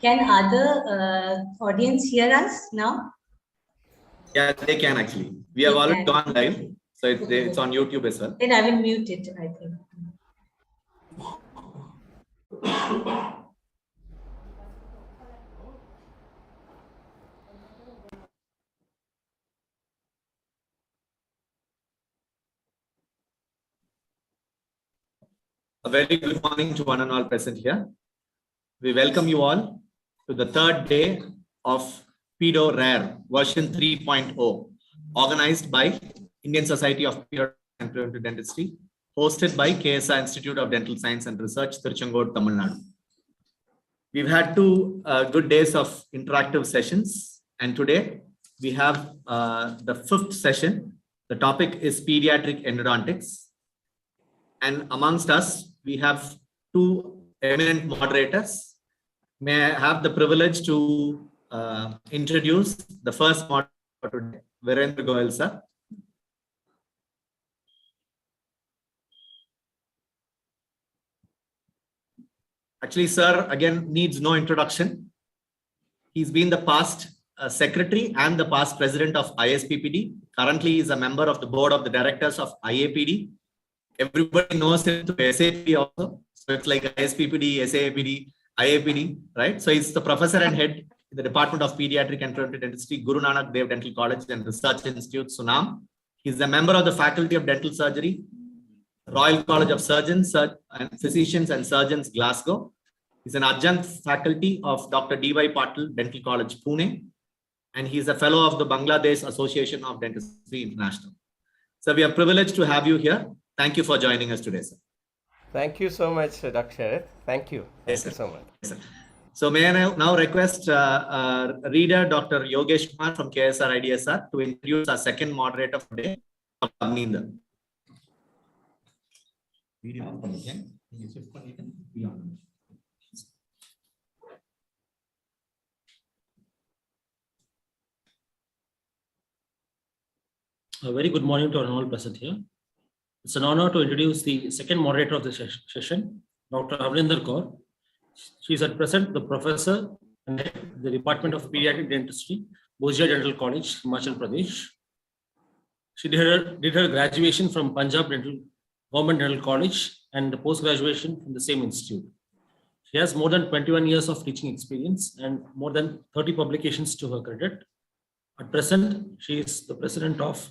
Can other audience hear us now? Yeah, they can actually. We have already gone live, so it's on YouTube as well. Then I will mute it, I think. A very good morning to one and all present here. We welcome you all to the third day of PedoRare version 3.0, organized by Indian Society of Pediatric and Preventive Dentistry, hosted by KSR Institute of Dental Science and Research, Tiruchengodu, Tamil Nadu. We've had two good days of interactive sessions, and today we have the fifth session. The topic is Pediatric Endodontics. And amongst us, we have two eminent moderators. May I have the privilege to introduce the first moderator today, Virendra Goyal sir. Actually, sir, again, needs no introduction. He's been the past secretary and the past president of ISPPD. Currently, he is a member of the board of the directors of IAPD. Everybody knows him to SAPD also. So it's like ISPPD, SAPD, IAPD, right? So he's the professor and head in the Department of Pediatric and Preventive Dentistry, Guru Nanak Dev Dental College and Research Institute, Sunam. He's a member of the Faculty of Dental Surgery, Royal College of Surgeons and Physicians and Surgeons, Glasgow. He's an adjunct faculty of Dr. D.Y. Patil Dental College, Pune. And he's a fellow of the Bangladesh Association of Dentistry International. So we are privileged to have you here. Thank you for joining us today, sir. Thank you so much, Dr. Sharad. Thank you. Thank you so much. Yes, sir. So may I now request reader Dr. Yogesh Kumar from KSR IDSR to introduce our second moderator for today, Abninder. A very good morning to all present here. It's an honor to introduce the second moderator of the session, Dr. Avninder Kaur. She is at present the professor in the Department of Pediatric Dentistry, Bhojia Dental College, Himachal Pradesh. She did her graduation from Punjab Government Dental College and the post-graduation from the same institute. She has more than 21 years of teaching experience and more than 30 publications to her credit. At present, she is the president of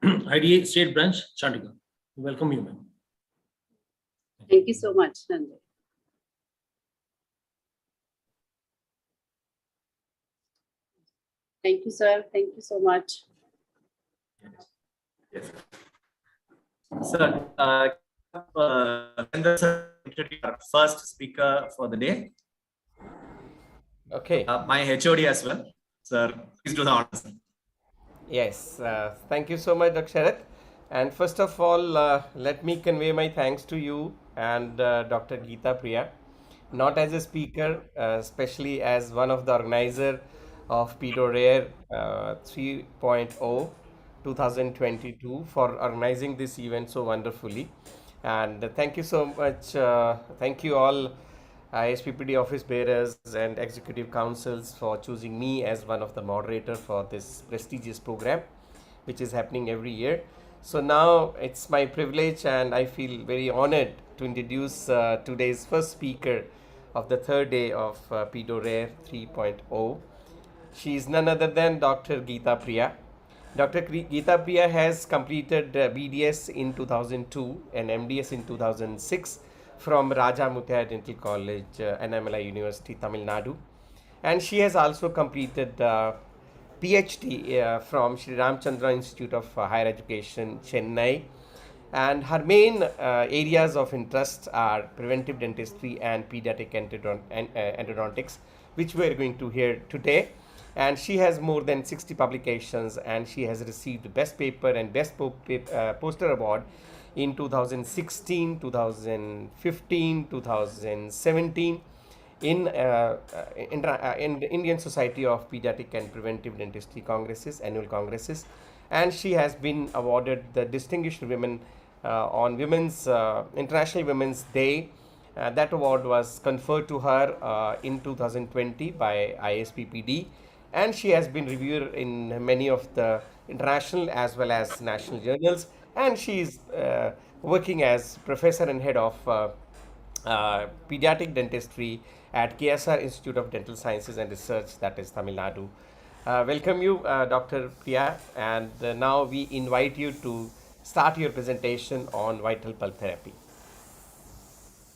IDA State Branch, Chandigarh. Welcome you, ma'am. Thank you so much, Sanjay. Thank you, sir. Thank you so much. Yes. Sir, introduce our first speaker for the day. Okay. My HOD as well. Sir, please do the honors. Yes. Thank you so much, Dr. Sharad. And first of all, let me convey my thanks to you and Dr. Geeta Priya, not as a speaker, especially as one of the organizer of PedoRare 3.0 2022 for organizing this event so wonderfully. And thank you so much. Thank you all ISPPD office bearers and executive councils for choosing me as one of the moderator for this prestigious program, which is happening every year. So now it's my privilege and I feel very honored to introduce today's first speaker of the third day of PedoRare 3.0. She is none other than Dr. Geeta Priya. Dr. Geeta Priya has completed BDS in 2002 and MDS in 2006 from Raja Muthiah Dental College, NMLI University, Tamil Nadu. And she has also completed PhD from Sri Ramchandra Institute of Higher Education, Chennai. And her main areas of interest are preventive dentistry and pediatric endodontics, which we are going to hear today. And she has more than 60 publications and she has received Best Paper and Best Poster Award in 2016, 2015, 2017 in the Indian Society of Pediatric and Preventive Dentistry Congresses, annual congresses. And she has been awarded the Distinguished Women on International Women's Day That award was conferred to her in 2020 by ISPPD, and she has been reviewed in many of the international as well as national journals, and she is working as professor and head of pediatric dentistry at KSR Institute of Dental Sciences and Research, that is Tamil Nadu. Welcome you, Dr. Priya, and now we invite you to start your presentation on vital pulp therapy.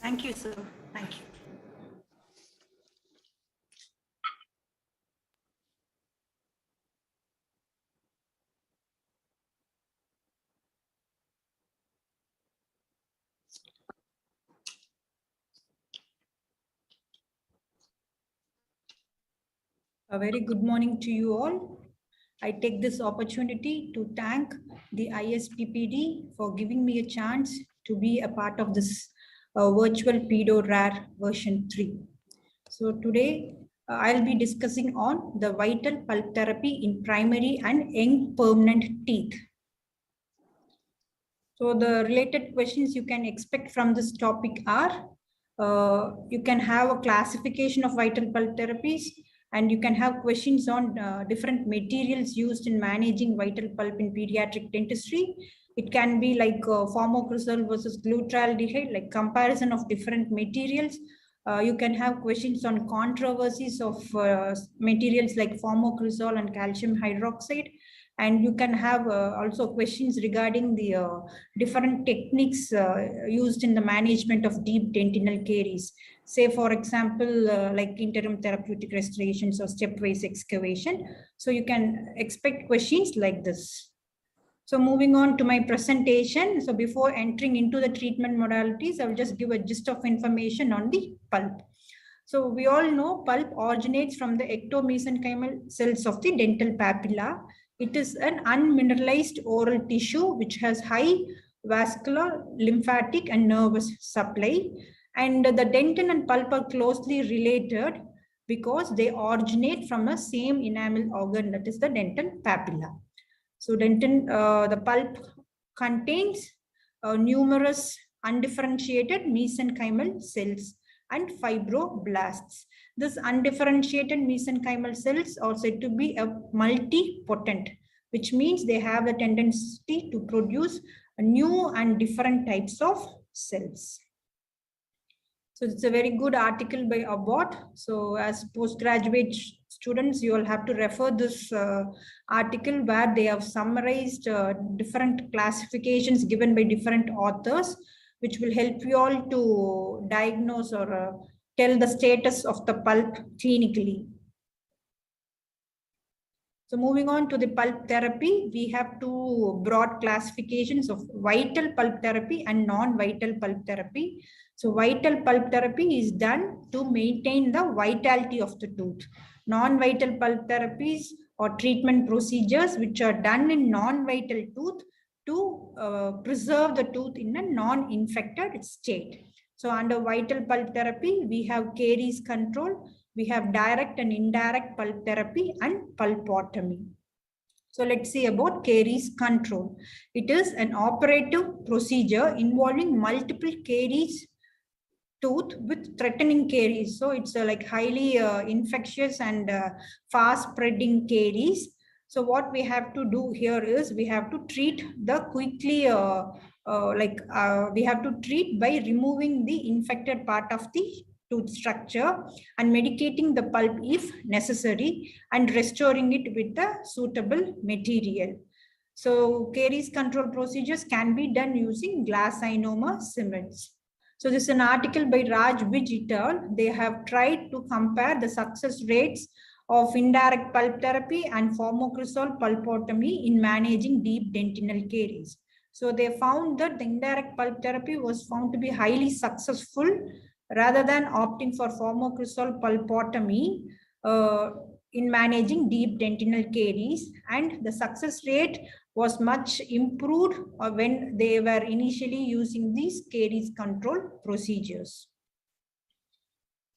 Thank you, sir. Thank you. A very good morning to you all. I take this opportunity to thank the ISPPD for giving me a chance to be a part of this virtual PedoRare version 3. So today I'll be discussing on the vital pulp therapy in primary and young permanent teeth. So the related questions you can expect from this topic are, you can have a classification of vital pulp therapies, and you can have questions on different materials used in managing vital pulp in pediatric dentistry. It can be like formocrystal versus glutaraldehyde, like comparison of different materials. You can have questions on controversies of materials like formocrystal and calcium hydroxide. And you can have also questions regarding the different techniques used in the management of deep dentinal caries. Say, for example, like interim therapeutic restorations or stepwise excavation. So you can expect questions like this. So moving on to my presentation. So before entering into the treatment modalities, I will just give a gist of information on the pulp. So we all know pulp originates from the ectomesenchymal cells of the dental papilla. It is an unmineralized oral tissue which has high vascular, lymphatic, and nervous supply. And the dentin and pulp are closely related because they originate from the same enamel organ, that is the dental papilla. So dentin, the pulp contains numerous undifferentiated mesenchymal cells and fibroblasts. This undifferentiated mesenchymal cells are said to be a multipotent, which means they have the tendency to produce new and different types of cells. So it's a very good article by Abbott. So as postgraduate students, you will have to refer this article where they have summarized different classifications given by different authors, which will help you all to diagnose or tell the status of the pulp clinically. So moving on to the pulp therapy, we have two broad classifications of vital pulp therapy and non-vital pulp therapy. So vital pulp therapy is done to maintain the vitality of the tooth. Non-vital pulp therapies or treatment procedures which are done in non-vital tooth to preserve the tooth in a non-infected state. So under vital pulp therapy, we have caries control, we have direct and indirect pulp therapy and pulpotomy. So let's see about caries control. It is an operative procedure involving multiple caries tooth with threatening caries. So it's like highly infectious and fast spreading caries. So what we have to do here is we have to treat the quickly we have to treat by removing the infected part of the tooth structure and medicating the pulp if necessary and restoring it with a suitable material. So caries control procedures can be done using glass ionomer cements. So this is an article by Raj Vij et al. They have tried to compare the success rates of indirect pulp therapy and formocrystal pulpotomy in managing deep dentinal caries. So they found that the indirect pulp therapy was found to be highly successful rather than opting for formocrystal pulpotomy in managing deep dentinal caries, and the success rate was much improved when they were initially using these caries control procedures.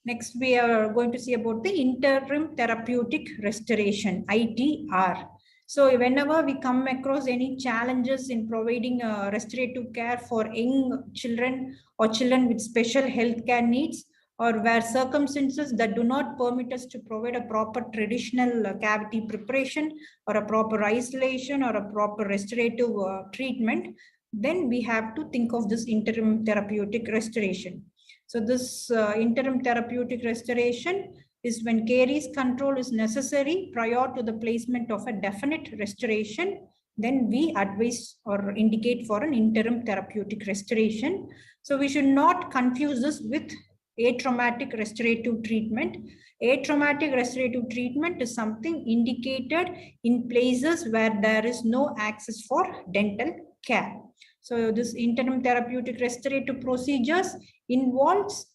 Next, we are going to see about the interim therapeutic restoration, ITR. So whenever we come across any challenges in providing restorative care for young children or children with special healthcare needs, or where circumstances that do not permit us to provide a proper traditional cavity preparation or a proper isolation or a proper restorative treatment, then we have to think of this interim therapeutic restoration. So this interim therapeutic restoration is when caries control is necessary prior to the placement of a definite restoration, then we advise or indicate for an interim therapeutic restoration. So we should not confuse this with atraumatic restorative treatment. Atraumatic restorative treatment is something indicated in places where there is no access for dental care. So this interim therapeutic restorative procedures involves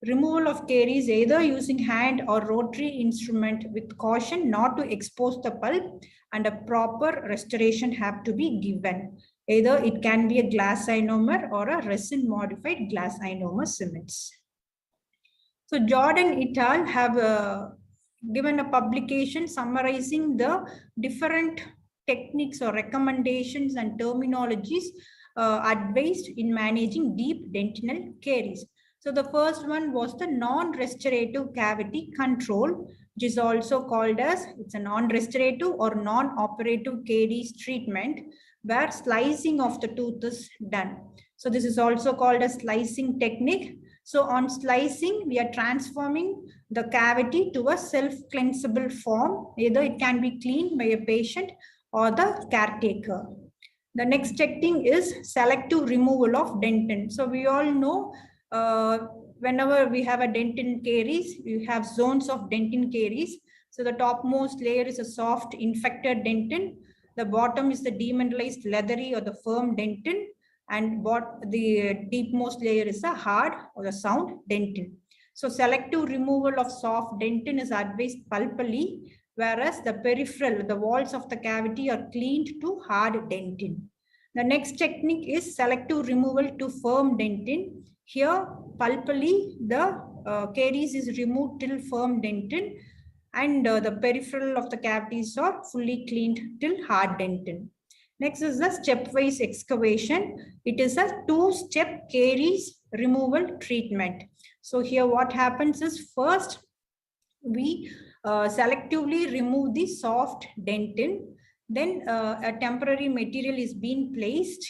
removal of caries either using hand or rotary instrument with caution not to expose the pulp, and a proper restoration have to be given. Either it can be a glass ionomer or a resin modified glass ionomer cements. So Jordan et al. Have given a publication summarizing the different techniques or recommendations and terminologies advised in managing deep dentinal caries. So the first one was the non-restorative cavity control, which is also called as, it's a non-restorative or non-operative caries treatment, where slicing of the tooth is done. So this is also called a slicing technique. So on slicing, we are transforming the cavity to a self-cleansable form. Either it can be cleaned by a patient or the caretaker. The next technique is selective removal of dentin. So we all know whenever we have a dentin caries, you have zones of dentin caries. So the topmost layer is a soft infected dentin. The bottom is the demineralized leathery or the firm dentin. And what the deepmost layer is a hard or the sound dentin. So selective removal of soft dentin is advised pulpally, whereas the peripheral, the walls of the cavity are cleaned to hard dentin. The next technique is selective removal to firm dentin. Here, pulpally, the caries is removed till firm dentin, and the peripheral of the cavities are fully cleaned till hard dentin. Next is the stepwise excavation. It is a two-step caries removal treatment. So here what happens is, first we selectively remove the soft dentin. Then a temporary material is being placed.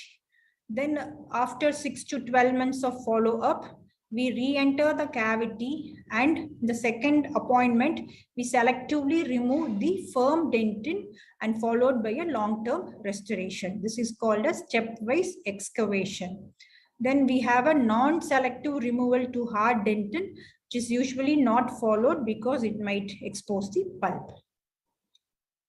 Then after 6 to 12 months of follow-up, we re-enter the cavity, and the second appointment, we selectively remove the firm dentin and followed by a long-term restoration. This is called a stepwise excavation. Then we have a non-selective removal to hard dentin, which is usually not followed because it might expose the pulp.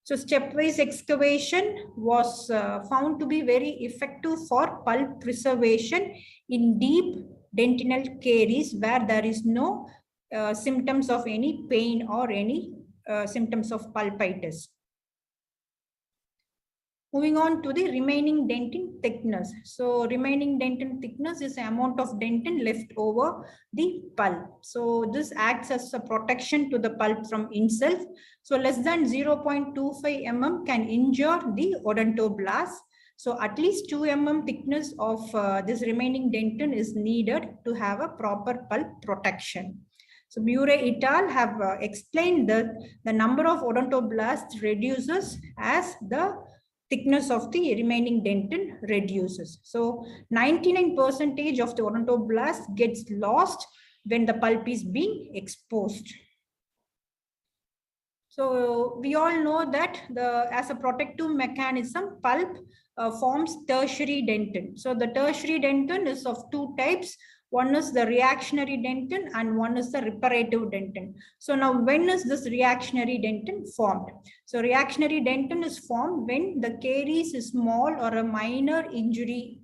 So stepwise excavation was found to be very effective for pulp preservation in deep dentinal caries where there is no symptoms of any pain or any symptoms of pulpitis. Moving on to the remaining dentin thickness. So remaining dentin thickness is the amount of dentin left over the pulp. So this acts as a protection to the pulp from insult. So less than 0.25 mm can injure the odontoblast. So at least 2 mm thickness of this remaining dentin is needed to have a proper pulp protection. So Murray et al. Have explained that the number of odontoblasts reduces as the thickness of the remaining dentin reduces. So 99% of the odontoblast gets lost when the pulp is being exposed. So we all know that as a protective mechanism, pulp forms tertiary dentin. So the tertiary dentin is of two types. One is the reactionary dentin and one is the reparative dentin. So now when is this reactionary dentin formed? So reactionary dentin is formed when the caries is small or a minor injury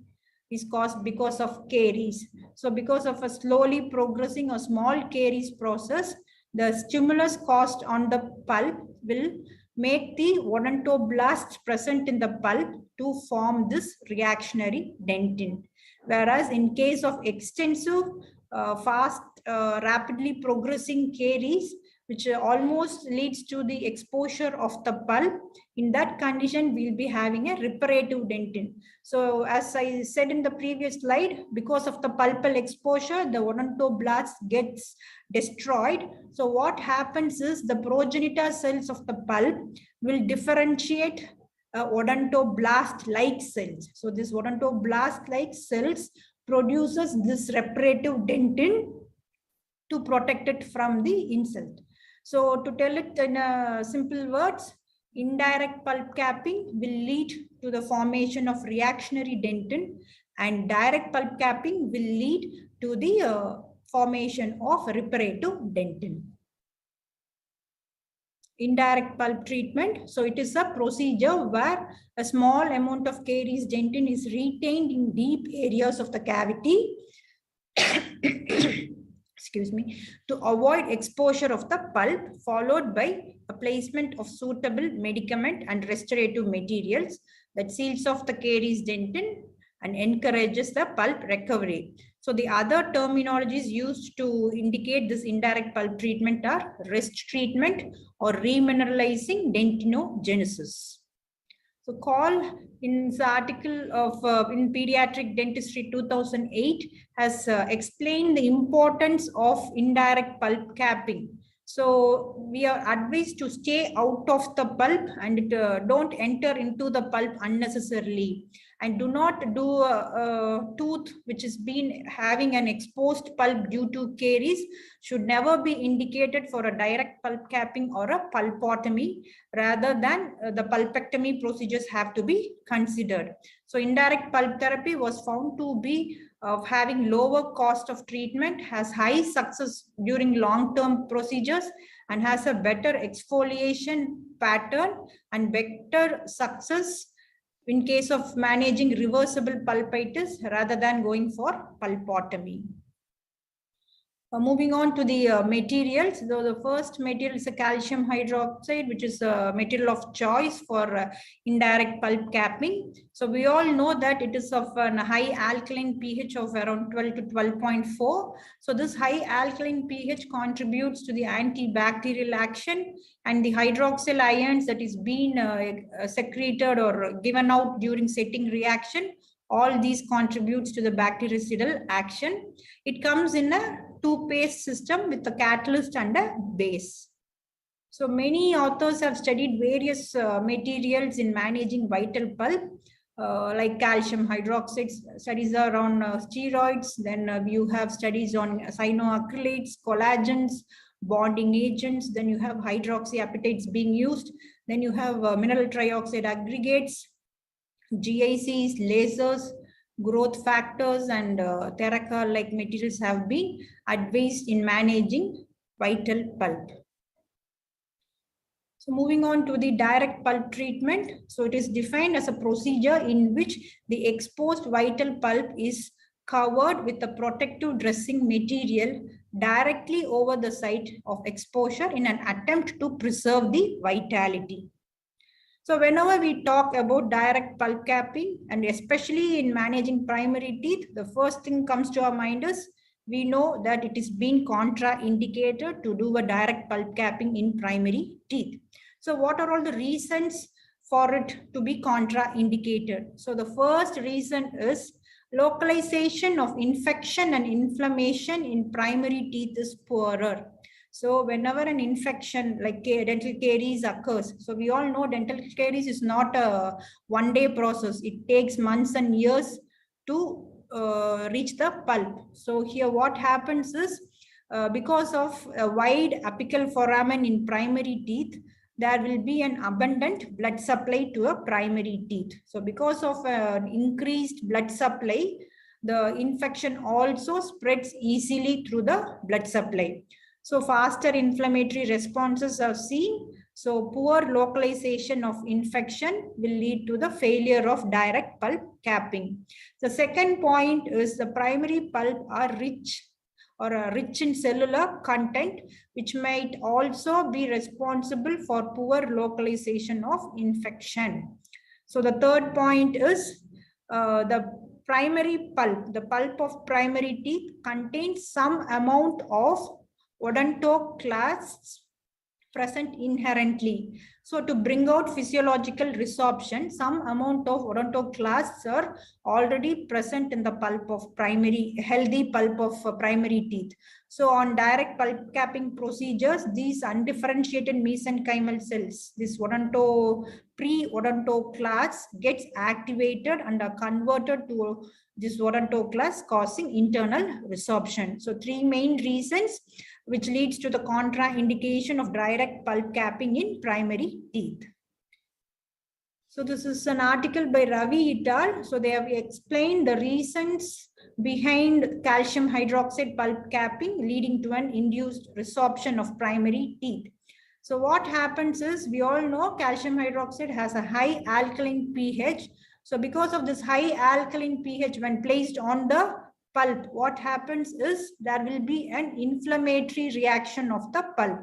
is caused because of caries. So because of a slowly progressing or small caries process, the stimulus caused on the pulp will make the odontoblast present in the pulp to form this reactionary dentin. Whereas in case of extensive, fast, rapidly progressing caries, which almost leads to the exposure of the pulp. In that condition, we'll be having a reparative dentin. So as I said in the previous slide, because of the pulpal exposure, the odontoblast gets destroyed. So what happens is the progenitor cells of the pulp will differentiate odontoblast-like cells. So this odontoblast-like cells produces this reparative dentin to protect it from the insult. So to tell it in simple words, indirect pulp capping will lead to the formation of reactionary dentin, and direct pulp capping will lead to the formation of reparative dentin. Indirect pulp treatment. So it is a procedure where a small amount of caries dentin is retained in deep areas of the cavity excuse me, to avoid exposure of the pulp, followed by a placement of suitable medicament and restorative materials that seals off the caries dentin and encourages the pulp recovery. So the other terminologies used to indicate this indirect pulp treatment are rest treatment or remineralizing dentinogenesis. So Call in the article of in Pediatric Dentistry 2008 has explained the importance of indirect pulp capping. So we are advised to stay out of the pulp and don't enter into the pulp unnecessarily, and do not do a tooth which has been having an exposed pulp due to caries should never be indicated for a direct pulp capping or a pulpotomy. Rather than the pulpectomy procedures have to be considered. So indirect pulp therapy was found to be having lower cost of treatment, has high success during long-term procedures, and has a better exfoliation pattern and better success in case of managing reversible pulpitis rather than going for pulpotomy. Moving on to the materials, so the first material is a calcium hydroxide, which is a material of choice for indirect pulp capping. So we all know that it is of a high alkaline pH of around 12 to 12.4. So this high alkaline pH contributes to the antibacterial action, and the hydroxyl ions that is being secreted or given out during setting reaction, all these contributes to the bactericidal action. It comes in a two-phase system with a catalyst and a base. So many authors have studied various materials in managing vital pulp, like calcium hydroxide. Studies are on steroids. Then you have studies on cyanoacrylates, collagens, bonding agents. Then you have hydroxyapatites being used. Then you have mineral trioxide aggregates, GICs, lasers, growth factors, and Theraca-like materials have been advised in managing vital pulp. So moving on to the direct pulp treatment. So it is defined as a procedure in which the exposed vital pulp is covered with a protective dressing material directly over the site of exposure in an attempt to preserve the vitality. So whenever we talk about direct pulp capping, and especially in managing primary teeth, the first thing comes to our mind is we know that it is being contraindicated to do a direct pulp capping in primary teeth. So what are all the reasons for it to be contraindicated? So the first reason is localization of infection and inflammation in primary teeth is poorer. So whenever an infection like dental caries occurs, so we all know dental caries is not a one-day process. It takes months and years to reach the pulp. So here what happens is because of a wide apical foramen in primary teeth, there will be an abundant blood supply to a primary teeth. So because of an increased blood supply, the infection also spreads easily through the blood supply. So faster inflammatory responses are seen. So poor localization of infection will lead to the failure of direct pulp capping. The second point is the primary pulp are rich in cellular content, which might also be responsible for poor localization of infection. So the third point is the primary pulp, the pulp of primary teeth contains some amount of odontoclasts present inherently. So to bring out physiological resorption, some amount of odontoclasts are already present in the pulp of healthy pulp of primary teeth. So on direct pulp capping procedures, these undifferentiated mesenchymal cells, this pre-odontoclasts gets activated and are converted to this odontoclast, causing internal resorption. So three main reasons which leads to the contraindication of direct pulp capping in primary teeth. So this is an article by Ravi et al. So they have explained the reasons behind calcium hydroxide pulp capping leading to an induced resorption of primary teeth. So what happens is, we all know calcium hydroxide has a high alkaline pH. So because of this high alkaline pH, when placed on the pulp, what happens is there will be an inflammatory reaction of the pulp.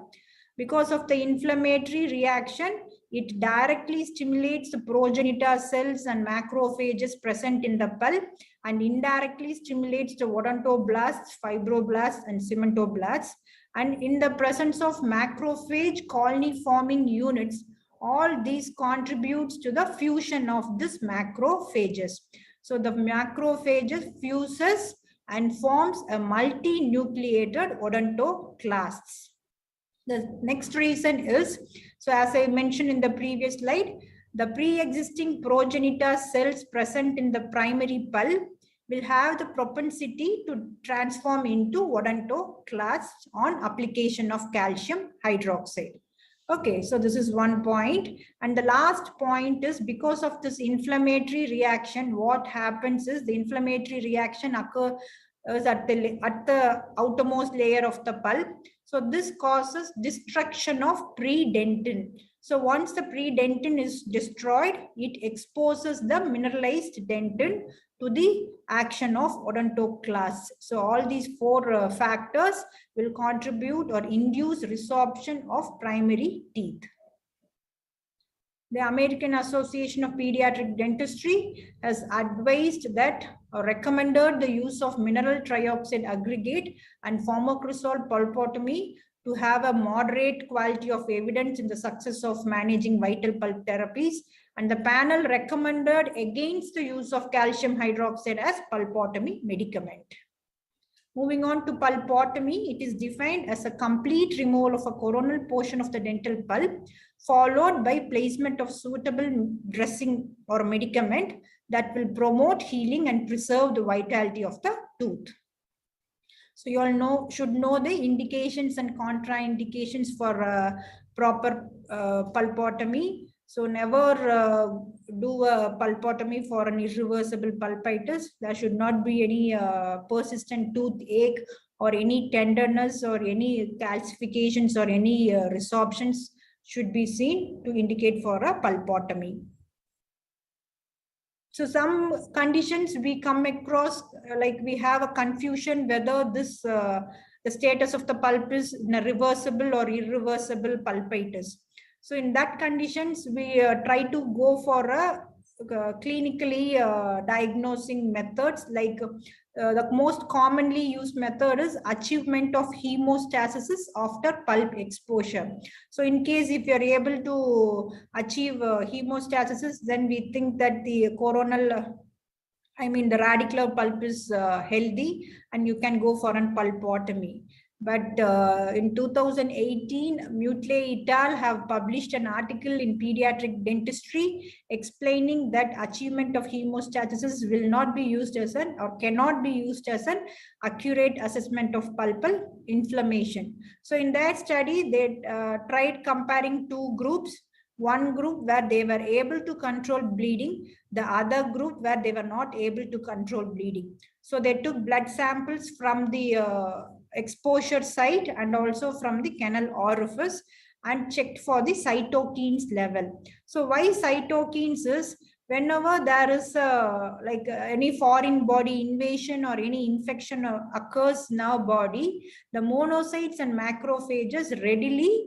Because of the inflammatory reaction, it directly stimulates the progenitor cells and macrophages present in the pulp and indirectly stimulates the odontoblasts, fibroblasts, and cementoblasts. And in the presence of macrophage colony forming units, all these contributes to the fusion of this macrophages. So the macrophages fuses and forms a multinucleated odontoclasts. The next reason is, so as I mentioned in the previous slide, the pre-existing progenitor cells present in the primary pulp will have the propensity to transform into odontoclasts on application of calcium hydroxide. Okay, so this is one point. And the last point is, because of this inflammatory reaction, what happens is the inflammatory reaction occurs at the outermost layer of the pulp. So this causes destruction of pre-dentin. So once the pre-dentin is destroyed, it exposes the mineralized dentin to the action of odontoclasts. So all these four factors will contribute or induce resorption of primary teeth. The American Association of Pediatric Dentistry has advised that or recommended the use of mineral trioxide aggregate and formocresol pulpotomy to have a moderate quality of evidence in the success of managing vital pulp therapies. And the panel recommended against the use of calcium hydroxide as pulpotomy medicament. Moving on to pulpotomy, it is defined as a complete removal of a coronal portion of the dental pulp, followed by placement of suitable dressing or medicament that will promote healing and preserve the vitality of the tooth. So you all should know the indications and contraindications for proper pulpotomy. So never do a pulpotomy for an irreversible pulpitis. There should not be any persistent toothache or any tenderness or any calcifications or any resorptions should be seen to indicate for a pulpotomy. So some conditions we come across, like we have a confusion whether this the status of the pulp is in a reversible or irreversible pulpitis. So in that conditions, we try to go for a clinically diagnosing methods, like the most commonly used method is achievement of hemostasis after pulp exposure. So in case if you are able to achieve hemostasis, then we think that the coronal, the radicular pulp is healthy and you can go for an pulpotomy. But in 2018, Mutley et al. Have published an article in Pediatric Dentistry explaining that achievement of hemostasis will not be used as an or cannot be used as an accurate assessment of pulpal inflammation. So in that study, they tried comparing two groups. One group where they were able to control bleeding, the other group where they were not able to control bleeding. So they took blood samples from the exposure site and also from the canal orifice and checked for the cytokines level. So why cytokines is, whenever there is any foreign body invasion or any infection occurs in our body, the monocytes and macrophages readily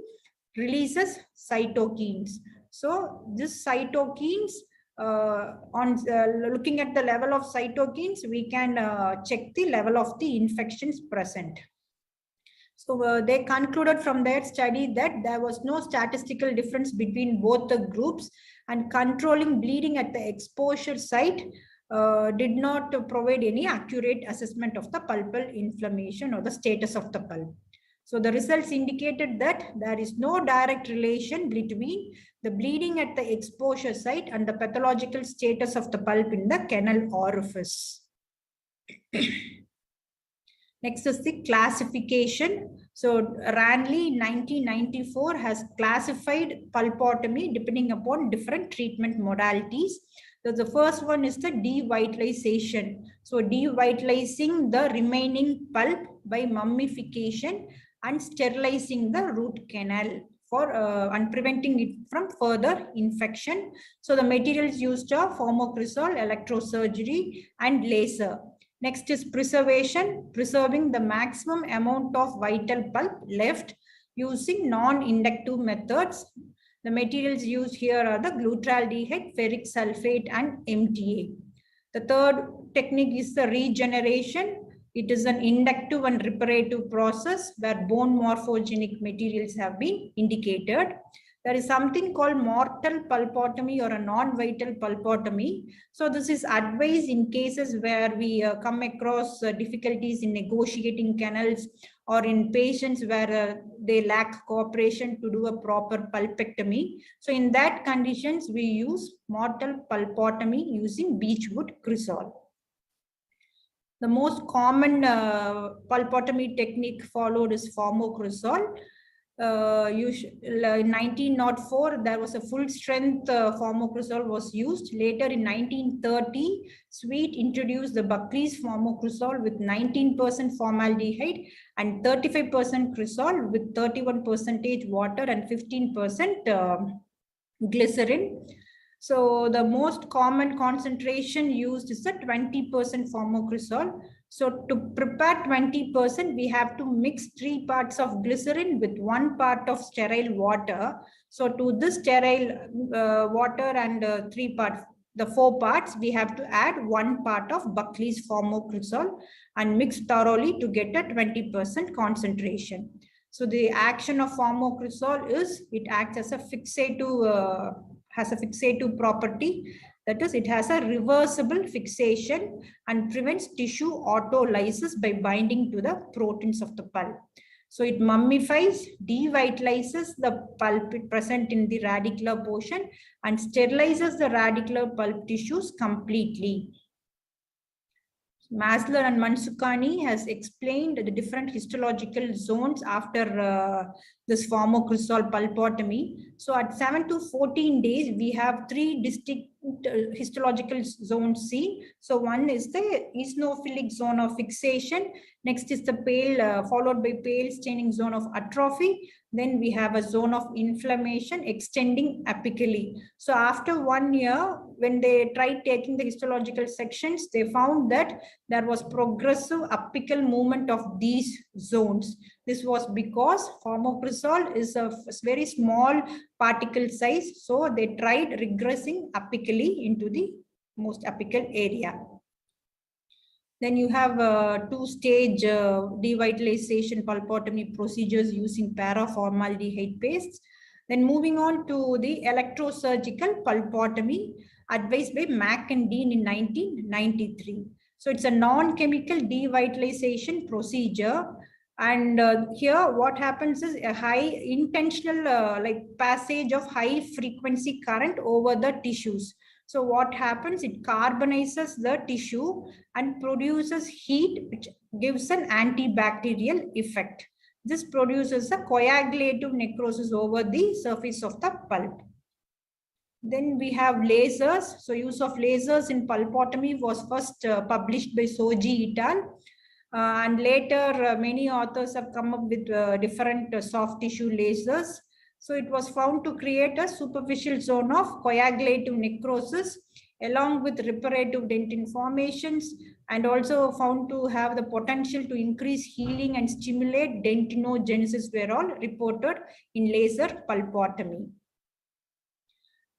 releases cytokines. So this cytokines, looking at the level of cytokines, we can check the level of the infections present. So they concluded from their study that there was no statistical difference between both the groups, and controlling bleeding at the exposure site did not provide any accurate assessment of the pulpal inflammation or the status of the pulp. So the results indicated that there is no direct relation between the bleeding at the exposure site and the pathological status of the pulp in the canal orifice. Next is the classification. So Ranley in 1994 has classified pulpotomy depending upon different treatment modalities. So the first one is the devitalization. So devitalizing the remaining pulp by mummification and sterilizing the root canal for and preventing it from further infection. So the materials used are formocrysol, electrosurgery, and laser. Next is preservation, preserving the maximum amount of vital pulp left using non-inductive methods. The materials used here are the glutaraldehyde, ferric sulfate, and MTA. The third technique is the regeneration. It is an inductive and reparative process where bone morphogenic materials have been indicated. There is something called mortal pulpotomy or a non-vital pulpotomy. So this is advised in cases where we come across difficulties in negotiating canals, or in patients where they lack cooperation to do a proper pulpectomy. So in that conditions, we use mortal pulpotomy using beechwood cresol. The most common pulpotomy technique followed is formocrysol. In 1904, there was a full strength formocrysol was used. Later in 1930, Sweet introduced the Buckley's formocrysol with 19% formaldehyde and 35% cresol with 31% water and 15% glycerin. So the most common concentration used is the 20% formocrysol. So to prepare 20%, we have to mix 3 parts of glycerin with 1 part of sterile water. So to this sterile water and 3 parts, the 4 parts, we have to add 1 part of Buckley's formocrysol and mix thoroughly to get a 20% concentration. So the action of formocrysol is it acts as a fixative, has a fixative property. That is, it has a reversible fixation and prevents tissue autolysis by binding to the proteins of the pulp. So it mummifies, devitalizes the pulp present in the radicular portion and sterilizes the radicular pulp tissues completely. Masler and Mansukani has explained the different histological zones after this formocrysol pulpotomy. So at 7 to 14 days, we have 3 distinct histological zones seen. So one is the eosinophilic zone of fixation. Next is the pale, followed by pale staining zone of atrophy. Then we have a zone of inflammation extending apically. So after 1 year, when they tried taking the histological sections, they found that there was progressive apical movement of these zones. This was because formocrysol is a very small particle size. So they tried regressing apically into the most apical area. Then you have 2-stage devitalization pulpotomy procedures using paraformaldehyde pastes. Then moving on to the electrosurgical pulpotomy advised by Mack and Dean in 1993. So it's a non-chemical devitalization procedure. And here what happens is a high intentional passage of high frequency current over the tissues. So what happens, it carbonizes the tissue and produces heat, which gives an antibacterial effect. This produces a coagulative necrosis over the surface of the pulp. Then we have lasers. So use of lasers in pulpotomy was first published by Soji et al. And later many authors have come up with different soft tissue lasers. So it was found to create a superficial zone of coagulative necrosis along with reparative dentin formations, and also found to have the potential to increase healing and stimulate dentinogenesis were all reported in laser pulpotomy.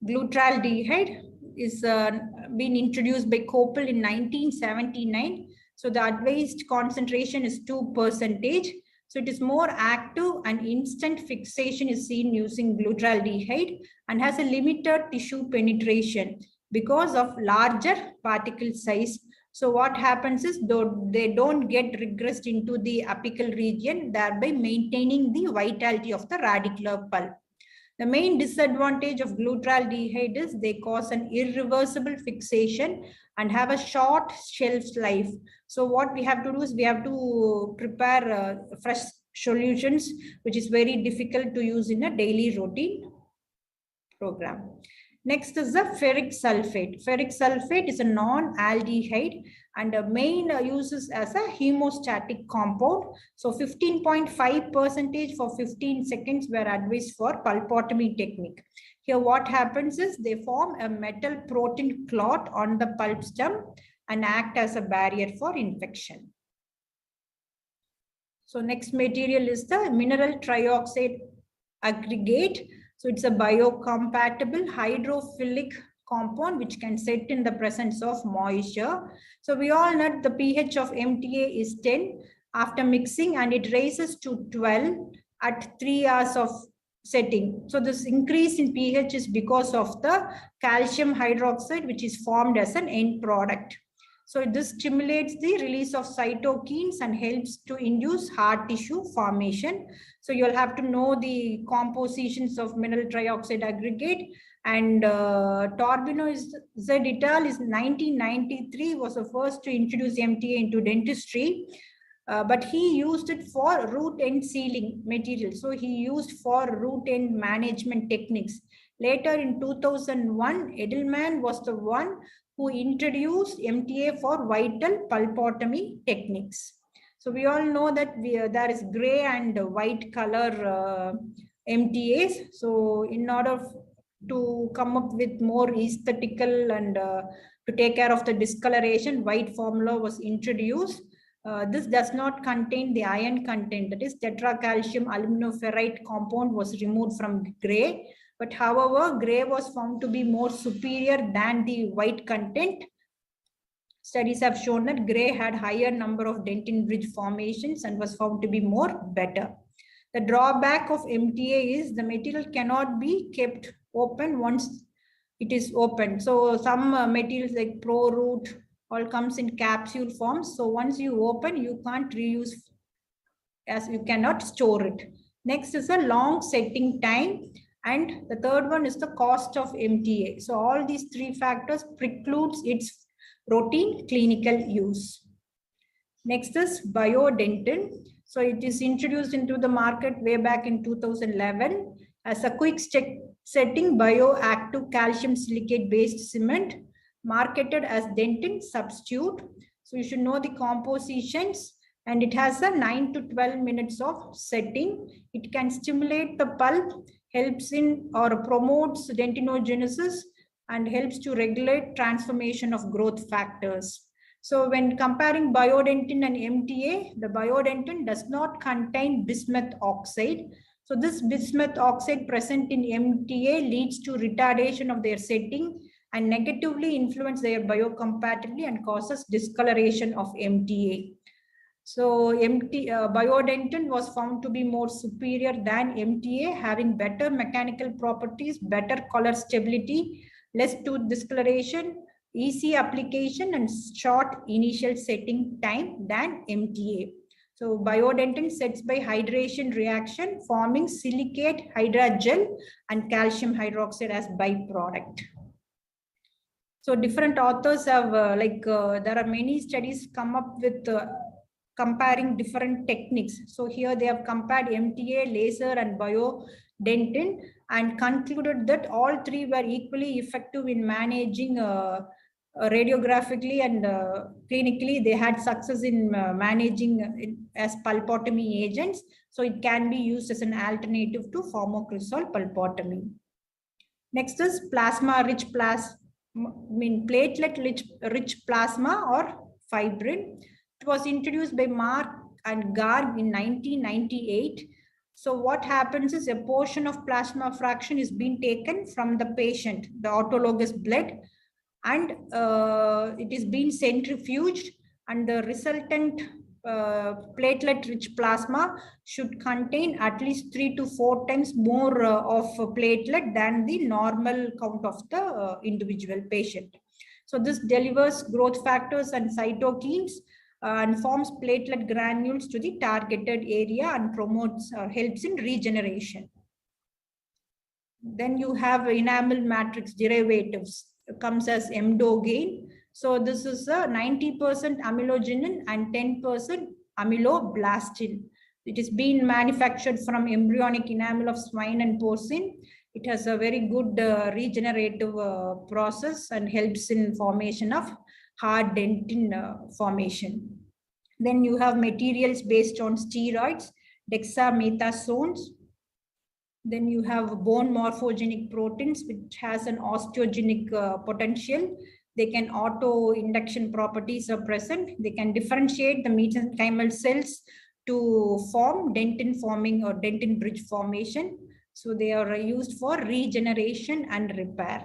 Glutaraldehyde is been introduced by Koppel in 1979. So the advised concentration is 2%. So it is more active and instant fixation is seen using glutaraldehyde and has a limited tissue penetration because of larger particle size. So what happens is they don't get regressed into the apical region, thereby maintaining the vitality of the radicular pulp. The main disadvantage of glutaraldehyde is they cause an irreversible fixation and have a short shelf life. So what we have to do is we have to prepare fresh solutions, which is very difficult to use in a daily routine program. Next is the ferric sulfate. Ferric sulfate is a non-aldehyde and the main uses as a hemostatic compound. So 15.5% for 15 seconds were advised for pulpotomy technique. Here what happens is they form a metal protein clot on the pulp stem and act as a barrier for infection. So next material is the mineral trioxide aggregate. So it's a biocompatible hydrophilic compound which can set in the presence of moisture. So we all know the pH of MTA is 10 after mixing and it raises to 12 at 3 hours of setting. So this increase in pH is because of the calcium hydroxide which is formed as an end product. So this stimulates the release of cytokines and helps to induce hard tissue formation. So you'll have to know the compositions of mineral trioxide aggregate, and Torbino et al. Is 1993 was the first to introduce MTA into dentistry, but he used it for root end sealing material. So he used for root end management techniques. Later in 2001, Edelman was the one who introduced MTA for vital pulpotomy techniques. So we all know that there is gray and white color MTAs. So in order to come up with more aesthetical and to take care of the discoloration, white formula was introduced. This does not contain the iron content, that is tetracalcium aluminoferrite compound was removed from gray. But however, gray was found to be more superior than the white content. Studies have shown that gray had higher number of dentin bridge formations and was found to be more better. The drawback of MTA is the material cannot be kept open once it is open. So some materials like Pro Root all comes in capsule forms. So once you open, you can't reuse as you cannot store it. Next is a long setting time. And the third one is the cost of MTA. So all these three factors precludes its routine clinical use. Next is Biodentin. So it is introduced into the market way back in 2011 as a quick setting bioactive calcium silicate based cement marketed as dentin substitute. So you should know the compositions, and it has a 9 to 12 minutes of setting. It can stimulate the pulp, helps in or promotes dentinogenesis, and helps to regulate transformation of growth factors. So when comparing Biodentin and MTA, the Biodentin does not contain bismuth oxide. So this bismuth oxide present in MTA leads to retardation of their setting and negatively influence their biocompatibility and causes discoloration of MTA. So Biodentin was found to be more superior than MTA, having better mechanical properties, better color stability, less tooth discoloration, easy application, and short initial setting time than MTA. So Biodentin sets by hydration reaction, forming silicate hydrogel and calcium hydroxide as byproduct. So different authors have, there are many studies come up with comparing different techniques. So here they have compared MTA, laser, and Biodentin and concluded that all three were equally effective in managing radiographically and clinically. They had success in managing as pulpotomy agents. So it can be used as an alternative to formocresol pulpotomy. Next is plasma-rich platelet-rich plasma or fibrin. It was introduced by Mark and Garg in 1998. So what happens is a portion of plasma fraction is being taken from the patient, the autologous blood, and it is being centrifuged, and the resultant platelet-rich plasma should contain at least 3 to 4 times more of platelet than the normal count of the individual patient. So this delivers growth factors and cytokines and forms platelet granules to the targeted area and promotes or helps in regeneration. Then you have enamel matrix derivatives, comes as MDO-gain. So this is a 90% amylogenin and 10% amyloblastin. It is being manufactured from embryonic enamel of swine and porcine. It has a very good regenerative process and helps in formation of hard dentin formation. Then you have materials based on steroids, dexamethasones. Then you have bone morphogenic proteins, which has an osteogenic potential. They can auto-induction properties are present. They can differentiate the mesenchymal cells to form dentin forming or dentin bridge formation. So they are used for regeneration and repair.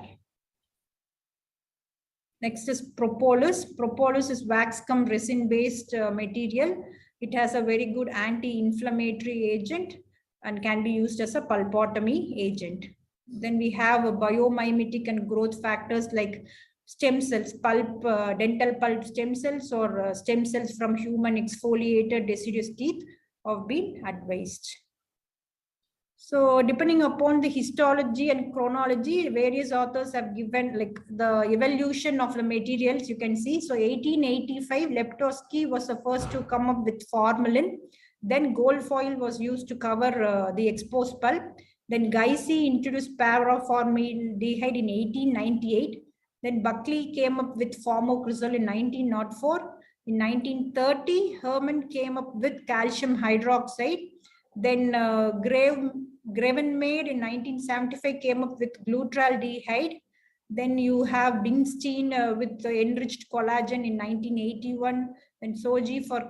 Next is propolis. Propolis is wax cum resin-based material. It has a very good anti-inflammatory agent and can be used as a pulpotomy agent. Then we have a biomimetic and growth factors like stem cells, pulp, dental pulp stem cells, or stem cells from human exfoliated deciduous teeth have been advised. So depending upon the histology and chronology, various authors have given like the evolution of the materials you can see. So 1885, Leptoski was the first to come up with formalin. Then gold foil was used to cover the exposed pulp. Then Geisy introduced paraformaldehyde in 1898. Then Buckley came up with formocrystal in 1904. In 1930, Herman came up with calcium hydroxide. Then Gravenmaid in 1975 came up with glutaraldehyde. Then you have Dingstein with the enriched collagen in 1981. Then Soji for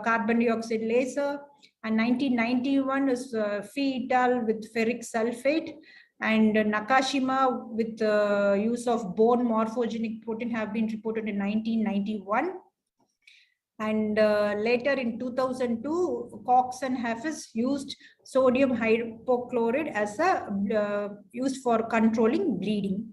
carbon dioxide laser. And 1991 is Fee et al. With ferric sulfate. And Nakashima with the use of bone morphogenic protein have been reported in 1991. And later in 2002, Cox and Hafiz used sodium hypochlorite as a used for controlling bleeding.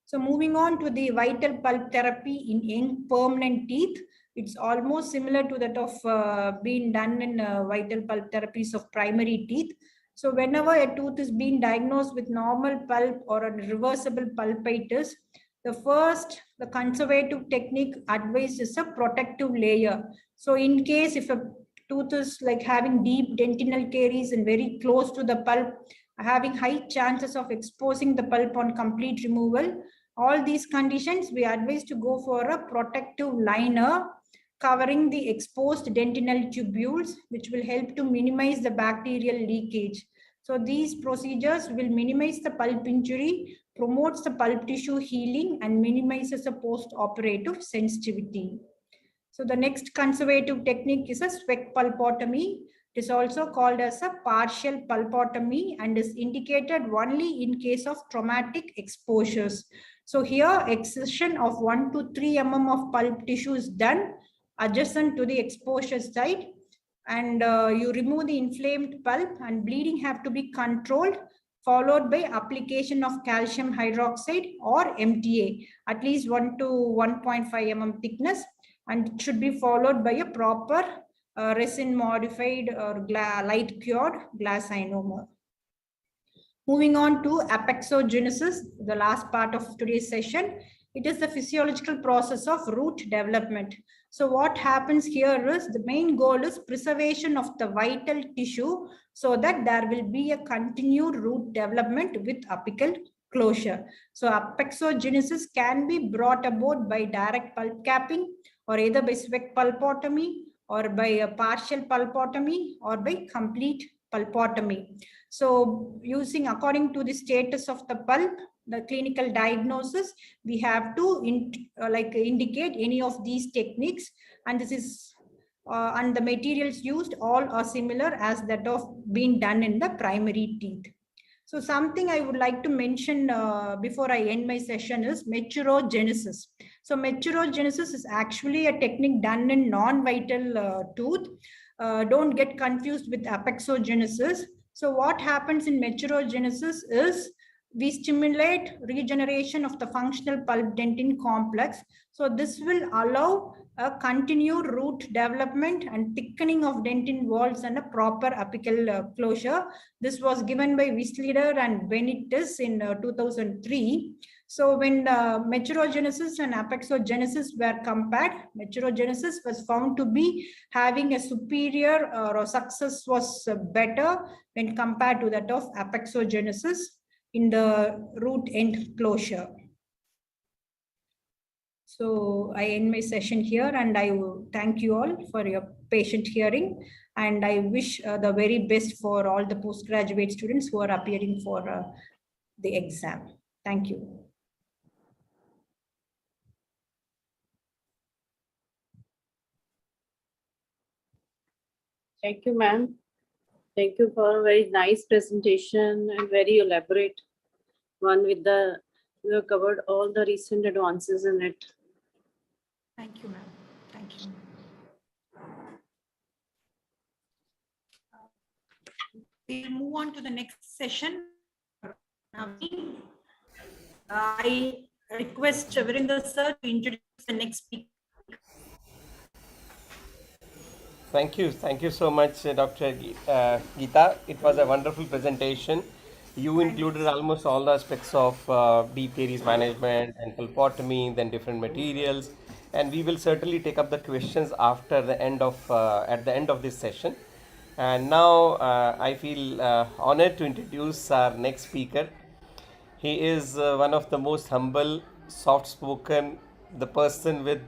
So moving on to the vital pulp therapy in young permanent teeth, it's almost similar to that of being done in vital pulp therapies of primary teeth. So whenever a tooth is being diagnosed with normal pulp or a reversible pulpitis, the conservative technique advised is a protective layer. So in case if a tooth is like having deep dentinal caries and very close to the pulp, having high chances of exposing the pulp on complete removal, all these conditions we advise to go for a protective liner covering the exposed dentinal tubules, which will help to minimize the bacterial leakage. So these procedures will minimize the pulp injury, promotes the pulp tissue healing, and minimizes the post-operative sensitivity. So the next conservative technique is a Spec Pulpotomy. It is also called as a partial pulpotomy and is indicated only in case of traumatic exposures. So here excision of 1 to 3 mm of pulp tissue is done adjacent to the exposure site, and you remove the inflamed pulp, and bleeding have to be controlled, followed by application of calcium hydroxide or MTA, at least 1 to 1.5 mm thickness, and it should be followed by a proper resin modified or light cured glass ionomer. Moving on to apexogenesis, the last part of today's session. It is the physiological process of root development. So what happens here is the main goal is preservation of the vital tissue so that there will be a continued root development with apical closure. So apexogenesis can be brought about by direct pulp capping, or either by Spec Pulpotomy, or by a partial pulpotomy, or by complete pulpotomy. So using according to the status of the pulp, the clinical diagnosis, we have to indicate any of these techniques, and this is and the materials used all are similar as that of being done in the primary teeth. So something I would like to mention before I end my session is maturogenesis. So maturogenesis is actually a technique done in non-vital tooth. Don't get confused with apexogenesis. So what happens in maturogenesis is we stimulate regeneration of the functional pulp dentin complex. So this will allow a continued root development and thickening of dentin walls and a proper apical closure. This was given by Wiesleder and Benitez in 2003. So when maturogenesis and apexogenesis were compared, maturogenesis was found to be having a superior or success was better when compared to that of apexogenesis in the root end closure. So I end my session here, and I thank you all for your patient hearing, and I wish the very best for all the postgraduate students who are appearing for the exam. Thank you. Thank you, ma'am. Thank you for a very nice presentation and very elaborate one with the, you have covered all the recent advances in it. Thank you, ma'am. Thank you. We'll move on to the next session. I request Virendra sir to introduce the next speaker. Thank you so much, Dr. Geeta. It was a wonderful presentation. You included almost all the aspects of deep caries management and pulpotomy, then different materials, and we will certainly take up the questions after the end of at the end of this session. And now I feel honored to introduce our next speaker. He is one of the most humble, soft-spoken, the person with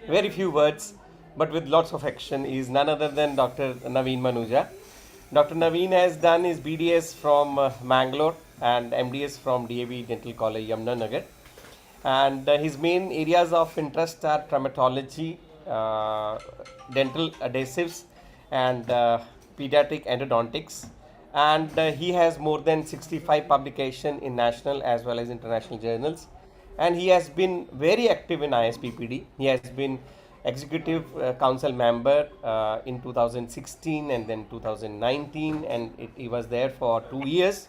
very few words, but with lots of action. He is none other than Dr. Naveen Manuja. Dr. Naveen has done his BDS from Mangalore and MDS from DAV Dental College, Yamuna and his main areas of interest are traumatology, dental adhesives, and pediatric endodontics. And he has more than 65 publications in national as well as international journals. And he has been very active in ISPPD. He has been executive council member in 2016 and then 2019, and he was there for 2 years.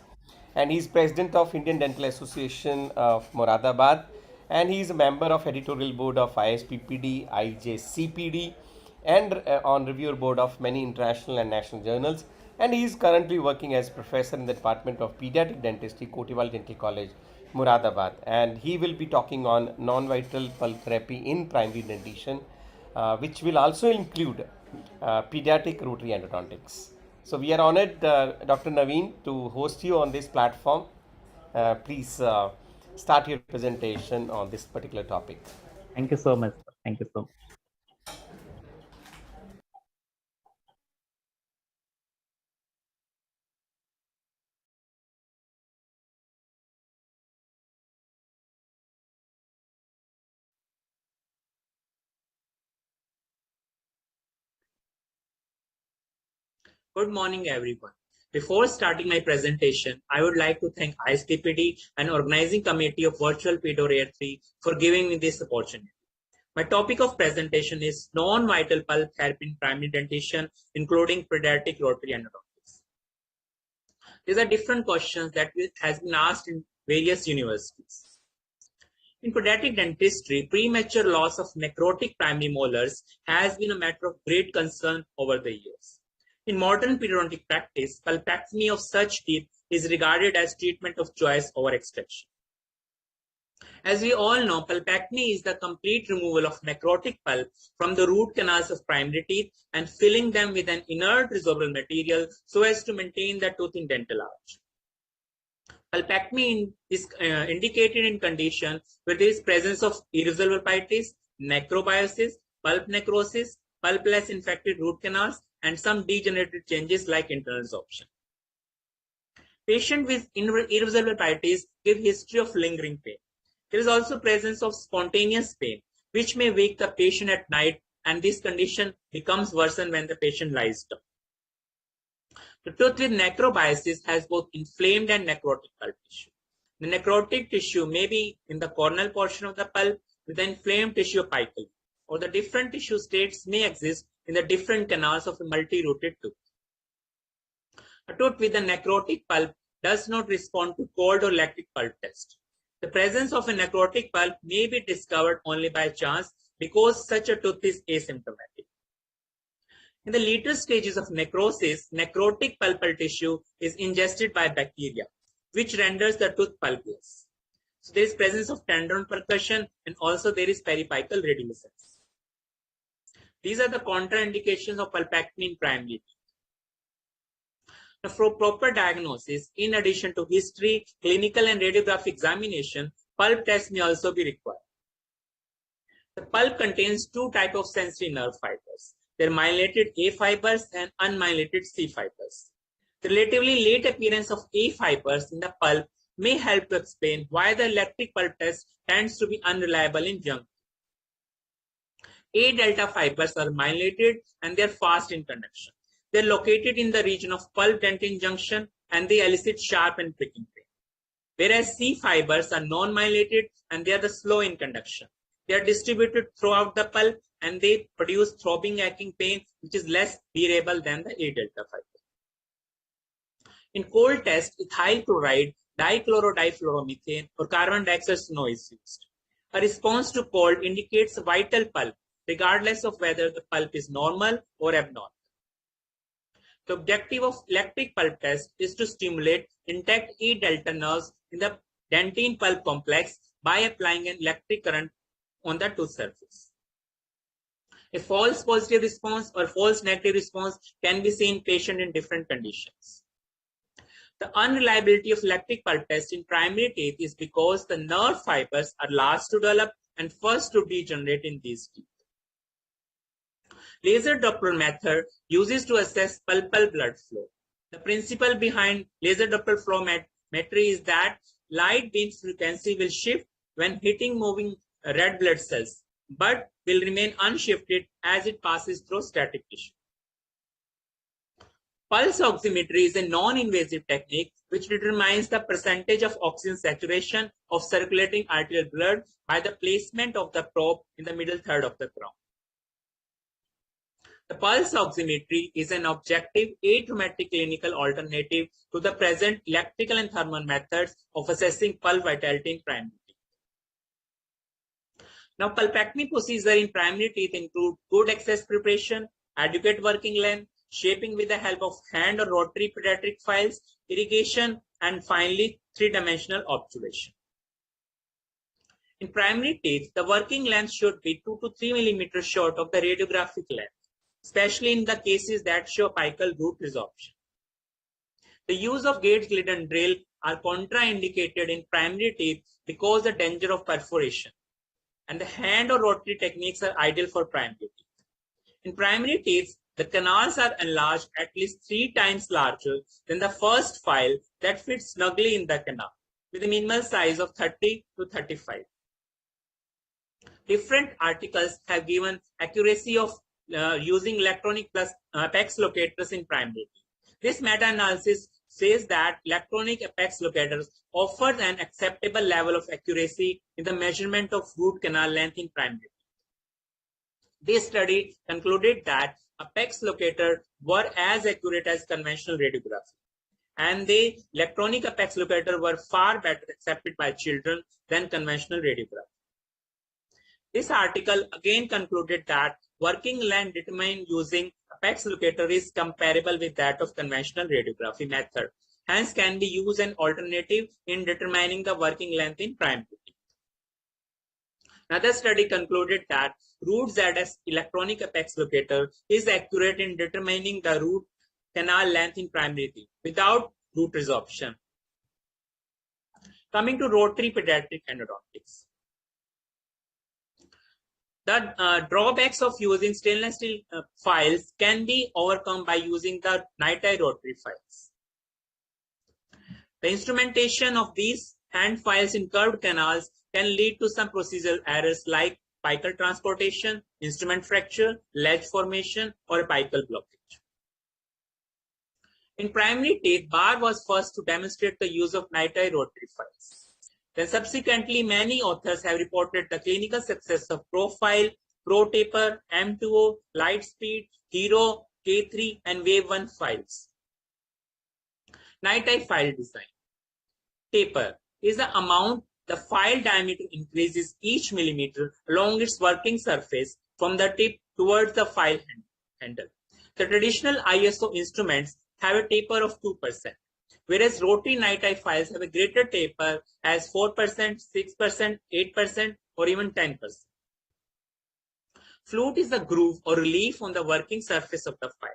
And he's president of Indian Dental Association of Moradabad, and he is a member of editorial board of ISPPD, IJCPD, and on reviewer board of many international and national journals. And he is currently working as professor in the Department of Pediatric Dentistry, Kotiwal Dental College, Moradabad. And he will be talking on non-vital pulp therapy in primary dentition, which will also include pediatric rotary endodontics. So we are honored, Dr. Naveen, to host you on this platform. Please start your presentation on this particular topic. Thank you so much. Thank you so much. Good morning, everyone. Before starting my presentation, I would like to thank ISPPD and organizing committee of Virtual PedoRare 3 for giving me this opportunity. My topic of presentation is non-vital pulp therapy in primary dentition, including pediatric rotary endodontics. These are different questions that has been asked in various universities. In pediatric dentistry, premature loss of necrotic primary molars has been a matter of great concern over the years. In modern periodontic practice, pulpectomy of such teeth is regarded as treatment of choice over extraction. As we all know, pulpectomy is the complete removal of necrotic pulp from the root canals of primary teeth and filling them with an inert resorbable material so as to maintain the tooth in dental arch. Pulpectomy is indicated in conditions where there is presence of irresolvable pulpitis, necrobiosis, pulp necrosis, pulpless infected root canals, and some degenerative changes like internal resorption. Patients with irresolvable pulpitis give history of lingering pain. There is also presence of spontaneous pain, which may wake the patient at night, and this condition becomes worsened when the patient lies down. The tooth with necrobiosis has both inflamed and necrotic pulp tissue. The necrotic tissue may be in the cornal portion of the pulp with the inflamed tissue apically, or the different tissue states may exist in the different canals of a multi-rooted tooth. A tooth with a necrotic pulp does not respond to cold or lactic pulp test. The presence of a necrotic pulp may be discovered only by chance because such a tooth is asymptomatic. In the later stages of necrosis, necrotic pulpal tissue is ingested by bacteria, which renders the tooth pulpless. So there is presence of tendon percussion, and also there is periapical radiolucence. These are the contraindications of pulpectomy in primary teeth. Now, for proper diagnosis, in addition to history, clinical and radiographic examination, pulp test may also be required. The pulp contains two types of sensory nerve fibers. They are myelinated A fibers and unmyelinated C fibers. The relatively late appearance of A fibers in the pulp may help to explain why the electric pulp test tends to be unreliable in young. A delta fibers are myelinated and they are fast in conduction. They are located in the region of pulp dentin junction and they elicit sharp and pricking pain. Whereas C fibers are non-myelinated and they are the slow in conduction. They are distributed throughout the pulp and they produce throbbing, aching pain, which is less bearable than the A delta fiber. In cold test, ethyl chloride, dichlorodifluoromethane, or carbon dioxide snow is used. A response to cold indicates vital pulp, regardless of whether the pulp is normal or abnormal. The objective of electric pulp test is to stimulate intact A delta nerves in the dentine pulp complex by applying an electric current on the tooth surface. A false positive response or false negative response can be seen in patient in different conditions. The unreliability of electric pulp test in primary teeth is because the nerve fibers are last to develop and first to degenerate in these teeth. Laser Doppler method uses to assess pulpal blood flow. The principle behind laser Doppler flowmetry is that light beam frequency will shift when hitting moving red blood cells, but will remain unshifted as it passes through static tissue. Pulse oximetry is a non-invasive technique which determines the percentage of oxygen saturation of circulating arterial blood by the placement of the probe in the middle third of the crown. The pulse oximetry is an objective, atraumatic clinical alternative to the present electrical and thermal methods of assessing pulp vitality in primary teeth. Now, pulpectomy procedure in primary teeth include good access preparation, adequate working length, shaping with the help of hand or rotary pediatric files, irrigation, and finally, three-dimensional obturation. In primary teeth, the working length should be 2 to 3 millimeters short of the radiographic length, especially in the cases that show apical root resorption. The use of gauge Glidden drill are contraindicated in primary teeth because the danger of perforation, and the hand or rotary techniques are ideal for primary teeth. In primary teeth, the canals are enlarged at least 3 times larger than the first file that fits snugly in the canal, with a minimal size of 30 to 35. Different articles have given accuracy of using electronic plus apex locators in primary teeth. This meta-analysis says that electronic apex locators offer an acceptable level of accuracy in the measurement of root canal length in primary teeth. This study concluded that apex locators were as accurate as conventional radiography, and the electronic apex locators were far better accepted by children than conventional radiography. This article again concluded that working length determined using apex locator is comparable with that of conventional radiography method, hence can be used an alternative in determining the working length in primary teeth. Another study concluded that root ZS electronic apex locator is accurate in determining the root canal length in primary teeth without root resorption. Coming to rotary pediatric endodontics. The drawbacks of using stainless steel files can be overcome by using the nitrile rotary files. The instrumentation of these hand files in curved canals can lead to some procedural errors like apical transportation, instrument fracture, ledge formation, or apical blockage. In primary teeth, Barr was first to demonstrate the use of nitrile rotary files. Then subsequently, many authors have reported the clinical success of Profile, ProTaper, M2O, Lightspeed, Hero, K3, and Wave 1 files. Nitrile file design. Taper is the amount the file diameter increases each millimeter along its working surface from the tip towards the file handle. The traditional ISO instruments have a taper of 2%, whereas rotary nitrile files have a greater taper as 4%, 6%, 8%, or even 10%. Flute is the groove or relief on the working surface of the file.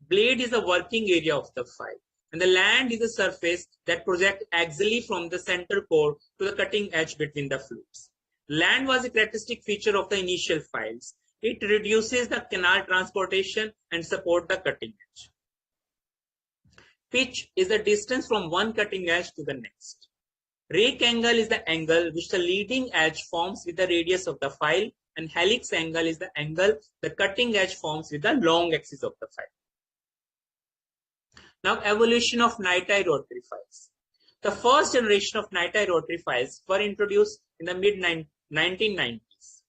Blade is the working area of the file. And the land is a surface that projects axially from the center core to the cutting edge between the flutes. Land was a characteristic feature of the initial files. It reduces the canal transportation and support the cutting edge. Pitch is the distance from one cutting edge to the next. Rake angle is the angle which the leading edge forms with the radius of the file, and helix angle is the angle the cutting edge forms with the long axis of the file. Now, evolution of nitrile rotary files. The first generation of nitrile rotary files were introduced in the mid-1990s.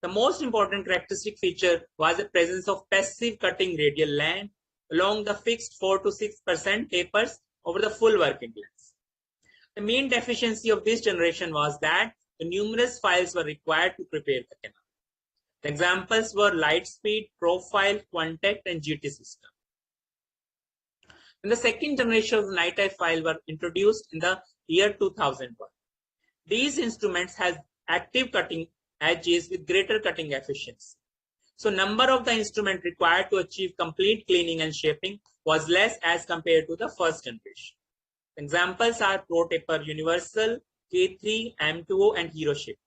The most important characteristic feature was the presence of passive cutting radial land along the fixed 4 to 6% tapers over the full working length. The main deficiency of this generation was that the numerous files were required to prepare the canal. The examples were Lightspeed, Profile, Contact, and GT system. And the second generation of nitrile file were introduced in the year 2001. These instruments have active cutting edges with greater cutting efficiency. So number of the instrument required to achieve complete cleaning and shaping was less as compared to the first generation. Examples are ProTaper Universal, K3, M2O, and Hero Shaper.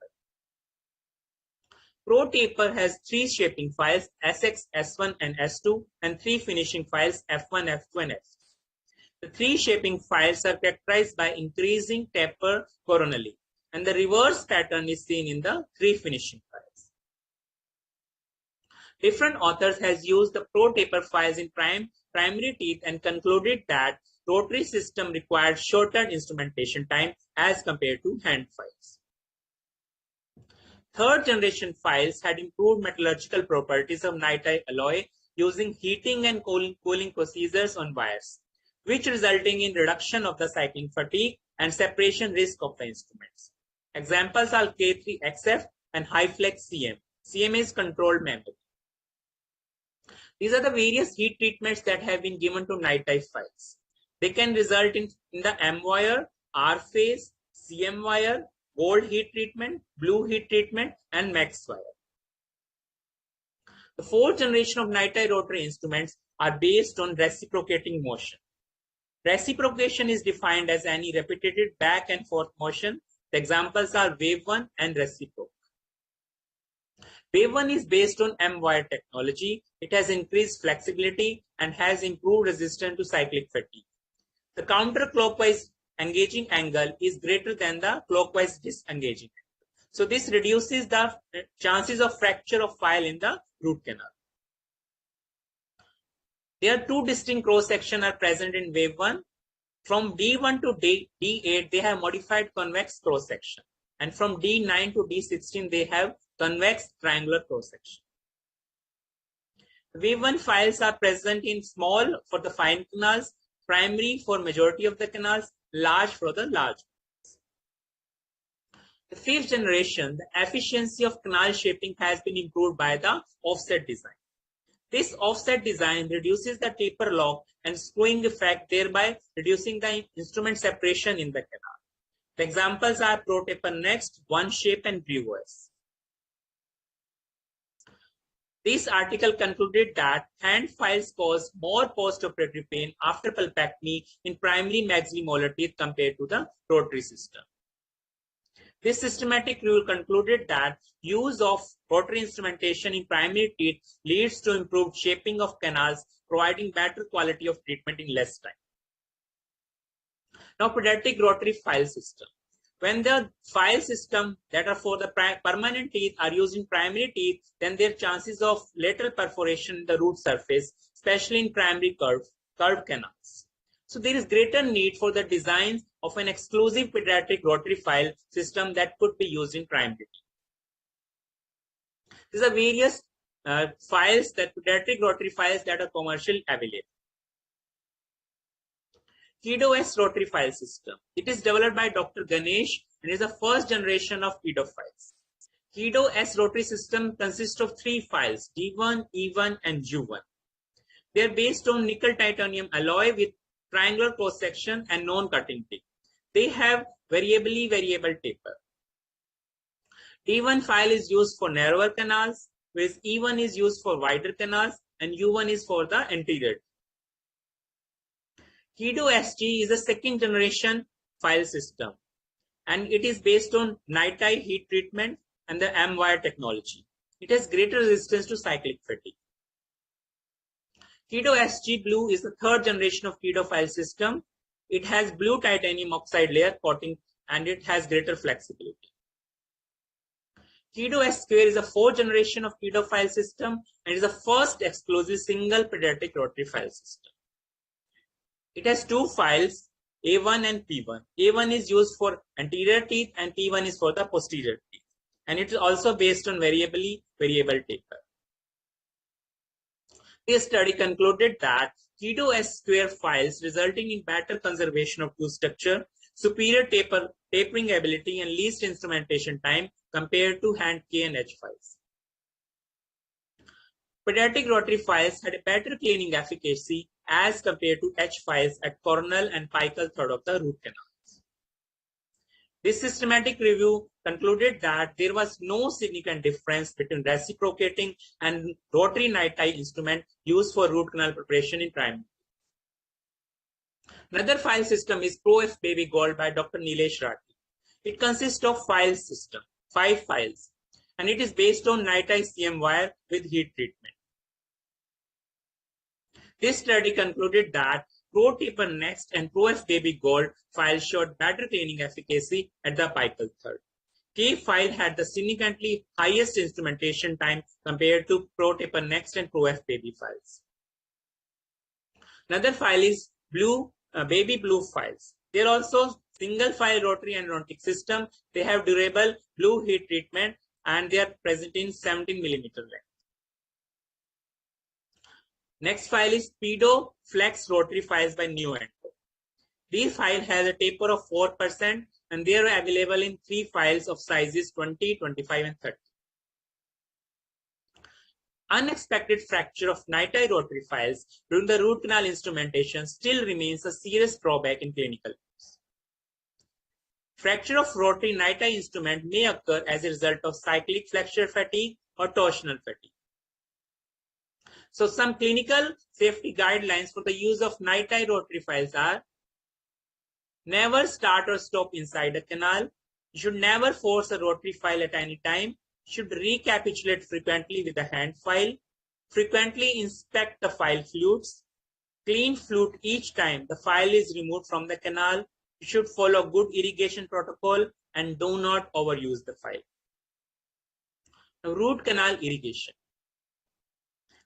ProTaper has 3 shaping files, SX, S1, and S2, and 3 finishing files, F1, F2, and F3. The 3 shaping files are characterized by increasing taper coronally, and the reverse pattern is seen in the 3 finishing files. Different authors has used the ProTaper files in primary teeth and concluded that rotary system required shorter instrumentation time as compared to hand files. Third generation files had improved metallurgical properties of nitrile alloy using heating and cooling procedures on wires, which resulting in reduction of the cycling fatigue and separation risk of the instruments. Examples are K3XF and HighFlex CM. CM is controlled memory. These are the various heat treatments that have been given to nitrile files. They can result in the M wire, R phase, CM wire, gold heat treatment, blue heat treatment, and max wire. The fourth generation of nitrile rotary instruments are based on reciprocating motion. Reciprocation is defined as any repeated back and forth motion. The examples are Wave 1 and Reciproc. Wave 1 is based on M-wire technology. It has increased flexibility and has improved resistance to cyclic fatigue. The counterclockwise engaging angle is greater than the clockwise disengaging angle. So this reduces the chances of fracture of file in the root canal. There are 2 distinct cross sections are present in Wave 1. From D1 to D8, they have modified convex cross section. And from D9 to D16, they have convex triangular cross section. Wave 1 files are present in small for the fine canals, primary for majority of the canals, large for the large canals. The 5th generation, the efficiency of canal shaping has been improved by the offset design. This offset design reduces the taper lock and screwing effect, thereby reducing the instrument separation in the canal. The examples are ProTaper Next, One Shape, and BlueOS. This article concluded that hand files cause more post-operative pain after pulpectomy in primary maxillimolar teeth compared to the rotary system. This systematic review concluded that use of rotary instrumentation in primary teeth leads to improved shaping of canals, providing better quality of treatment in less time. Now, pediatric rotary file system. When the file system that are for the permanent teeth are used in primary teeth, then their chances of lateral perforation in the root surface, especially in primary curve, curved canals. So there is greater need for the design of an exclusive pediatric rotary file system that could be used in primary. These are various files, that pediatric rotary files that are commercially available. PedoS rotary file system. It is developed by Dr. Ganesh and is the first generation of pedo files. PedoS rotary system consists of 3 files, D1, E1, and U1. They are based on nickel titanium alloy with triangular cross section and non-cutting tip. They have variable taper. D1 file is used for narrower canals, whereas E1 is used for wider canals, and U1 is for the anterior. PedoSG is a second generation file system, and it is based on nitide heat treatment and the M-wire technology. It has greater resistance to cyclic fatigue. PedoSG Blue is the third generation of pedo file system. It has blue titanium oxide layer coating and it has greater flexibility. PedoS Square is a fourth generation of pedo file system and is the first exclusive single pediatric rotary file system. It has 2 files, A1 and P1. A1 is used for anterior teeth and P1 is for the posterior teeth. And it is also based on variable taper. This study concluded that PedoS Square files resulting in better conservation of tooth structure, superior tapering ability, and least instrumentation time compared to hand K and H files. Pediatric rotary files had a better cleaning efficacy as compared to H files at coronal and apical third of the root canals. This systematic review concluded that there was no significant difference between reciprocating and rotary nitide instrument used for root canal preparation in primary. Another file system is ProF Baby Gold by Dr. Nilesh Rathi. It consists of file system, 5 files, and it is based on nitide CM wire with heat treatment. This study concluded that Pro Taper Next and ProF Baby Gold files showed better cleaning efficacy at the apical third. K file had the significantly highest instrumentation time compared to Pro Taper Next and ProF Baby files. Another file is Baby Blue files. They are also single file rotary endodontic system. They have durable blue heat treatment and they are present in 17 millimeter length. Next file is Pedo Flex rotary files by Nuendo. This file has a taper of 4% and they are available in 3 files of sizes 20, 25, and 30. Unexpected fracture of nitide rotary files during the root canal instrumentation still remains a serious drawback in clinical use. Fracture of rotary nitide instrument may occur as a result of cyclic flexure fatigue or torsional fatigue. So some clinical safety guidelines for the use of nitide rotary files are: never start or stop inside a canal. You should never force a rotary file at any time. Should recapitulate frequently with a hand file. Frequently inspect the file flutes. Clean flute each time the file is removed from the canal. You should follow good irrigation protocol and do not overuse the file. Now, root canal irrigation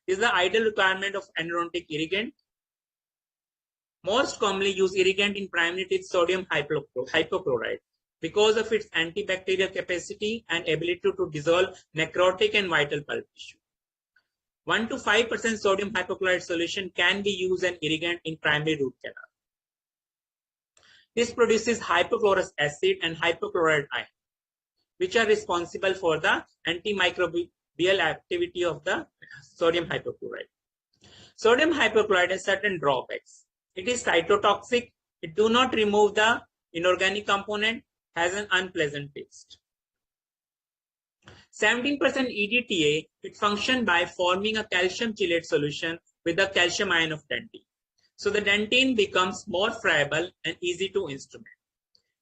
is the ideal requirement of endodontic irrigant. Most commonly used irrigant in primary teeth sodium hypochlorite because of its antibacterial capacity and ability to dissolve necrotic and vital pulp tissue. 1 to 5% sodium hypochlorite solution can be used as irrigant in primary root canal. This produces hypochlorous acid and hypochlorite ion, which are responsible for the antimicrobial activity of the sodium hypochlorite. Sodium hypochlorite has certain drawbacks. It is cytotoxic. It do not remove the inorganic component, has an unpleasant taste. 17% EDTA, it functions by forming a calcium chelate solution with the calcium ion of dentin. So the dentin becomes more friable and easy to instrument.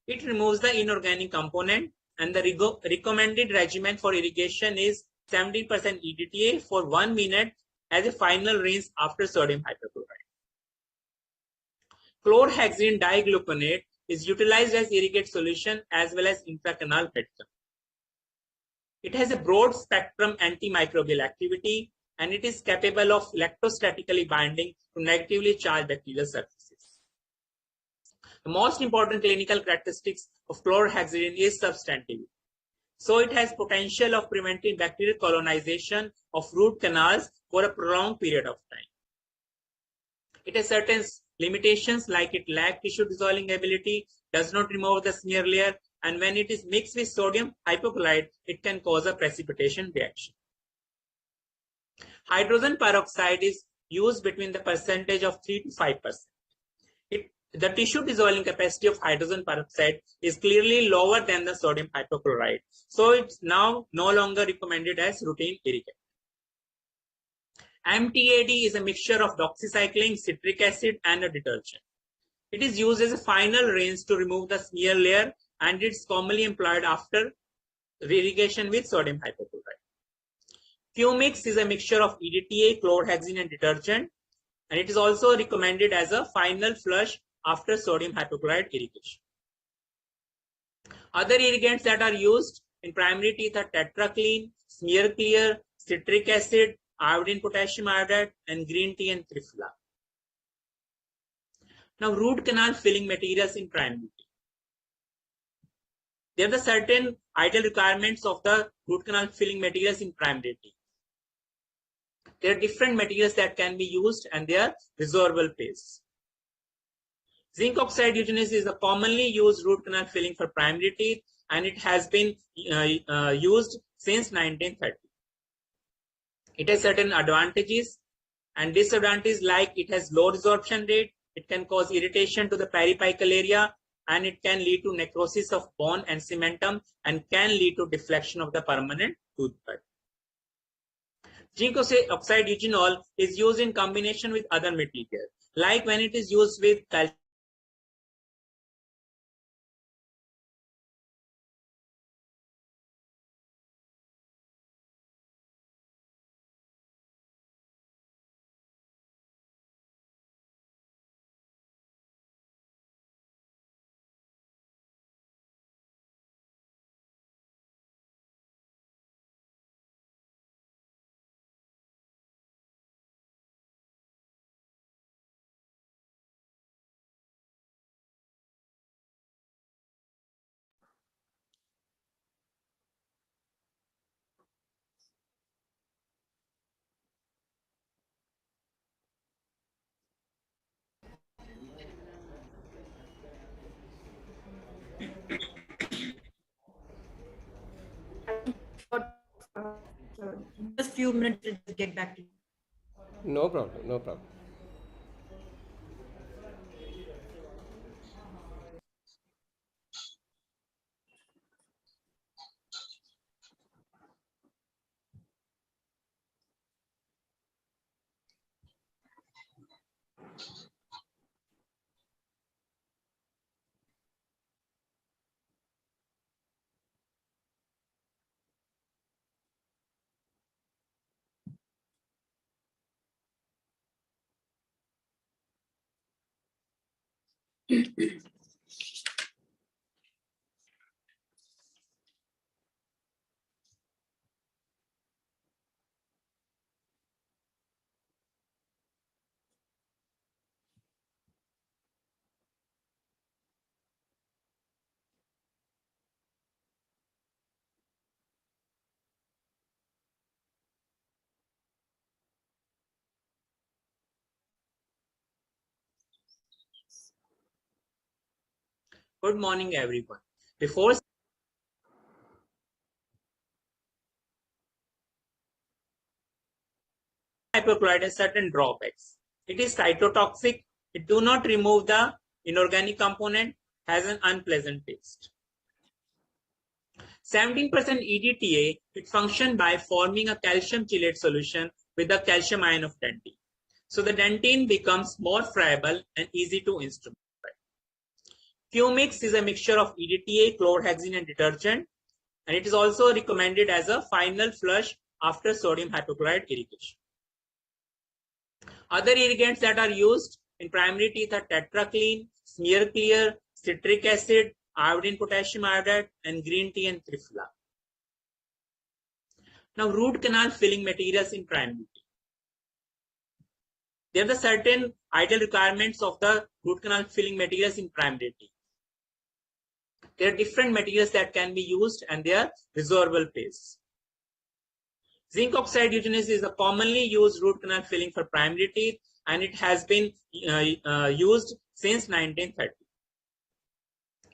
It removes the inorganic component and the recommended regimen for irrigation is 17% EDTA for 1 minute as a final rinse after sodium hypochlorite. Chlorhexidine digluconate is utilized as irrigate solution as well as intracanal medicine. It has a broad spectrum antimicrobial activity. and it is capable of electrostatically binding to negatively charged bacterial surfaces. The most important clinical characteristics of chlorhexidine is substantivity. So it has potential of preventing bacterial colonization of root canals for a prolonged period of time. It has certain limitations, like it lacks tissue dissolving ability, does not remove the smear layer, and when it is mixed with sodium hypochlorite, it can cause a precipitation reaction. Hydrogen peroxide is used between the percentage of 3 to 5%. The tissue dissolving capacity of hydrogen peroxide is clearly lower than the sodium hypochlorite. So it's now no longer recommended as routine irrigant. MTAD is a mixture of doxycycline, citric acid, and a detergent. It is used as a final rinse to remove the smear layer, and it's commonly employed after irrigation with sodium hypochlorite. Fumix is a mixture of EDTA, chlorhexidine, and detergent, and it is also recommended as a final flush after sodium hypochlorite irrigation. Other irrigants that are used in primary teeth are tetracline, smear clear, citric acid, iodine potassium iodide, and green tea and triphala. Now, root canal filling materials in primary teeth. There are the certain ideal requirements of the root canal filling materials in primary teeth. There are different materials that can be used, and they are resorbable pastes. Zinc oxide eugenesis is a commonly used root canal filling for primary teeth, and it has been used since 1930. It has certain advantages and disadvantages, like it has low resorption rate, it can cause irritation to the periapical area, and it can lead to necrosis of bone and cementum, and can lead to deflection of the permanent tooth bud. Zinc oxide eugenol is used in combination with other materials, like when it is used with calcium. Just few minutes, we'll just get back to you. No problem, no problem. Good morning, everyone. Before hypochlorite has certain drawbacks. It is cytotoxic. It do not remove the inorganic component, has an unpleasant taste. 17% EDTA, it functions by forming a calcium chelate solution with the calcium ion of dentin. So the dentin becomes more friable and easy to instrument. Fumix is a mixture of EDTA, chlorhexidine, and detergent, and it is also recommended as a final flush after sodium hypochlorite irrigation. Other irrigants that are used in primary teeth are tetracline, smear clear, citric acid, iodine potassium iodide, and green tea and triphala. Now, root canal filling materials in primary teeth. There are the certain ideal requirements of the root canal filling materials in primary teeth. There are different materials that can be used, and they are resorbable paste. Zinc oxide eugenesis is a commonly used root canal filling for primary teeth, and it has been used since 1930.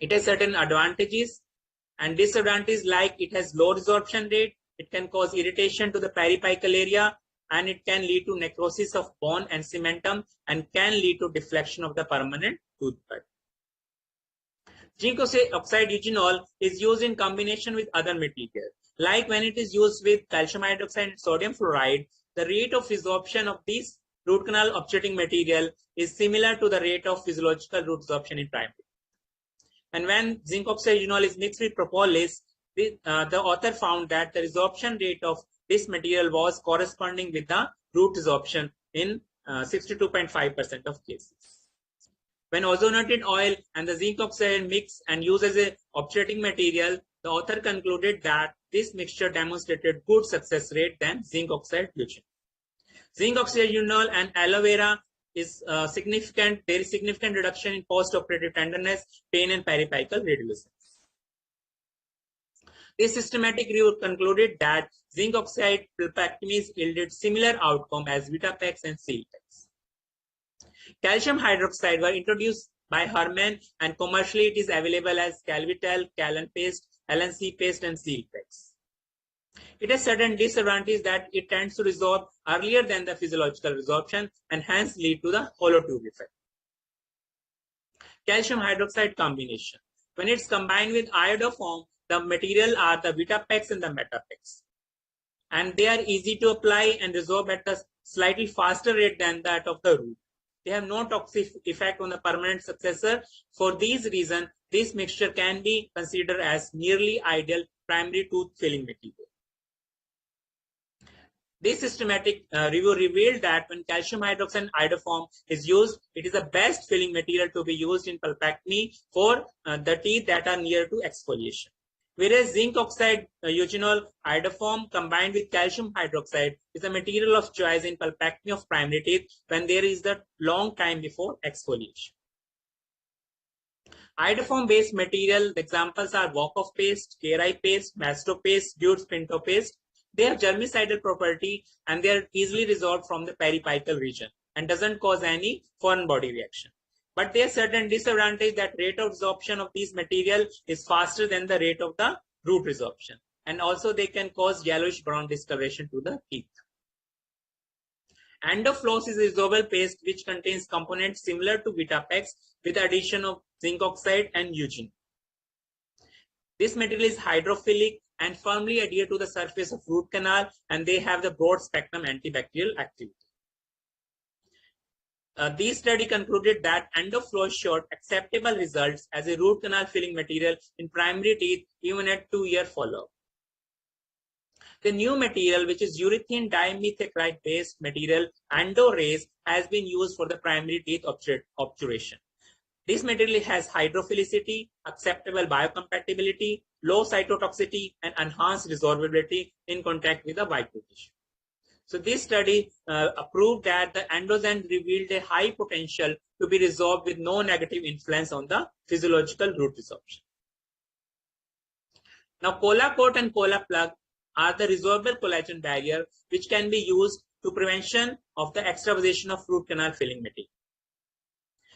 It has certain advantages and disadvantages, like it has low resorption rate, it can cause irritation to the periapical area, and it can lead to necrosis of bone and cementum, and can lead to deflection of the permanent tooth bud. Zinc oxide eugenol is used in combination with other materials. Like when it is used with calcium hydroxide and sodium fluoride, the rate of resorption of this root canal obstructing material is similar to the rate of physiological root resorption in primary. And when zinc oxide eugenol is mixed with propolis, the author found that the resorption rate of this material was corresponding with the root resorption in 62.5% of cases. When ozonated oil and the zinc oxide mix and used as a obturating material, the author concluded that this mixture demonstrated good success rate than zinc oxide eugenol. Zinc oxide eugenol and aloe vera is significant. There is significant reduction in post-operative tenderness, pain, and periapical radiolucence. This systematic review concluded that zinc oxide pulpotomies yielded similar outcome as Vitapex and Sealpex. Calcium hydroxide were introduced by Hermann, and commercially it is available as Calvitel, Callan paste, LNC paste, and Sealpex. It has certain disadvantages that it tends to resorb earlier than the physiological resorption and hence lead to the hollow tube effect. Calcium hydroxide combination. When it's combined with iodoform, the material are the Vitapex and the Metapex. And they are easy to apply and resorb at a slightly faster rate than that of the root. They have no toxic effect on the permanent successor. For these reasons, this mixture can be considered as nearly ideal primary tooth filling material. This systematic review revealed that when calcium hydroxide iodoform is used, it is the best filling material to be used in pulpotomy for the teeth that are near to exfoliation. Whereas zinc oxide eugenol iodoform combined with calcium hydroxide is the material of choice in pulpotomy of primary teeth when there is the long time before exfoliation. Iodoform based material, the examples are walk-off paste, Keri paste, masto paste, Dude's pinto paste. They have germicidal property and they are easily resolved from the periapical region and doesn't cause any foreign body reaction. But there are certain disadvantages that rate of resorption of these material is faster than the rate of the root resorption. And also they can cause yellowish brown discoloration to the teeth. Endofloss is a resorbable paste which contains components similar to Vitapex with the addition of zinc oxide and eugen. This material is hydrophilic and firmly adhere to the surface of root canal, and they have the broad spectrum antibacterial activity. This study concluded that Endofloss showed acceptable results as a root canal filling material in primary teeth even at 2-year follow-up. The new material, which is urethane dimethoxide based material, EndoRase, has been used for the primary teeth obturation. This material has hydrophilicity, acceptable biocompatibility, low cytotoxicity, and enhanced resorbability in contact with the white tissue. So this study proved that the endozyme revealed a high potential to be resorbed with no negative influence on the physiological root resorption. Now, Cola-Coat and Cola-Plug are the resorbable collagen barrier which can be used to prevention of the extravasation of root canal filling material.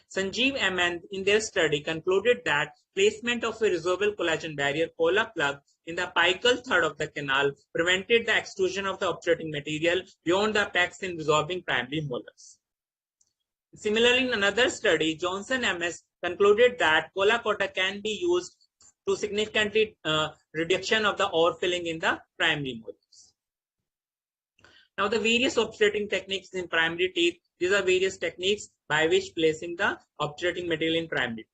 Sanjeev M. in their study concluded that placement of a resorbable collagen barrier Cola-Plug in the apical third of the canal prevented the extrusion of the obturating material beyond the apex in resorbing primary molars. Similarly, in another study, Johnson MS concluded that Cola-Cotta can be used to significantly reduction of the overfilling in the primary molars. Now, the various obturating techniques in primary teeth, these are various techniques by which placing the obturating material in primary teeth.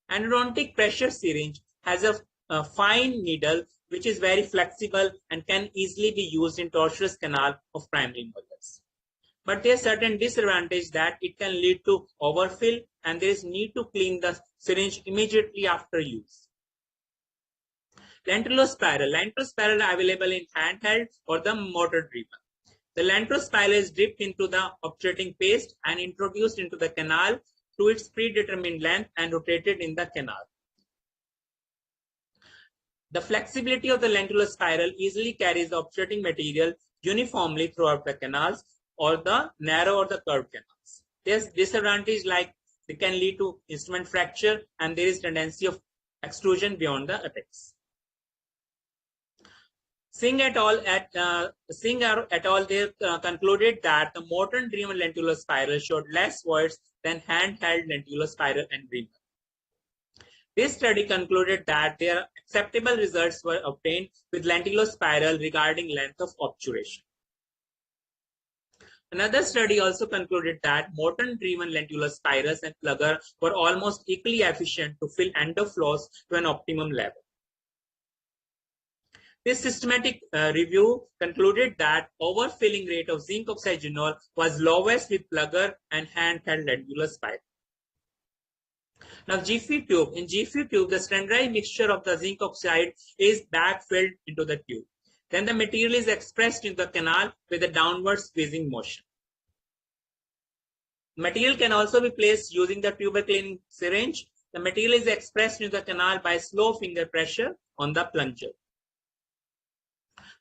Endodontic pressure syringe has a fine needle which is very flexible and can easily be used in tortuous canal of primary molars. But there are certain disadvantages that it can lead to overfill and there is need to clean the syringe immediately after use. Lentillospiral. Lentillospiral are available in handheld or the motor driven. The lentospiral is dipped into the obturating paste and introduced into the canal to its predetermined length and rotated in the canal. The flexibility of the lentular spiral easily carries the obturating material uniformly throughout the canals or the narrow or the curved canals. There's disadvantage like it can lead to instrument fracture and there is tendency of extrusion beyond the apex. Singh et al. They concluded that the modern Riemann lentular spiral showed less voids than handheld lentular spiral and Riemann. This study concluded that there acceptable results were obtained with lentular spiral regarding length of obturation. Another study also concluded that modern Riemann lentular spirals and plugger were almost equally efficient to fill endoflows to an optimum level. This systematic review concluded that overfilling rate of zinc oxide genol was lowest with plugger and handheld lentular spiral. Now, GFU tube. In GFU tube, the standardized mixture of the zinc oxide is backfilled into the tube. Then the material is expressed in the canal with a downward squeezing motion. Material can also be placed using the tuber cleaning syringe. The material is expressed in the canal by slow finger pressure on the plunger.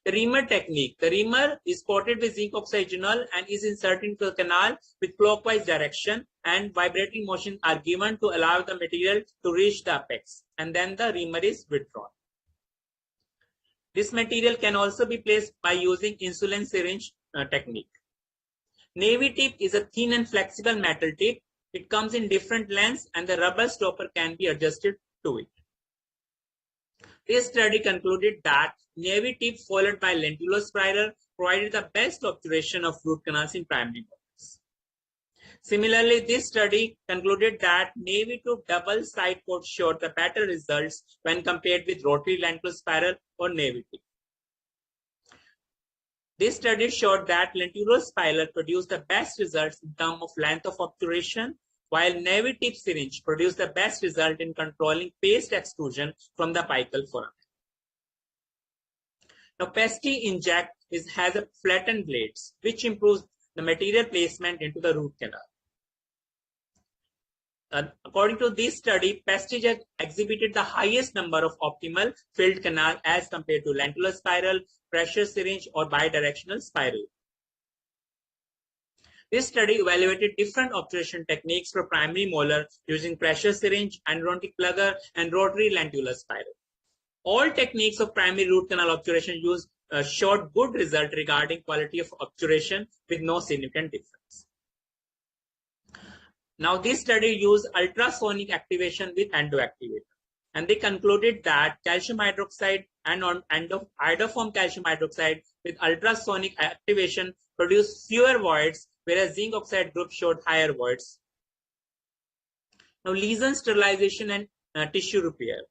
The Regeneration technique. The reamer is coated with zinc oxide genol and is inserted into the canal with clockwise direction, and vibrating motions are given to allow the material to reach the apex, and then the reamer is withdrawn. This material can also be placed by using insulin syringe technique. Navy tip is a thin and flexible metal tip. It comes in different lengths and the rubber stopper can be adjusted to it. This study concluded that navy tip followed by lentular spiral provided the best obturation of root canals in primary molars. Similarly, this study concluded that navy tube double side port showed the better results when compared with rotary lentular spiral or navy tip. This study showed that lentular spiral produced the best results in terms of length of obturation, while navy tip syringe produced the best result in controlling paste extrusion from the apical foramen. Now, Pesti inject has a flattened blades, which improves the material placement into the root canal. According to this study, Pesti exhibited the highest number of optimal filled canal as compared to lentular spiral, pressure syringe, or bidirectional spiral. This study evaluated different obturation techniques for primary molar using pressure syringe, endodontic plugger, and rotary lentular spiral. All techniques of primary root canal obturation showed good result regarding quality of obturation with no significant difference. Now, this study used ultrasonic activation with endoactivator, and they concluded that calcium hydroxide and iodoform calcium hydroxide with ultrasonic activation produced fewer voids, whereas zinc oxide group showed higher voids. Now, lesion sterilization and tissue repair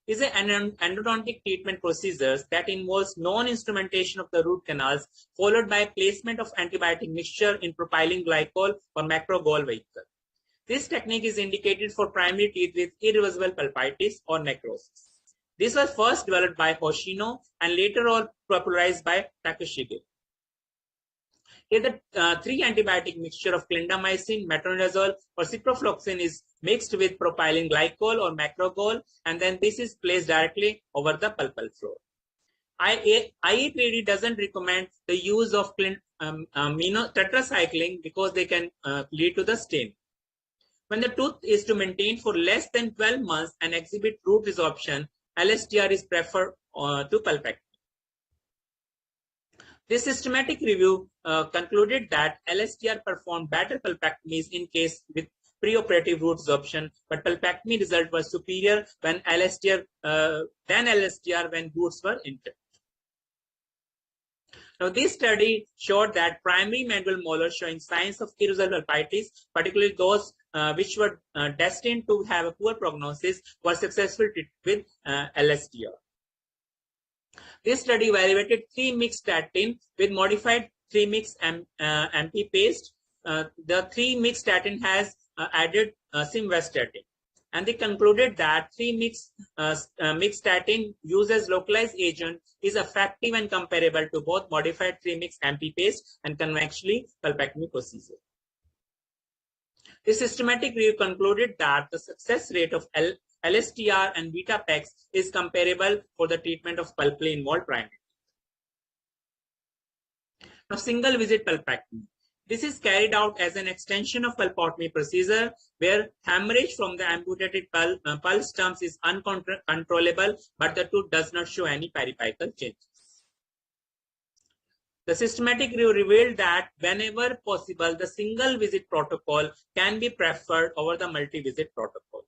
is an endodontic treatment procedure that involves non-instrumentation of the root canals followed by placement of antibiotic mixture in propylene glycol or macrogol vehicle. This technique is indicated for primary teeth with irreversible pulpitis or necrosis. This was first developed by Hoshino and later on popularized by Takashige. Here the 3 antibiotic mixture of clindamycin, metronidazole, or ciprofloxacin is mixed with propylene glycol or macrogol, and then this is placed directly over the pulpal floor. IEPD doesn't recommend the use of tetracycline because they can lead to the stain. When the tooth is to maintain for less than 12 months and exhibit root resorption, LSTR is preferred to pulpectomy. This systematic review concluded that LSTR performed better pulpectomies in case with preoperative root resorption, but pulpectomy result was superior when LSTR than LSTR when roots were intact. Now, this study showed that primary mandible molars showing signs of irreversible pulpitis, particularly those which were destined to have a poor prognosis, were successfully treated with LSTR. This study evaluated 3-mix statin with modified 3-mix MP paste. The 3-mix statin has added simvastatin. and they concluded that 3-mix statin used as localized agent is effective and comparable to both modified 3-mix MP paste and conventionally pulpectomy procedure. The systematic review concluded that the success rate of LSTR and beta PEX is comparable for the treatment of pulpally involved primary. Now, single visit pulpectomy. This is carried out as an extension of pulpotomy procedure where hemorrhage from the amputated pulse stumps is uncontrollable, but the tooth does not show any periapical changes. The systematic review revealed that whenever possible, the single visit protocol can be preferred over the multi-visit protocol.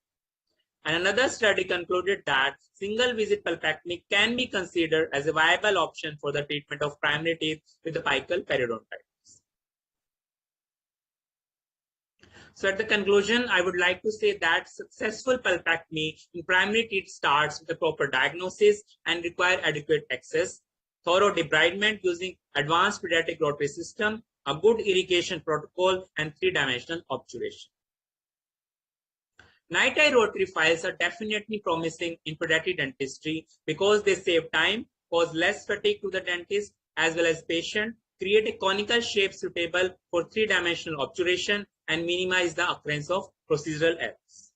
And another study concluded that single visit pulpectomy can be considered as a viable option for the treatment of primary teeth with apical periodontitis. So at the conclusion, I would like to say that successful pulpectomy in primary teeth starts with a proper diagnosis and require adequate access, thorough debridement using advanced pediatric rotary system, a good irrigation protocol, and 3-dimensional obturation. Night eye rotary files are definitely promising in pediatric dentistry because they save time, cause less fatigue to the dentist as well as patient, create a conical shape suitable for 3-dimensional obturation, and minimize the occurrence of procedural errors.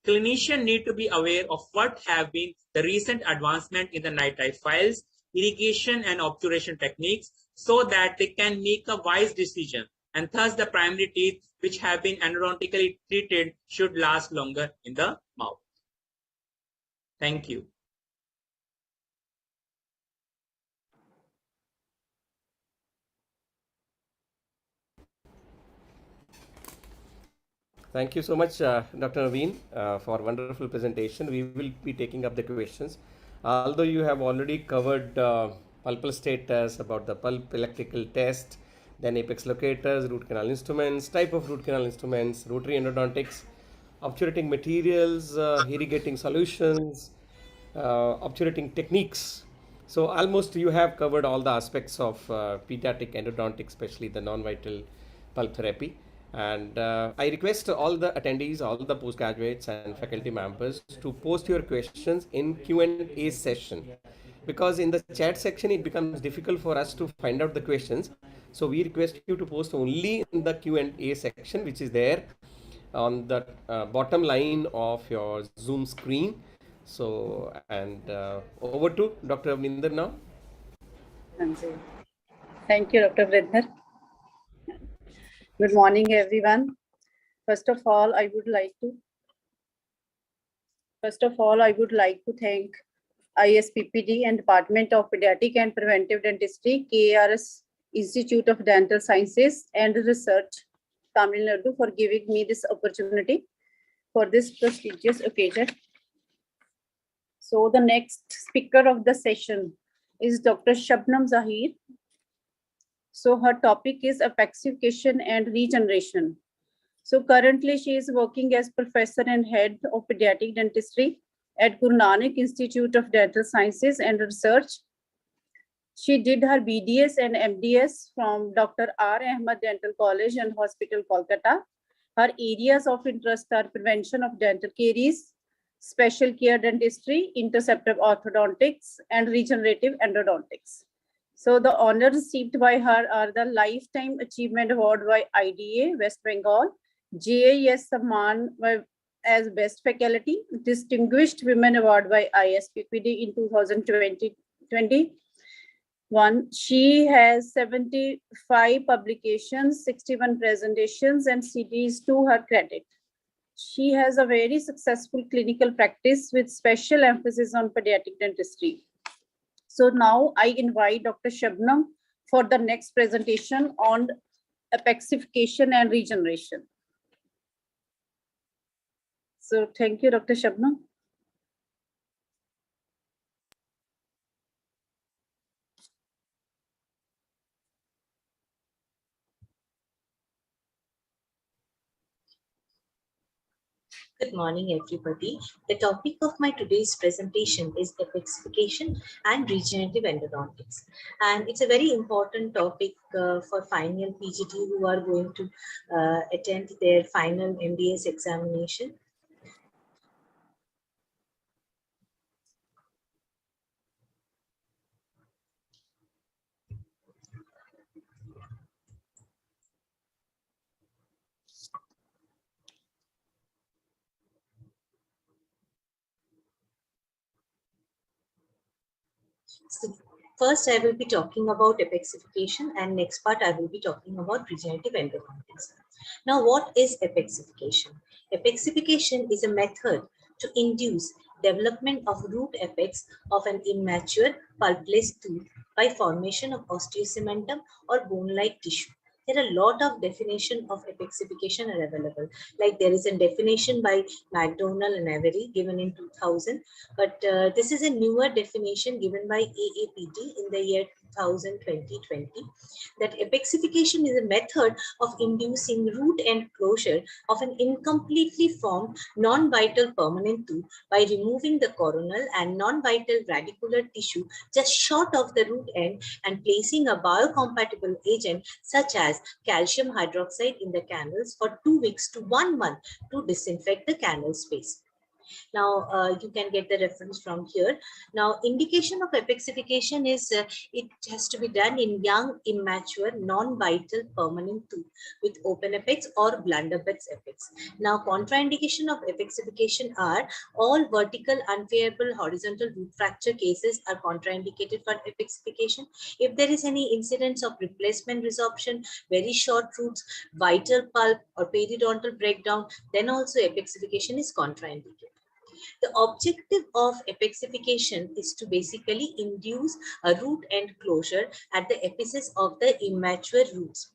Clinicians need to be aware of what have been the recent advancement in the night eye files, irrigation and obturation techniques so that they can make a wise decision, and thus the primary teeth which have been endodontically treated should last longer in the mouth. Thank you. Thank you so much, Dr. Naveen, for wonderful presentation. We will be taking up the questions. Although you have already covered pulpal status, about the pulp electrical test, then apex locators, root canal instruments, type of root canal instruments, rotary endodontics, obturating materials, irrigating solutions, obturating techniques. So almost you have covered all the aspects of pediatric endodontics, especially the non-vital pulp therapy. And I request all the attendees, all the postgraduates and faculty members to post your questions in Q&A session, because in the chat section it becomes difficult for us to find out the questions. So we request you to post only in the Q&A section, which is there on the bottom line of your Zoom screen. So, and over to Dr. Avninder now. Thank you, Dr. Vridhar. Good morning, everyone. First of all, I would like to thank ISPPD and Department of Pediatric and Preventive Dentistry, KARS Institute of Dental Sciences and Research, Tamil Nadu, for giving me this opportunity for this prestigious occasion. So the next speaker of the session is Dr. Shabnam Zaheed. So her topic is apexification and regeneration. So currently she is working as professor and head of pediatric dentistry at Guru Nanak Institute of Dental Sciences and Research. She did her BDS and MDS from Dr. R. Ahmed Dental College and Hospital, Kolkata. Her areas of interest are prevention of dental caries, special care dentistry, interceptive orthodontics, and regenerative endodontics. So the honors received by her are the Lifetime Achievement Award by IDA, West Bengal, JAS Samman as Best Faculty, Distinguished Women Award by ISPPD in 2021. She has 75 publications, 61 presentations, and CDs to her credit. She has a very successful clinical practice with special emphasis on pediatric dentistry. So now I invite Dr. Shabnam for the next presentation on apexification and regeneration. So thank you, Dr. Shabnam. Good morning, everybody. The topic of my today's presentation is epixification and regenerative endodontics. And it's a very important topic for final PGT who are going to attend their final MBS examination. So first, I will be talking about epixification, and next part I will be talking about regenerative endodontics. Now, what is epixification? Epixification is a method to induce development of root apex of an immature pulpless tooth by formation of osteocementum or bone-like tissue. There are a lot of definition of epixification are available. Like there is a definition by McDonald and Avery given in 2000, but this is a newer definition given by AAPD in the year 2020, that epixification is a method of inducing root end closure of an incompletely formed non-vital permanent tooth by removing the coronal and non-vital radicular tissue just short of the root end and placing a biocompatible agent such as calcium hydroxide in the canals for 2 weeks to 1 month to disinfect the canal space. Now, you can get the reference from here. Now, indication of epixification is it has to be done in young, immature, non-vital permanent tooth with open apex or blunderbuss apex. Now, contraindication of epixification are all vertical, unfavorable, horizontal root fracture cases are contraindicated for epixification. If there is any incidence of replacement resorption, very short roots, vital pulp or periodontal breakdown, then also epixification is contraindicated. The objective of epixification is to basically induce a root end closure at the apices of the immature roots.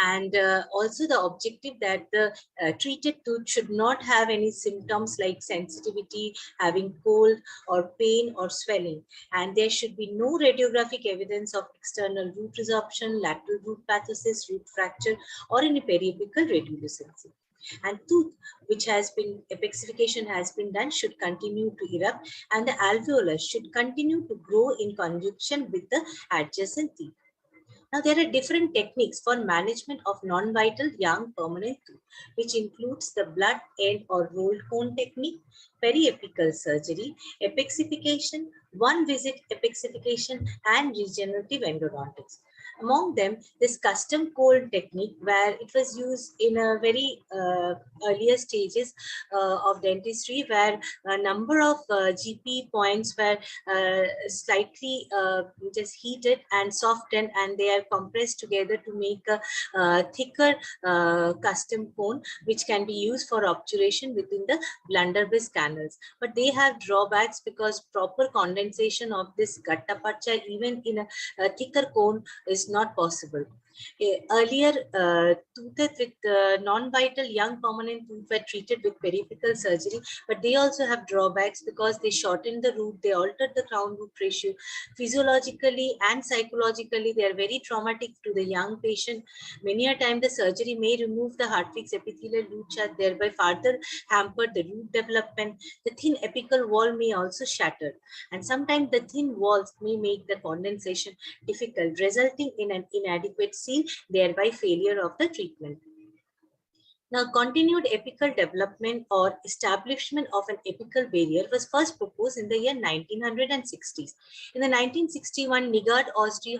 And also the objective that the treated tooth should not have any symptoms like sensitivity, having cold or pain or swelling. And there should be no radiographic evidence of external root resorption, lateral root pathosis, root fracture, or any periapical radiolucency. And tooth which has been epixification has been done should continue to erupt, and the alveolus should continue to grow in conjunction with the adjacent teeth. Now, there are different techniques for management of non-vital young permanent tooth, which includes the blood end or rolled cone technique, periapical surgery, epixification, one visit epixification, and regenerative endodontics. Among them, this custom cold technique, where it was used in a very earlier stages of dentistry, where a number of GP points were slightly just heated and softened, and they are compressed together to make a thicker custom cone, which can be used for obturation within the blunderbuss canals. But they have drawbacks because proper condensation of this gatta parcha even in a thicker cone is not possible. Earlier, toothed with non-vital young permanent tooth were treated with periapical surgery, but they also have drawbacks because they shortened the root, they altered the crown root ratio. Physiologically and psychologically, they are very traumatic to the young patient. Many a time, the surgery may remove the Hartwig's epithelial root shaft, thereby further hamper the root development. The thin apical wall may also shatter, and sometimes the thin walls may make the condensation difficult, resulting in an inadequate seal, thereby failure of the treatment. Now, continued apical development or establishment of an apical barrier was first proposed in the year 1960s. In the 1961, Nigard Ozdi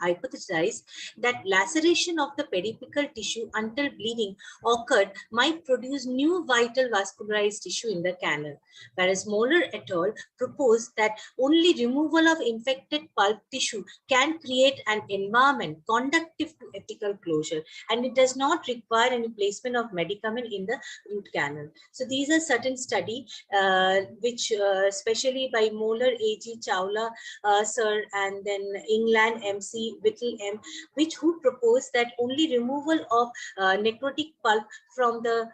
hypothesized that laceration of the periapical tissue until bleeding occurred might produce new vital vascularized tissue in the canal, whereas Moeller et al. Proposed that only removal of infected pulp tissue can create an environment conducive to apical closure, and it does not require any placement of medicament in the root canal. So these are certain study which especially by Moeller, A.G. Chawla sir, and then England, M.C. Whittle M, who proposed that only removal of necrotic pulp from the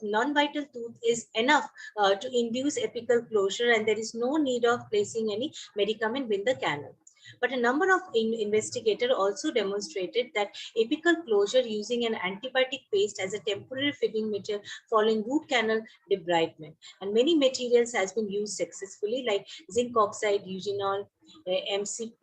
non-vital tooth is enough to induce apical closure, and there is no need of placing any medicament in the canal. But a number of investigators also demonstrated that apical closure using an antibiotic paste as a temporary filling material following root canal debridement. And many materials has been used successfully, like zinc oxide, eugenol, MCP,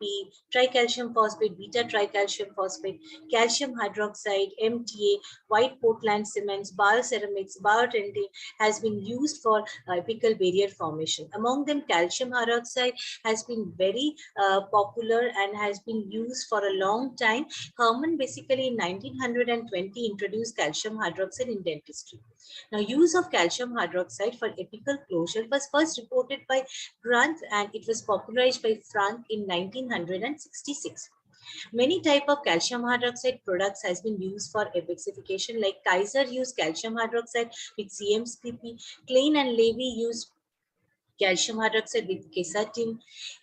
tricalcium phosphate, beta tricalcium phosphate, calcium hydroxide, MTA, white Portland cements, bioceramics, biodentin has been used for apical barrier formation. Among them, calcium hydroxide has been very popular and has been used for a long time. Herman basically in 1920 introduced calcium hydroxide in dentistry. Now, use of calcium hydroxide for apical closure was first reported by Grant, and it was popularized by Frank in 1966. Many type of calcium hydroxide products has been used for epixification, like Kaiser used calcium hydroxide with CMCP, Klein and Levy used calcium hydroxide with quercetin.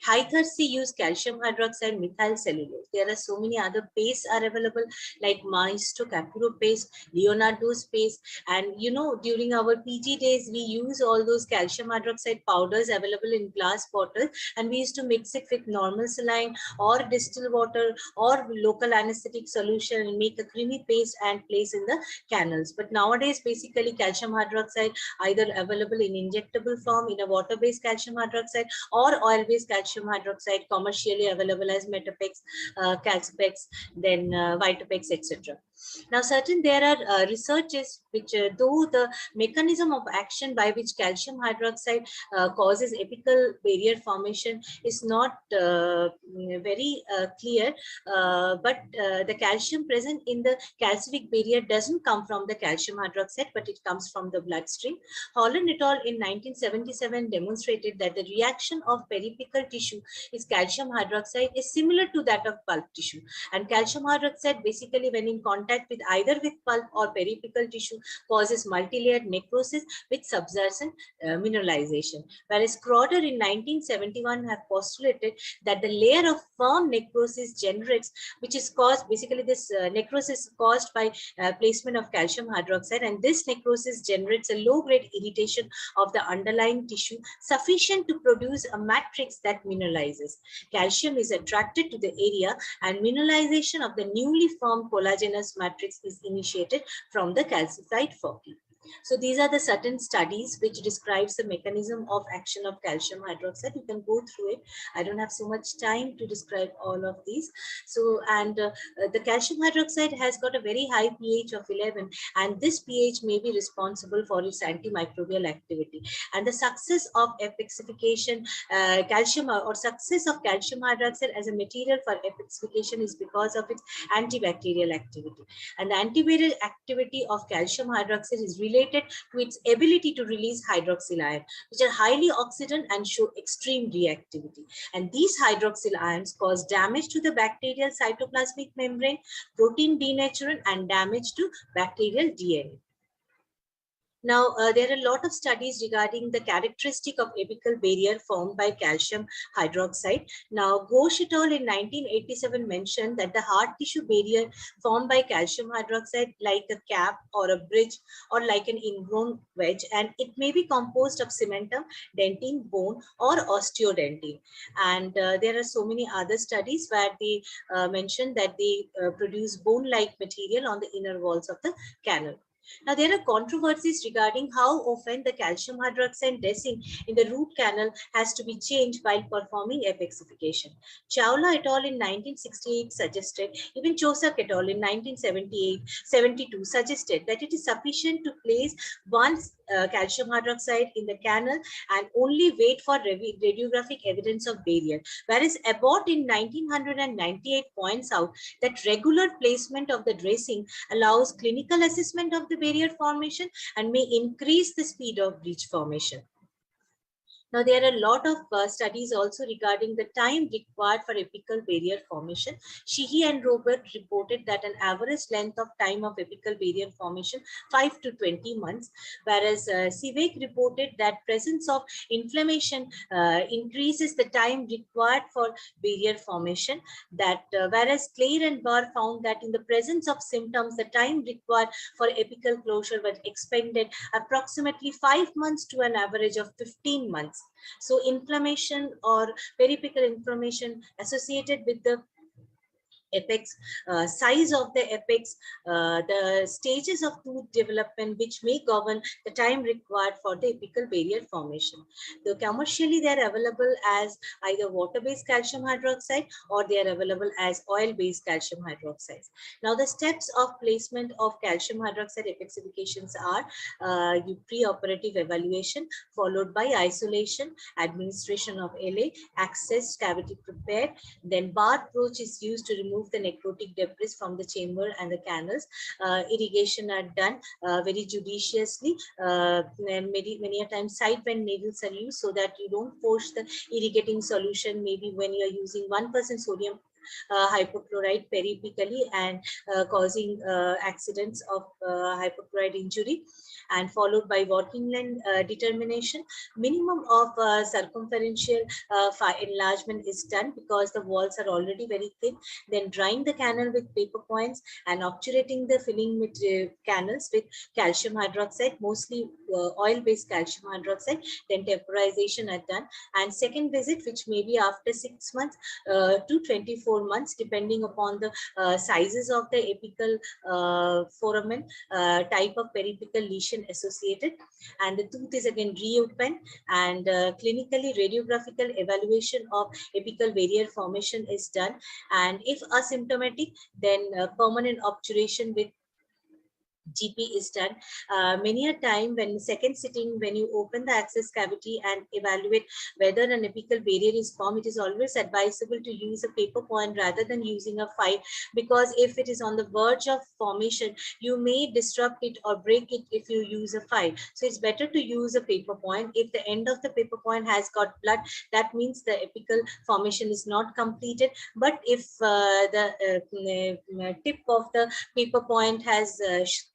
Hythercy use calcium hydroxide methyl cellulose. There are so many other pastes are available, like Maestro Capuro paste, Leonardo's paste, and you know, during our PG days we use all those calcium hydroxide powders available in glass bottles, and we used to mix it with normal saline or distilled water or local anesthetic solution and make a creamy paste and place in the canals. But nowadays basically calcium hydroxide either available in injectable form in a water-based calcium hydroxide or oil-based calcium hydroxide, commercially available as Metapex, Calcipex, then Vitapex, etc. Now, there are researches which, though the mechanism of action by which calcium hydroxide causes apical barrier formation is not very clear, but the calcium present in the calcific barrier doesn't come from the calcium hydroxide, but it comes from the bloodstream. Holland et al. In 1977 demonstrated that the reaction of periapical tissue is calcium hydroxide is similar to that of pulp tissue, and calcium hydroxide basically when in contact with either with pulp or periapical tissue causes multilayered necrosis with subjacent mineralization. Whereas Crowder in 1971 have postulated that the layer of firm necrosis generates, which is caused, basically this necrosis caused by placement of calcium hydroxide, and this necrosis generates a low-grade irritation of the underlying tissue sufficient to produce a matrix that mineralizes. Calcium is attracted to the area and mineralization of the newly formed collagenous matrix is initiated from the calcified foci. So these are the certain studies which describes the mechanism of action of calcium hydroxide. You can go through it. I don't have so much time to describe all of these. So, and the calcium hydroxide has got a very high pH of 11, and this pH may be responsible for its antimicrobial activity. And the success of epixification, calcium or success of calcium hydroxide as a material for epixification is because of its antibacterial activity. And the antibacterial activity of calcium hydroxide is related to its ability to release hydroxyl ions, which are highly oxidant and show extreme reactivity. And these hydroxyl ions cause damage to the bacterial cytoplasmic membrane, protein denaturation, and damage to bacterial DNA. Now, there are a lot of studies regarding the characteristic of apical barrier formed by calcium hydroxide. Now, Ghosh et al. In 1987 mentioned that the hard tissue barrier formed by calcium hydroxide like a cap or a bridge or like an ingrown wedge, and it may be composed of cementum, dentin, bone, or osteodentin. And there are so many other studies where they mention that they produce bone-like material on the inner walls of the canal. Now, there are controversies regarding how often the calcium hydroxide dressing in the root canal has to be changed while performing epixification. Chawla et al. In 1968 suggested, even Chosak et al. In 1972 suggested that it is sufficient to place one calcium hydroxide in the canal and only wait for radiographic evidence of barrier. Whereas Abbott in 1998 points out that regular placement of the dressing allows clinical assessment of the barrier formation and may increase the speed of breach formation. Now, there are a lot of studies also regarding the time required for apical barrier formation. Sheehy and Robert reported that an average length of time of apical barrier formation 5 to 20 months, whereas Sivek reported that presence of inflammation increases the time required for barrier formation. That whereas Clare and Barr found that in the presence of symptoms, the time required for apical closure was expended approximately 5 months to an average of 15 months. apex. So inflammation or periapical inflammation associated with the apex, size of the apex, the stages of tooth development which may govern the time required for the apical barrier formation. Though commercially they are available as either water-based calcium hydroxide or they are available as oil-based calcium hydroxides. Now the steps of placement of calcium hydroxide apexifications are pre-operative evaluation followed by isolation, administration of LA, access, cavity prepared, then bar approach is used to remove the necrotic debris from the chamber and the canals. Irrigation are done very judiciously, and many a times side bend needles are used so that you don't force the irrigating solution, maybe when you are using 1% sodium hypochlorite periapically and causing accidents of hypochlorite injury, and followed by working length determination. Minimum of circumferential enlargement is done because the walls are already very thin. Then drying the canal with paper points and obturating the filling canals with calcium hydroxide, mostly oil-based calcium hydroxide. Then temporization are done, and second visit, which may be after 6 months to 24 months, depending upon the sizes of the apical foramen, type of periapical lesion associated, and the tooth is again reopened, and clinically radiographical evaluation of apical barrier formation is done, and if asymptomatic, then permanent obturation with GP is done. Many a time when second sitting, when you open the access cavity and evaluate whether an apical barrier is formed, it is always advisable to use a paper point rather than using a file, because if it is on the verge of formation, you may disrupt it or break it if you use a file. So it's better to use a paper point. If the end of the paper point has got blood, that means the apical formation is not completed. But if the tip of the paper point has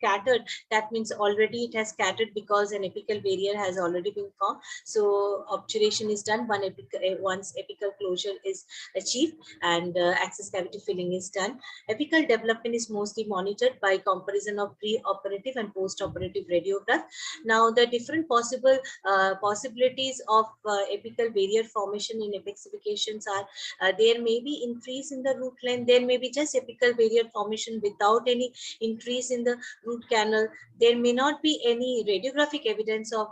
scattered, that means already it has scattered because an apical barrier has already been formed. So obturation is done once apical closure is achieved, and access cavity filling is done. Apical development is mostly monitored by comparison of pre-operative and post-operative radiograph. Now the different possibilities of apical barrier formation in apexifications are there may be increase in the root length, there may be just apical barrier formation without any increase in the root canal. There may not be any radiographic evidence of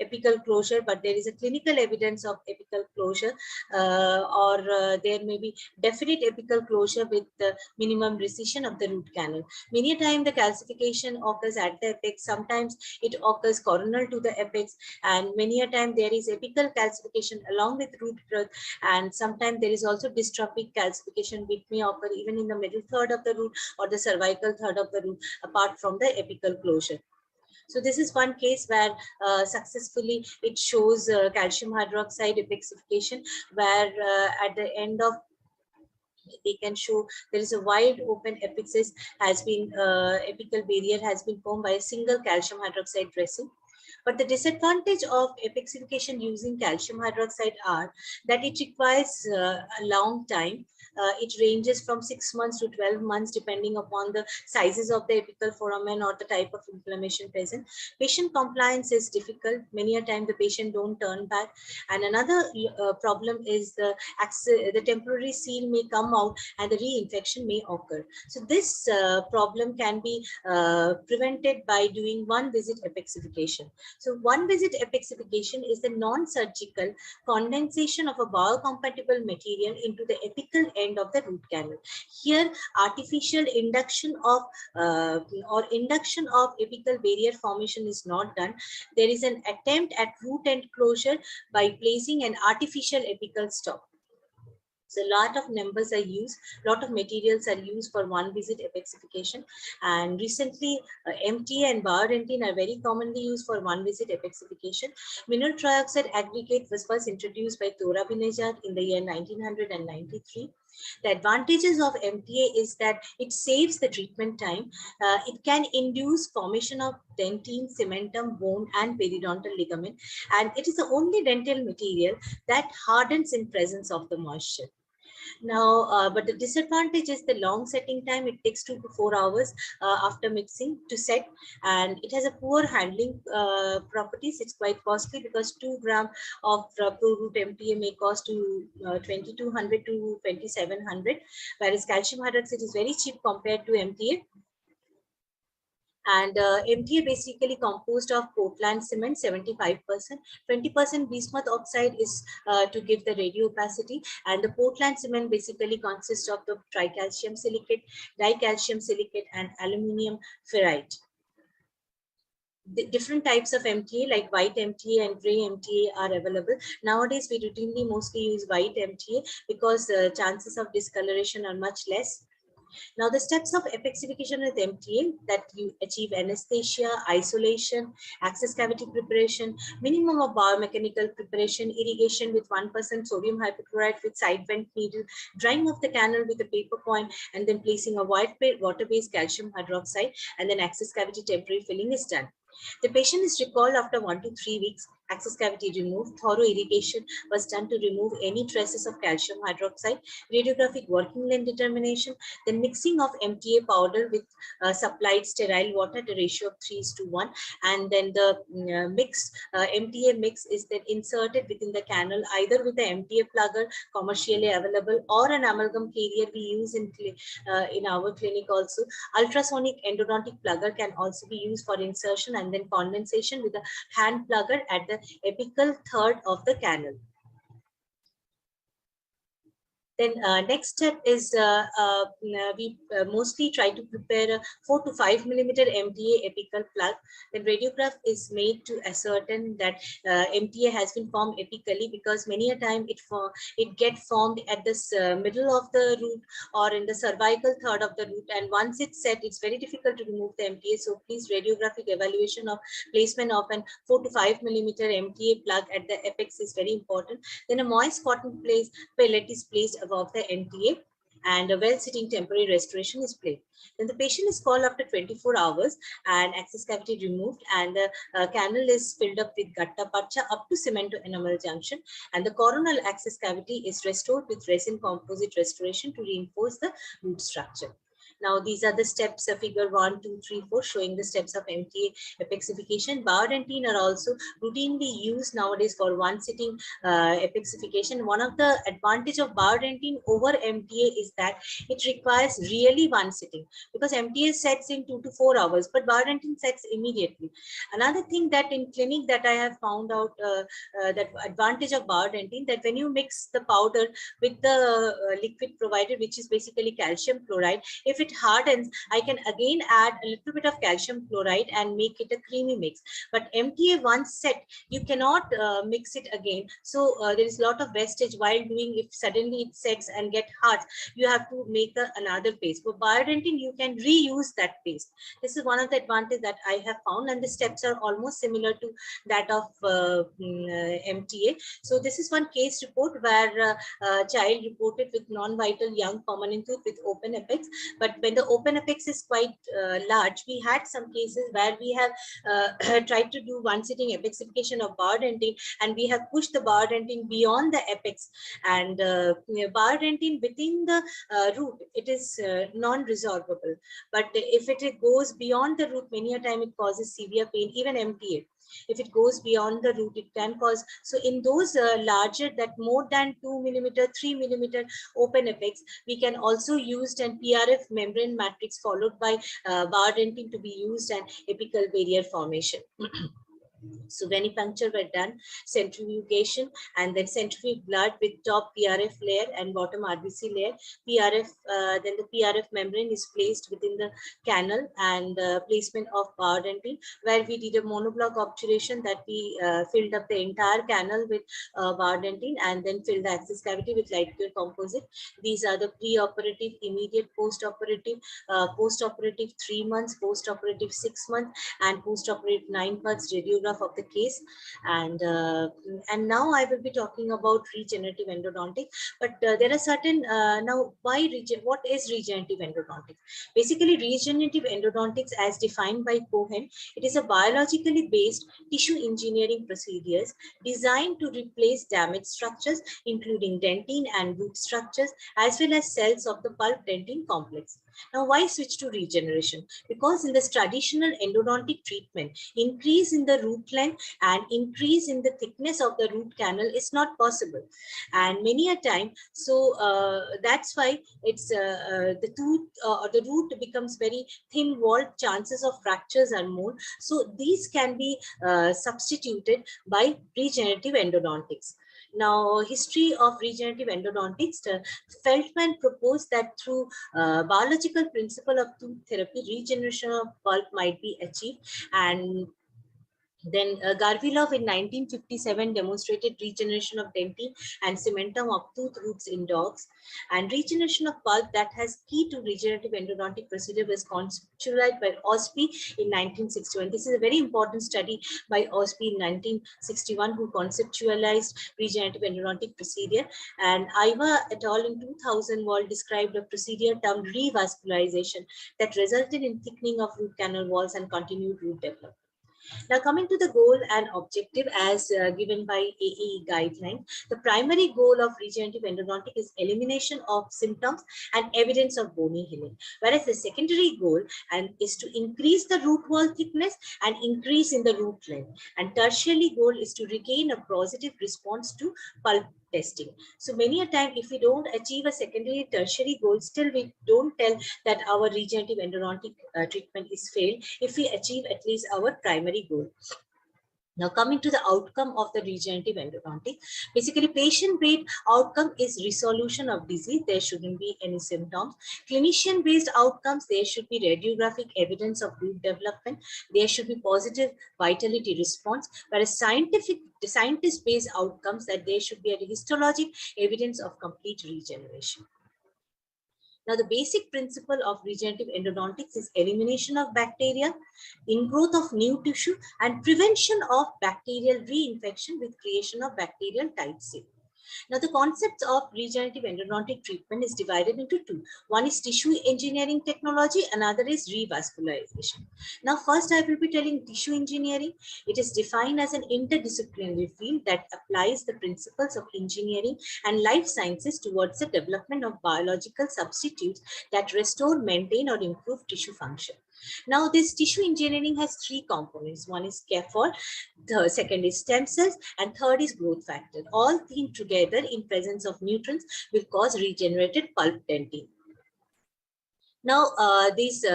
apical closure, but there is a clinical evidence of apical closure, or there may be definite apical closure with the minimum recession of the root canal. Many a time the calcification occurs at the apex, sometimes it occurs coronal to the apex, and many a time there is apical calcification along with root growth, and sometimes there is also dystrophic calcification which may occur even in the middle third of the root or the cervical third of the root, apart from the apical closure. So this is one case where successfully it shows calcium hydroxide apexification, where at the end of they can show there is a wide open epixis has been apical barrier has been formed by a single calcium hydroxide dressing. But the disadvantage of apexification using calcium hydroxide are that it requires a long time. It ranges from 6 months to 12 months depending upon the sizes of the apical foramen or the type of inflammation present. Patient compliance is difficult. Many a time the patient don't turn back. And another problem is the temporary seal may come out and the reinfection may occur. So this problem can be prevented by doing one visit apexification. So one visit apexification is the non-surgical condensation of a biocompatible material into the apical end of the root canal. Here, artificial induction of apical barrier formation is not done. There is an attempt at root end closure by placing an artificial apical stop. So a lot of numbers are used, a lot of materials are used for one visit apexification. And recently, MTA and Biodentin are very commonly used for one visit apexification. Mineral trioxide aggregate was first introduced by Tora Binejad in the year 1993. The advantages of MTA is that it saves the treatment time. It can induce formation of dentine, cementum, bone, and periodontal ligament. And it is the only dental material that hardens in presence of the moisture. Now, but the disadvantage is the long setting time. It takes 2 to 4 hours after mixing to set, and it has a poor handling properties. It's quite costly because 2 gram of pro-root MTA may cost to 2200 to 2700, whereas calcium hydroxide is very cheap compared to MTA. And MTA basically composed of Portland cement, 75%, 20% bismuth oxide is to give the radio opacity, and the Portland cement basically consists of the tricalcium silicate, dicalcium silicate, and aluminum ferrite. The different types of MTA like white MTA and gray MTA are available. Nowadays, we routinely mostly use white MTA because the chances of discoloration are much less. Now, the steps of epexification with MTA, that you achieve anesthesia, isolation, access cavity preparation, minimum of biomechanical preparation, irrigation with 1% sodium hypochlorite with side vent needle, drying of the canal with a paper coin, and then placing a water-based calcium hydroxide, and then access cavity temporary filling is done. The patient is recalled after 1 to 3 weeks. Access cavity removed. Thorough irrigation was done to remove any traces of calcium hydroxide. Radiographic working length determination. Then mixing of MTA powder with supplied sterile water, the ratio of 3:1. And then the MTA mix is then inserted within the canal either with the MTA plugger commercially available or an amalgam carrier we use in our clinic also. Ultrasonic endodontic plugger can also be used for insertion and then condensation with a hand plugger at the apical third of the canal. Then next step is we mostly try to prepare a 4 to 5 millimeter MTA apical plug. Then radiograph is made to ascertain that MTA has been formed apically, because many a time it gets formed at this middle of the root or in the cervical third of the root, and once it's set, it's very difficult to remove the MTA. So please, radiographic evaluation of placement of an 4 to 5 millimeter MTA plug at the apex is very important. Then a moist cotton pellet is placed above the MTA, and a well-sitting temporary restoration is placed. Then the patient is called after 24 hours and access cavity removed, and the canal is filled up with gatta pacha up to cement to enamel junction, and the coronal access cavity is restored with resin composite restoration to reinforce the root structure. Now, these are the steps of figure 1, 2, 3, 4 showing the steps of MTA epexification. Biodentin are also routinely used nowadays for one sitting epexification. One of the advantage of Biodentin over MTA is that it requires really one sitting, because MTA sets in 2 to 4 hours, but Biodentin sets immediately. Another thing that in clinic that I have found out that advantage of Biodentin, that when you mix the powder with the liquid provided, which is basically calcium chloride, if it hardens, I can again add a little bit of calcium chloride and make it a creamy mix. But MTA once set, you cannot mix it again. So there is a lot of wastage while doing. If suddenly it sets and get hard, you have to make another paste. For Biodentin, you can reuse that paste. This is one of the advantages that I have found, and the steps are almost similar to that of MTA. So this is one case report where a child reported with non-vital young permanent tooth with open apex. But when the open apex is quite large, we had some cases where we have tried to do one sitting epexification of Biodentin, and we have pushed the Biodentin beyond the apex. And Biodentin within the root, it is non-resorbable. But if it goes beyond the root, many a time it causes severe pain, even MTA. If it goes beyond the root, it can cause. So in those larger, that more than 2 millimeter, 3 millimeter open apex, we can also use an PRF membrane matrix followed by Biodentin to be used and apical barrier formation. So venipuncture were done, centrifugation, and then centrifuge blood with top PRF layer and bottom RBC layer. Then the PRF membrane is placed within the canal, and placement of Biodentin, where we did a monoblock obturation that we filled up the entire canal with Biodentin and then filled the access cavity with light pure composite. These are the pre-operative, immediate post-operative, post-operative 3 months, post-operative 6 months, and post-operative 9 months radiograph photograph of the case, and now I will be talking about regenerative endodontics. But there are certain now what is regenerative endodontics? Basically, regenerative endodontics, as defined by Cohen, it is a biologically based tissue engineering procedures designed to replace damaged structures, including dentine and root structures, as well as cells of the pulp dentin complex. Now, why switch to regeneration? Because in this traditional endodontic treatment, increase in the root length and increase in the thickness of the root canal is not possible. And many a time, so that's why it's the tooth or the root becomes very thin walled, chances of fractures are more. So these can be substituted by regenerative endodontics. Now, history of regenerative endodontics, Feldman proposed that through biological principle of tooth therapy, regeneration of pulp might be achieved. And then Garvilov in 1957 demonstrated regeneration of dentine and cementum of tooth roots in dogs. And regeneration of pulp that has key to regenerative endodontic procedure was conceptualized by Osby in 1961. This is a very important study by Osby in 1961, who conceptualized regenerative endodontic procedure. And Iva et al. In 2001 described a procedure termed revascularization that resulted in thickening of root canal walls and continued root development. Now, coming to the goal and objective as given by AAE guideline, the primary goal of regenerative endodontic is elimination of symptoms and evidence of bony healing, whereas the secondary goal is to increase the root wall thickness and increase in the root length, and tertiary goal is to regain a positive response to pulp testing. So many a time, if we don't achieve a secondary tertiary goal, still we don't tell that our regenerative endodontic treatment is failed if we achieve at least our primary goal. Now, coming to the outcome of the regenerative endodontic, basically patient-based outcome is resolution of disease. There shouldn't be any symptoms. Clinician-based outcomes, there should be radiographic evidence of root development. There should be positive vitality response. Whereas scientist-based outcomes, that there should be a histologic evidence of complete regeneration. Now, the basic principle of regenerative endodontics is elimination of bacteria, ingrowth of new tissue, and prevention of bacterial reinfection with creation of bacterial tight seal. Now, the concepts of regenerative endodontic treatment is divided into two. One is tissue engineering technology, another is revascularization. Now, first I will be telling tissue engineering. It is defined as an interdisciplinary field that applies the principles of engineering and life sciences towards the development of biological substitutes that restore, maintain, or improve tissue function. Now, this tissue engineering has three components. One is scaffold, the second is stem cells, and third is growth factor. All three together in presence of nutrients will cause regenerated pulp dentin. Now, these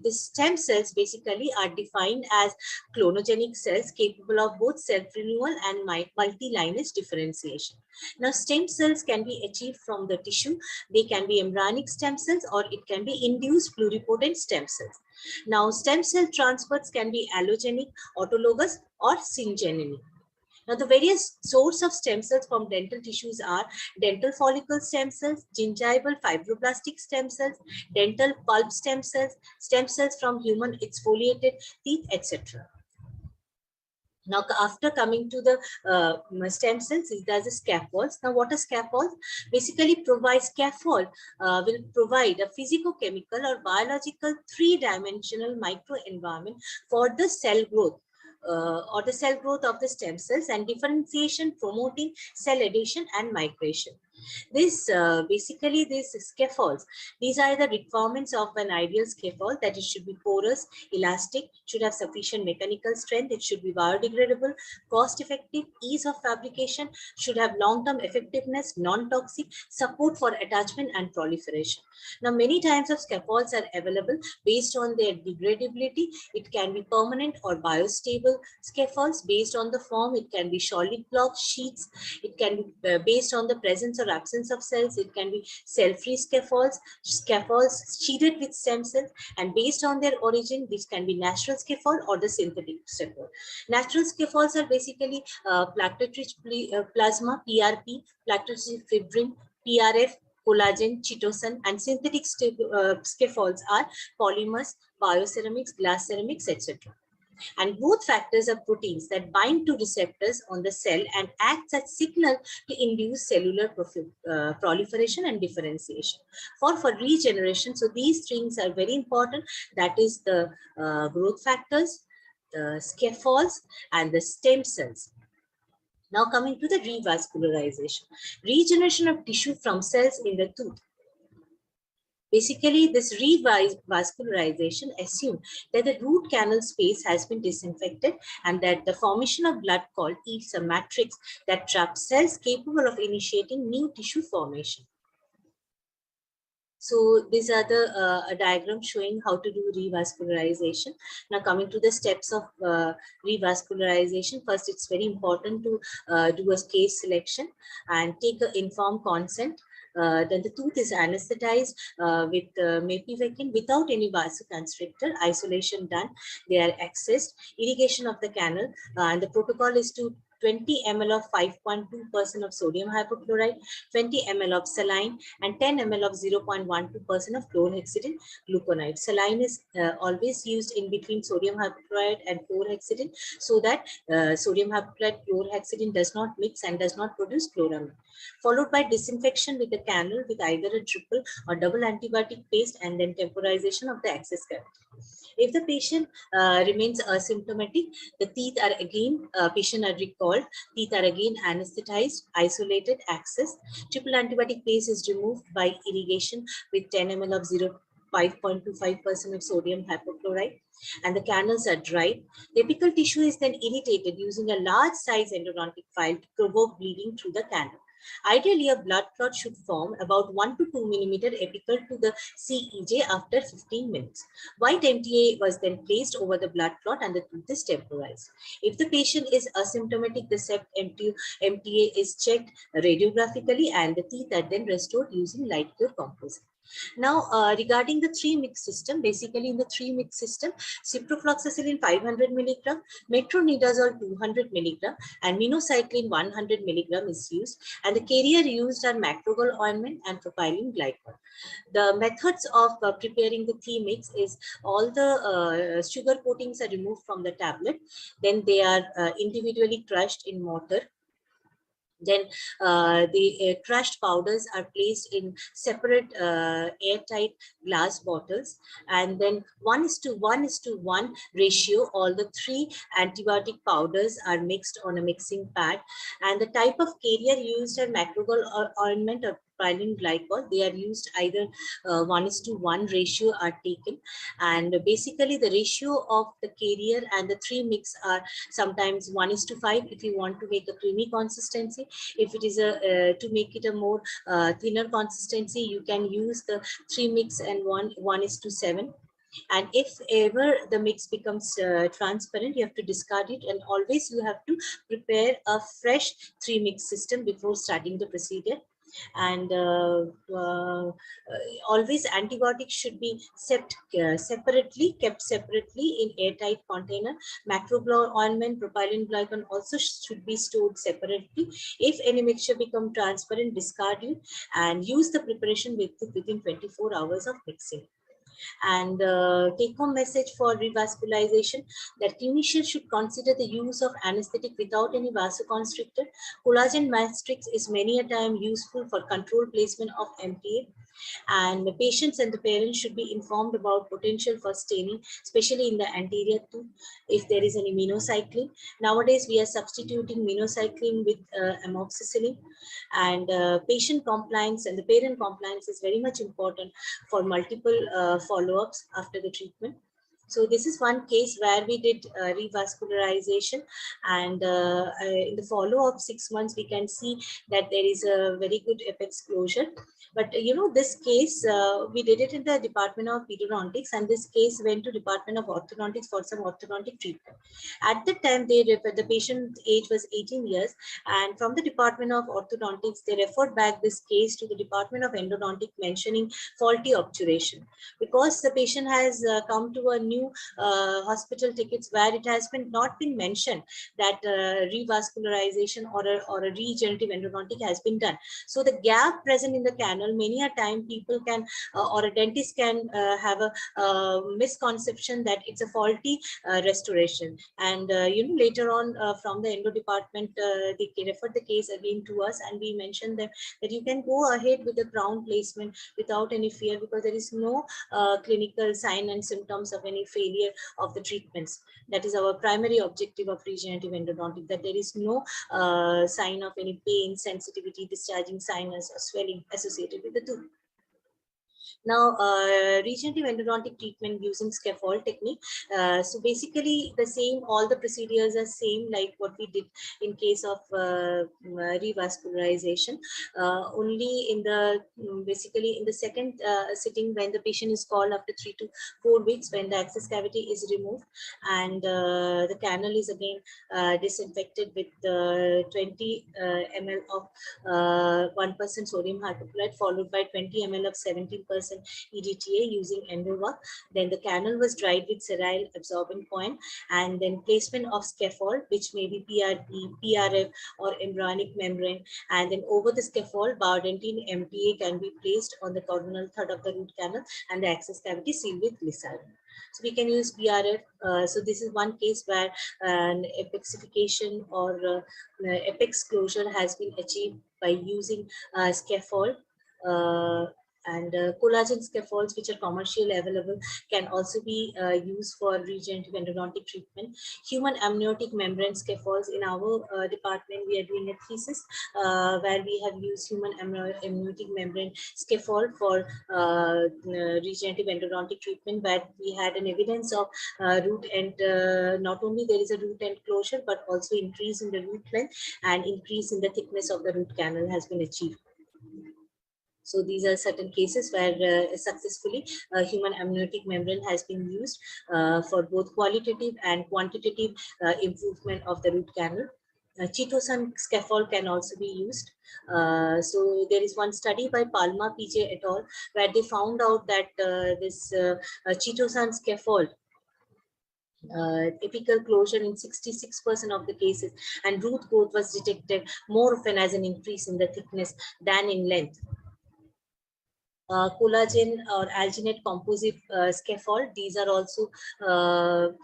stem cells basically are defined as clonogenic cells capable of both self-renewal and multi-lineage differentiation. Now, stem cells can be achieved from the tissue. They can be embryonic stem cells, or it can be induced pluripotent stem cells. Now, stem cell transfers can be allogenic, autologous, or syngeneic. Now, the various sources of stem cells from dental tissues are dental follicle stem cells, gingival fibroblastic stem cells, dental pulp stem cells from human exfoliated teeth, etc. Now, after coming to the stem cells, it does a scaffold. Now, what are scaffolds? Basically, scaffold will provide a physicochemical or biological three-dimensional microenvironment for the cell growth. Or the cell growth of the stem cells and differentiation, promoting cell adhesion and migration. Basically these scaffolds, these are the requirements of an ideal scaffold, that it should be porous, elastic, should have sufficient mechanical strength, it should be biodegradable, cost effective, ease of fabrication, should have long-term effectiveness, non-toxic, support for attachment and proliferation. Now, many types of scaffolds are available based on their degradability. It can be permanent or biostable scaffolds. Based on the form, it can be solid block sheets. It can be based on the presence or absence of cells. It can be cell-free scaffolds sheeted with stem cells, and based on their origin, this can be natural scaffold or the synthetic scaffold. Natural scaffolds are basically platelet-rich plasma, PRP, platelet-rich fibrin, PRF, collagen, chitosan, and synthetic scaffolds are polymers, bioceramics, glass ceramics, etc. And both factors are proteins that bind to receptors on the cell and act as signal to induce cellular proliferation and differentiation. For regeneration, so these things are very important. That is the growth factors, the scaffolds, and the stem cells. Now coming to the revascularization. Regeneration of tissue from cells in the tooth. Basically, this revascularization assumes that the root canal space has been disinfected and that the formation of blood clot eats a matrix that traps cells capable of initiating new tissue formation. So these are the a diagram showing how to do revascularization. Now coming to the steps of revascularization, first it's very important to do a case selection and take an informed consent. Then the tooth is anesthetized with mepivacaine without any vasoconstrictor, isolation done, they are accessed, irrigation of the canal, and the protocol is to 20 ml of 5.2% of sodium hypochlorite, 20 ml of saline, and 10 ml of 0.12% of chlorhexidine gluconide. Saline is always used in between sodium hypochlorite and chlorhexidine so that sodium hypochlorite chlorhexidine does not mix and does not produce chloramine. Followed by disinfection with the canal with either a triple or double antibiotic paste and then temporization of the access cavity. If the patient remains asymptomatic, the teeth are again, patient are recalled, teeth are again anesthetized, isolated, accessed. Triple antibiotic paste is removed by irrigation with 10 ml of 5.25% of sodium hypochlorite, and the canals are dried. The apical tissue is then irritated using a large size endodontic file to provoke bleeding through the canal. Ideally, a blood clot should form about 1 to 2 mm apical to the CEJ after 15 minutes. White MTA was then placed over the blood clot and the tooth is temporized. If the patient is asymptomatic, the sept MTA is checked radiographically and the teeth are then restored using light cure composite. Now, regarding the 3-mix system, basically in the 3-mix system, ciprofloxacillin 500 mg, metronidazole 200 mg, and minocycline 100 mg is used, and the carrier used are macrogol ointment and propylene glycol. The methods of preparing the 3-mix is all the sugar coatings are removed from the tablet, then they are individually crushed in mortar. Then the crushed powders are placed in separate airtight glass bottles, and then 1:1 ratio, all the 3 antibiotic powders are mixed on a mixing pad, and the type of carrier used are macrogol ointment or propylene glycol. They are used either 1:1 ratio are taken, and basically the ratio of the carrier and the 3-mix are sometimes 1:5 if you want to make a creamy consistency. If it is to make it a more thinner consistency, you can use the 3-mix and 1:7. And if ever the mix becomes transparent, you have to discard it, and always you have to prepare a fresh 3-mix system before starting the procedure. And always antibiotics should be kept separately in airtight container. Macrogol ointment, propylene glycol also should be stored separately. If any mixture become transparent, discard it and use the preparation within 24 hours of mixing. And take-home message for revascularization, that clinicians should consider the use of anesthetic without any vasoconstrictor. Collagen matrix is many a time useful for controlled placement of MTA. And the patients and the parents should be informed about potential for staining, especially in the anterior tooth, if there is any minocycline. Nowadays, we are substituting minocycline with amoxicillin, and patient compliance and the parent compliance is very much important for multiple follow-ups after the treatment. So this is one case where we did revascularization, and in the follow-up 6 months, we can see that there is a very good apex closure. But this case, we did it in the Department of Pedodontics, and this case went to Department of Orthodontics for some orthodontic treatment. At the time, the patient age was 18 years, and from the Department of Orthodontics, they referred back this case to the Department of Endodontics mentioning faulty obturation. Because the patient has come to a new new hospital tickets where it has been not been mentioned that revascularization or a regenerative endodontic has been done. So the gap present in the canal, many a time people can or a dentist can have a misconception that it's a faulty restoration, and later on from the endo department they referred the case again to us, and we mentioned them that you can go ahead with the crown placement without any fear, because there is no clinical sign and symptoms of any failure of the treatments. That is our primary objective of regenerative endodontic, that there is no sign of any pain, sensitivity, discharging sinus or swelling associated with the tooth. Now, regenerative endodontic treatment using scaffold technique. So basically the same, all the procedures are same like what we did in case of revascularization. Only in the, basically in the second sitting, when the patient is called after 3 to 4 weeks, when the access cavity is removed and the canal is again disinfected with 20 ml of 1% sodium hypochlorite followed by 20 ml of 17% EDTA using EndoVac. Then the canal was dried with sterile absorbent coin, and then placement of scaffold, which may be PRP, PRF or embryonic membrane, and then over the scaffold, Biodentin MTA can be placed on the coronal third of the root canal and the access cavity sealed with glycerin. So we can use PRF. So this is one case where an apexification or apex closure has been achieved by using scaffold. And collagen scaffolds, which are commercially available, can also be used for regenerative endodontic treatment. Human amniotic membrane scaffolds, in our department, we are doing a thesis where we have used human amniotic membrane scaffold for regenerative endodontic treatment, where we had an evidence of root end, not only there is a root end closure, but also increase in the root length and increase in the thickness of the root canal has been achieved. So these are certain cases where successfully human amniotic membrane has been used for both qualitative and quantitative improvement of the root canal. Chitosan scaffold can also be used. So there is one study by Palma, PJ et al., where they found out that this Chitosan scaffold apical closure in 66% of the cases, and root growth was detected more often as an increase in the thickness than in length. Collagen or alginate composite scaffold, these are also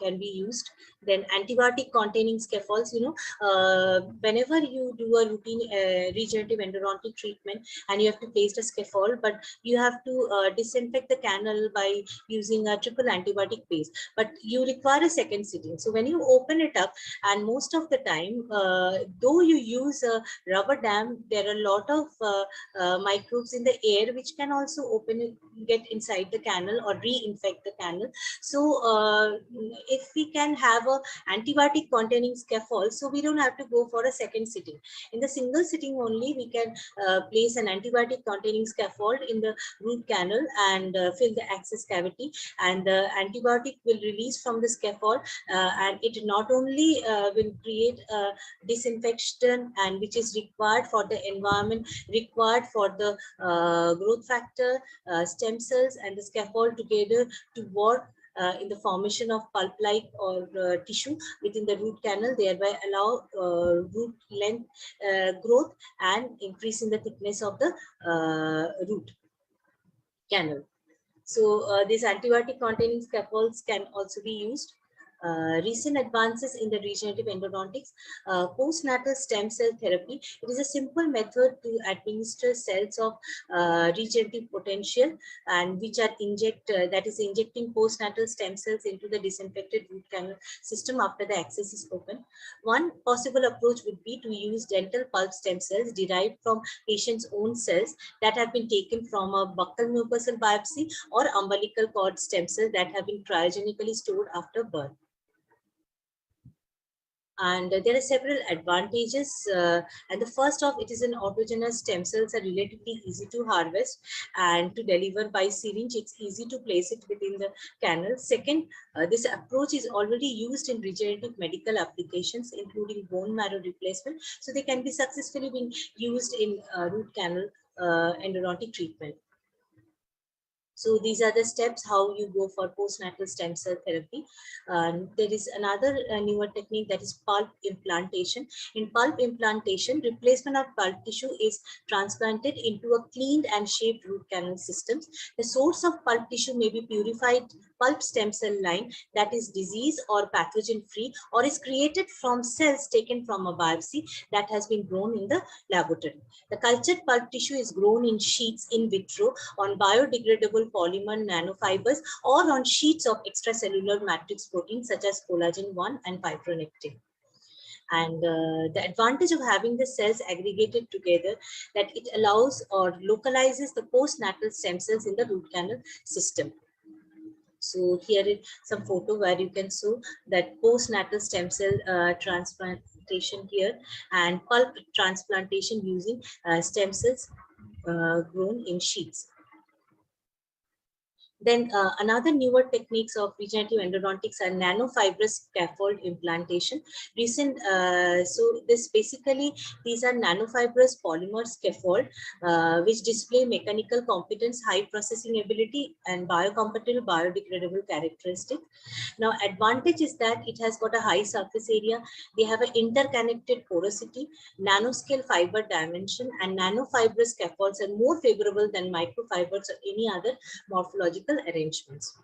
can be used. Then antibiotic containing scaffolds, whenever you do a routine regenerative endodontic treatment and you have to place a scaffold, but you have to disinfect the canal by using a triple antibiotic base, but you require a second sitting. So when you open it up, and most of the time, though you use a rubber dam, there are a lot of microbes in the air which can also open it, get inside the canal or reinfect the canal. So if we can have a antibiotic containing scaffold, so we don't have to go for a second sitting. In the single sitting only, we can place an antibiotic containing scaffold in the root canal and fill the access cavity, and the antibiotic will release from the scaffold, and it not only will create a disinfection, and which is required for the environment, required for the growth factor, stem cells and the scaffold together to work in the formation of pulp-like or tissue within the root canal, thereby allow root length growth and increase in the thickness of the root canal. So these antibiotic containing scaffolds can also be used. Recent advances in the regenerative endodontics, postnatal stem cell therapy. It is a simple method to administer cells of regenerative potential, and which are that is injecting postnatal stem cells into the disinfected root canal system after the access is open. One possible approach would be to use dental pulp stem cells derived from patient's own cells that have been taken from a buccal mucosal biopsy or umbilical cord stem cells that have been cryogenically stored after birth. And there are several advantages, and the first of it is an autogenous stem cells are relatively easy to harvest and to deliver by syringe. It's easy to place it within the canal. Second, this approach is already used in regenerative medical applications, including bone marrow replacement, so they can be successfully being used in root canal endodontic treatment. So these are the steps how you go for postnatal stem cell therapy. There is another newer technique, that is pulp implantation. In pulp implantation, replacement of pulp tissue is transplanted into a cleaned and shaped root canal systems. The source of pulp tissue may be purified pulp stem cell line that is disease or pathogen free, or is created from cells taken from a biopsy that has been grown in the laboratory. The cultured pulp tissue is grown in sheets in vitro on biodegradable polymer nanofibers or on sheets of extracellular matrix proteins such as collagen 1 and fibronectin. And the advantage of having the cells aggregated together, that it allows or localizes the postnatal stem cells in the root canal system. So here is some photo where you can show that postnatal stem cell transplantation here, and pulp transplantation using stem cells grown in sheets. Then another newer techniques of regenerative endodontics are nanofibrous scaffold implantation. So this basically, these are nanofibrous polymer scaffold which display mechanical competence, high processing ability, and biocompatible biodegradable characteristics. Now, advantage is that it has got a high surface area. They have an interconnected porosity, nanoscale fiber dimension, and nanofibrous scaffolds are more favorable than microfibers or any other morphological arrangements.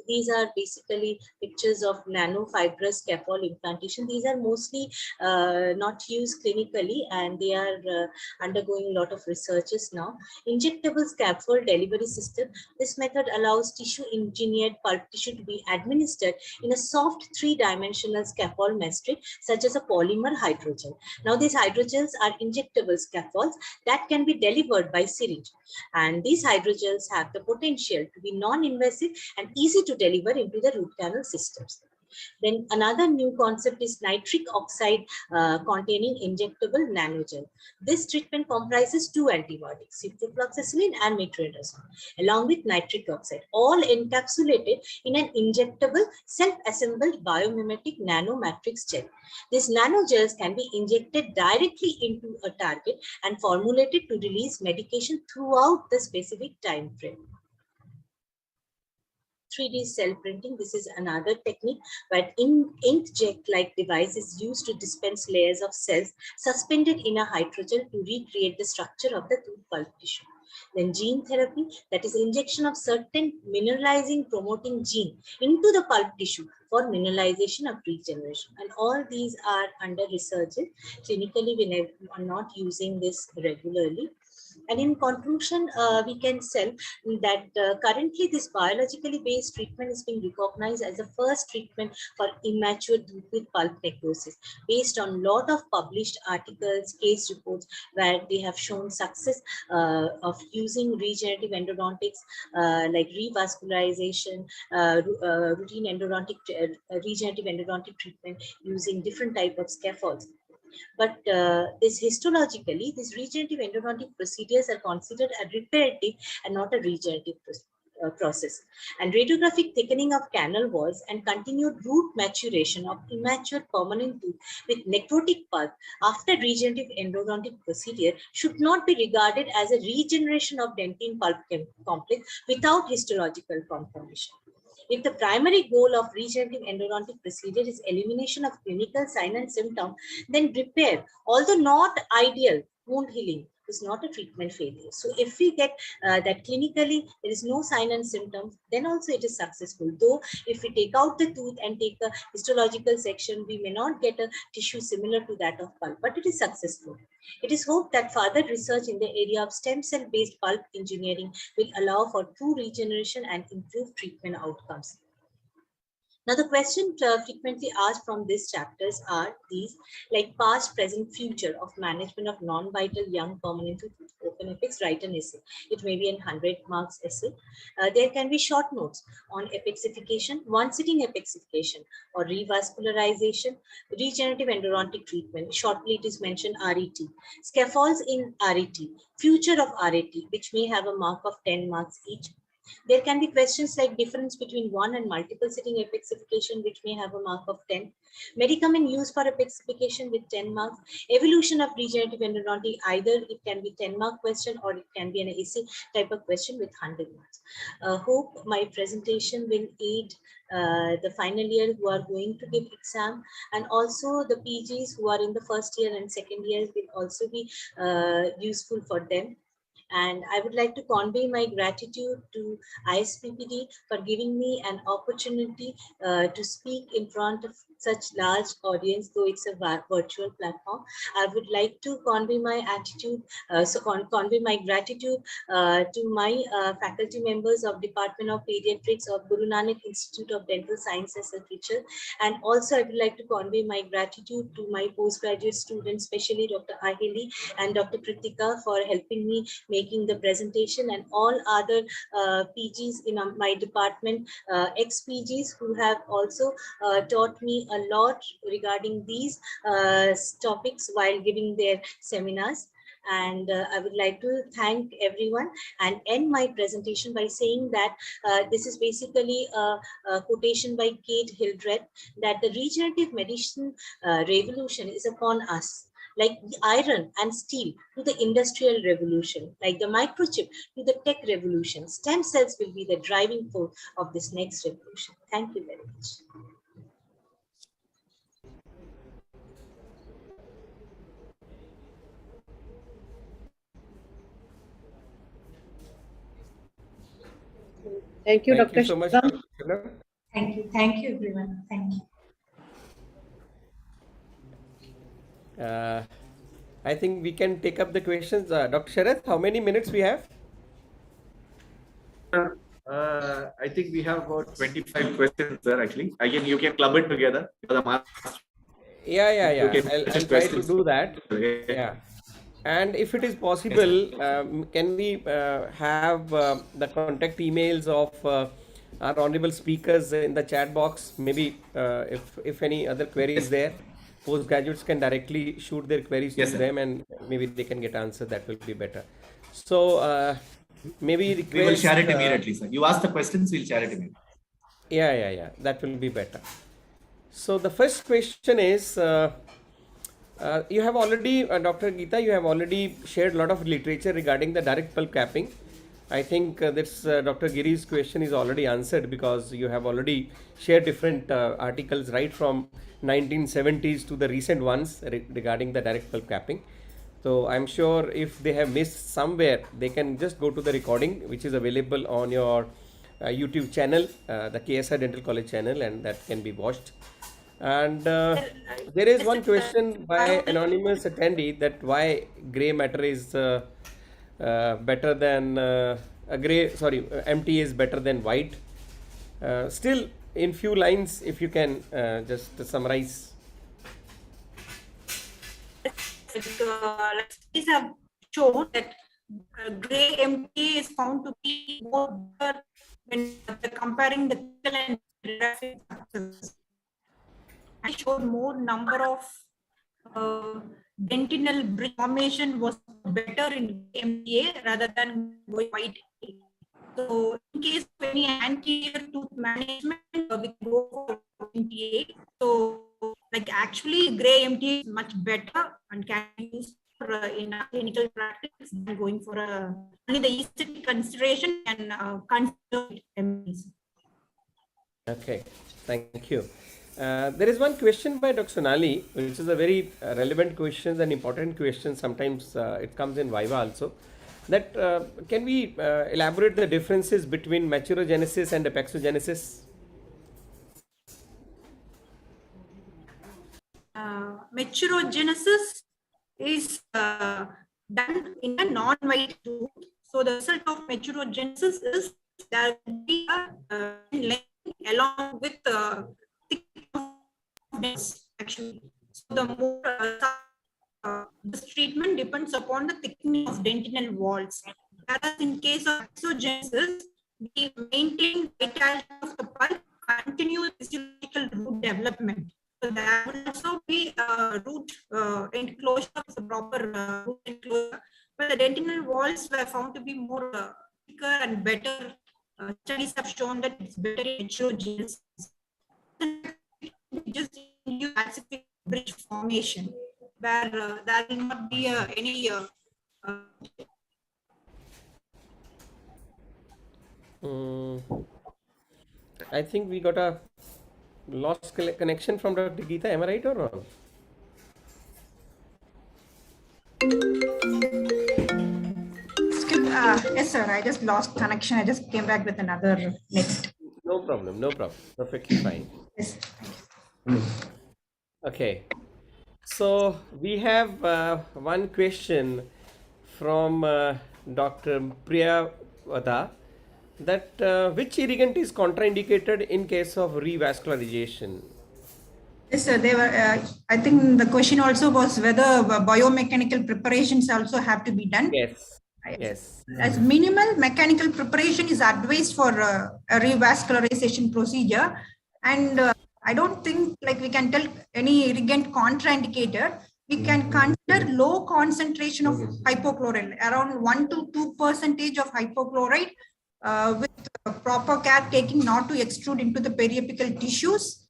These are basically pictures of nanofibrous scaffold implantation. These are mostly not used clinically, and they are undergoing a lot of researches now. Injectable scaffold delivery system. This method allows tissue engineered pulp tissue to be administered in a soft three-dimensional scaffold matrix, such as a polymer hydrogel. Now, these hydrogels are injectable scaffolds that can be delivered by syringe. And these hydrogels have the potential to be non-invasive and easy to deliver into the root canal systems. Then another new concept is nitric oxide containing injectable nanogel. This treatment comprises two antibiotics, ciprofloxacin and metronidazole, along with nitric oxide, all encapsulated in an injectable self-assembled biomimetic nanomatrix gel. These nanogels can be injected directly into a target and formulated to release medication throughout the specific time frame. 3D cell printing. This is another technique where inkjet-like device is used to dispense layers of cells suspended in a hydrogel to recreate the structure of the tooth pulp tissue. Then gene therapy, that is injection of certain mineralizing promoting gene into the pulp tissue for mineralization of regeneration. And all these are under research. Clinically, we are not using this regularly. And in conclusion, we can say that currently this biologically based treatment is being recognized as the first treatment for immature tooth with pulp necrosis, based on lot of published articles, case reports, where they have shown success of using regenerative endodontics like revascularization, routine endodontic, regenerative endodontic treatment using different type of scaffolds. But this histologically, these regenerative endodontic procedures are considered a reparative and not a regenerative process. And radiographic thickening of canal walls and continued root maturation of immature permanent tooth with necrotic pulp after regenerative endodontic procedure should not be regarded as a regeneration of dentin pulp complex without histological confirmation. If the primary goal of regenerative endodontic procedure is elimination of clinical sign and symptom, then repair, although not ideal, wound healing is not a treatment failure. So if we get that clinically there is no sign and symptoms, then also it is successful. Though if we take out the tooth and take a histological section, we may not get a tissue similar to that of pulp, but it is successful. It is hoped that further research in the area of stem cell based pulp engineering will allow for true regeneration and improved treatment outcomes. Now, the questions frequently asked from these chapters are these, like past, present, future of management of non-vital young permanent tooth. Open Apex, write an essay. It may be a 100 marks essay. There can be short notes on apexification, one-sitting apexification or revascularization, regenerative endodontic treatment. Shortly, it is mentioned RET. Scaffolds in RET, future of RET, which may have a mark of 10 marks each. There can be questions like difference between one and multiple sitting apexification, which may have a mark of 10. Medicament used for apexification with 10 marks. Evolution of regenerative endodontic, either it can be 10-mark question or it can be an essay type of question with 100 marks. Hope my presentation will aid the final year who are going to give exam, and also the PGs who are in the first year and second year will also be useful for them. And I would like to convey my gratitude to ISPPD for giving me an opportunity to speak in front of such large audience, though it's a virtual platform. I would like to convey my attitude, convey my gratitude to my faculty members of Department of Pediatrics of Guru Nanak Institute of Dental Sciences and Teacher. And also I would like to convey my gratitude to my postgraduate students, especially Dr. Ahili and Dr. Kritika, for helping me making the presentation, and all other PGs in my department, ex-PGs who have also taught me a lot regarding these topics while giving their seminars. And I would like to thank everyone and end my presentation by saying that this is basically a quotation by Kate Hildreth, that the regenerative medicine revolution is upon us, like the iron and steel to the industrial revolution, like the microchip to the tech revolution. Stem cells will be the driving force of this next revolution. Thank you very much. Thank you, Thank Dr. you so much, Shabnam. Dr. Shabnam. Thank you. Thank you, everyone. Thank you. I think we can take up the questions. Dr. Sharath, how many minutes we have? I think we have about 25 questions, sir, actually. Again, you can club it together. Yeah. I'll try to do that. Yeah. And if it is possible, can we have the contact emails of our honorable speakers in the chat box? Maybe if any other queries there, postgraduates can directly shoot their queries to them, and maybe they can get answered. That will be better. So maybe request, we will share it immediately, sir. You ask the questions, we'll share it immediately. Yeah. That will be better. So the first question is, you have already, Dr. Geeta, you have already shared a lot of literature regarding the direct pulp capping. I think this Dr. Giri's question is already answered, because you have already shared different articles right from 1970s to the recent ones regarding the direct pulp capping. So I'm sure if they have missed somewhere, they can just go to the recording, which is available on your YouTube channel, the KSI Dental College channel, and that can be watched. And there is one question by anonymous attendee, that why gray matter is better than MT is better than white. Still, in few lines, if you can just summarize. Studies have shown that gray MT is found to be more better when comparing the clinical and radiographic factors. I showed more number of dentinal bridge formation was better in MTA rather than white. So in case of any anterior tooth management, we go for MTA. So like actually gray MTA is much better and can be used for in a clinical practice than going for only the aesthetic consideration and consider MTs. Okay, thank you. There is one question by Dr. Sonali, which is a very relevant question and important question. Sometimes it comes in Viva also. That can we elaborate the differences between maturogenesis and apexogenesis? Maturogenesis is done in a non-white tooth. So the result of maturogenesis is there will be a length along with thickness actually. So the more this treatment depends upon the thickness of dentinal walls. Whereas in case of apexogenesis, we maintain vitality of the pulp, continue physiological root development. So there will also be root enclosure of the proper root enclosure, but the dentinal walls were found to be more thicker and better studies have shown that it's better in heterogeneous. Just induce acidic bridge formation, where there will not be any I think we got a lost connection from Dr. Geeta. Am I right or wrong? yes, sir. I just lost connection. I just came back with another next. No problem. No problem. Perfectly fine. Yes. Okay. So we have one question from Dr. Priya Vada, that which irrigant is contraindicated in case of revascularization? Yes, sir. They were. I think the question also was whether biomechanical preparations also have to be done. Yes. Yes. As minimal mechanical preparation is advised for a revascularization procedure, and I don't think like we can tell any irrigant contraindicated. We can consider low concentration of hypochlorite, around 1 to 2% of hypochlorite, with proper care taking not to extrude into the periapical tissues,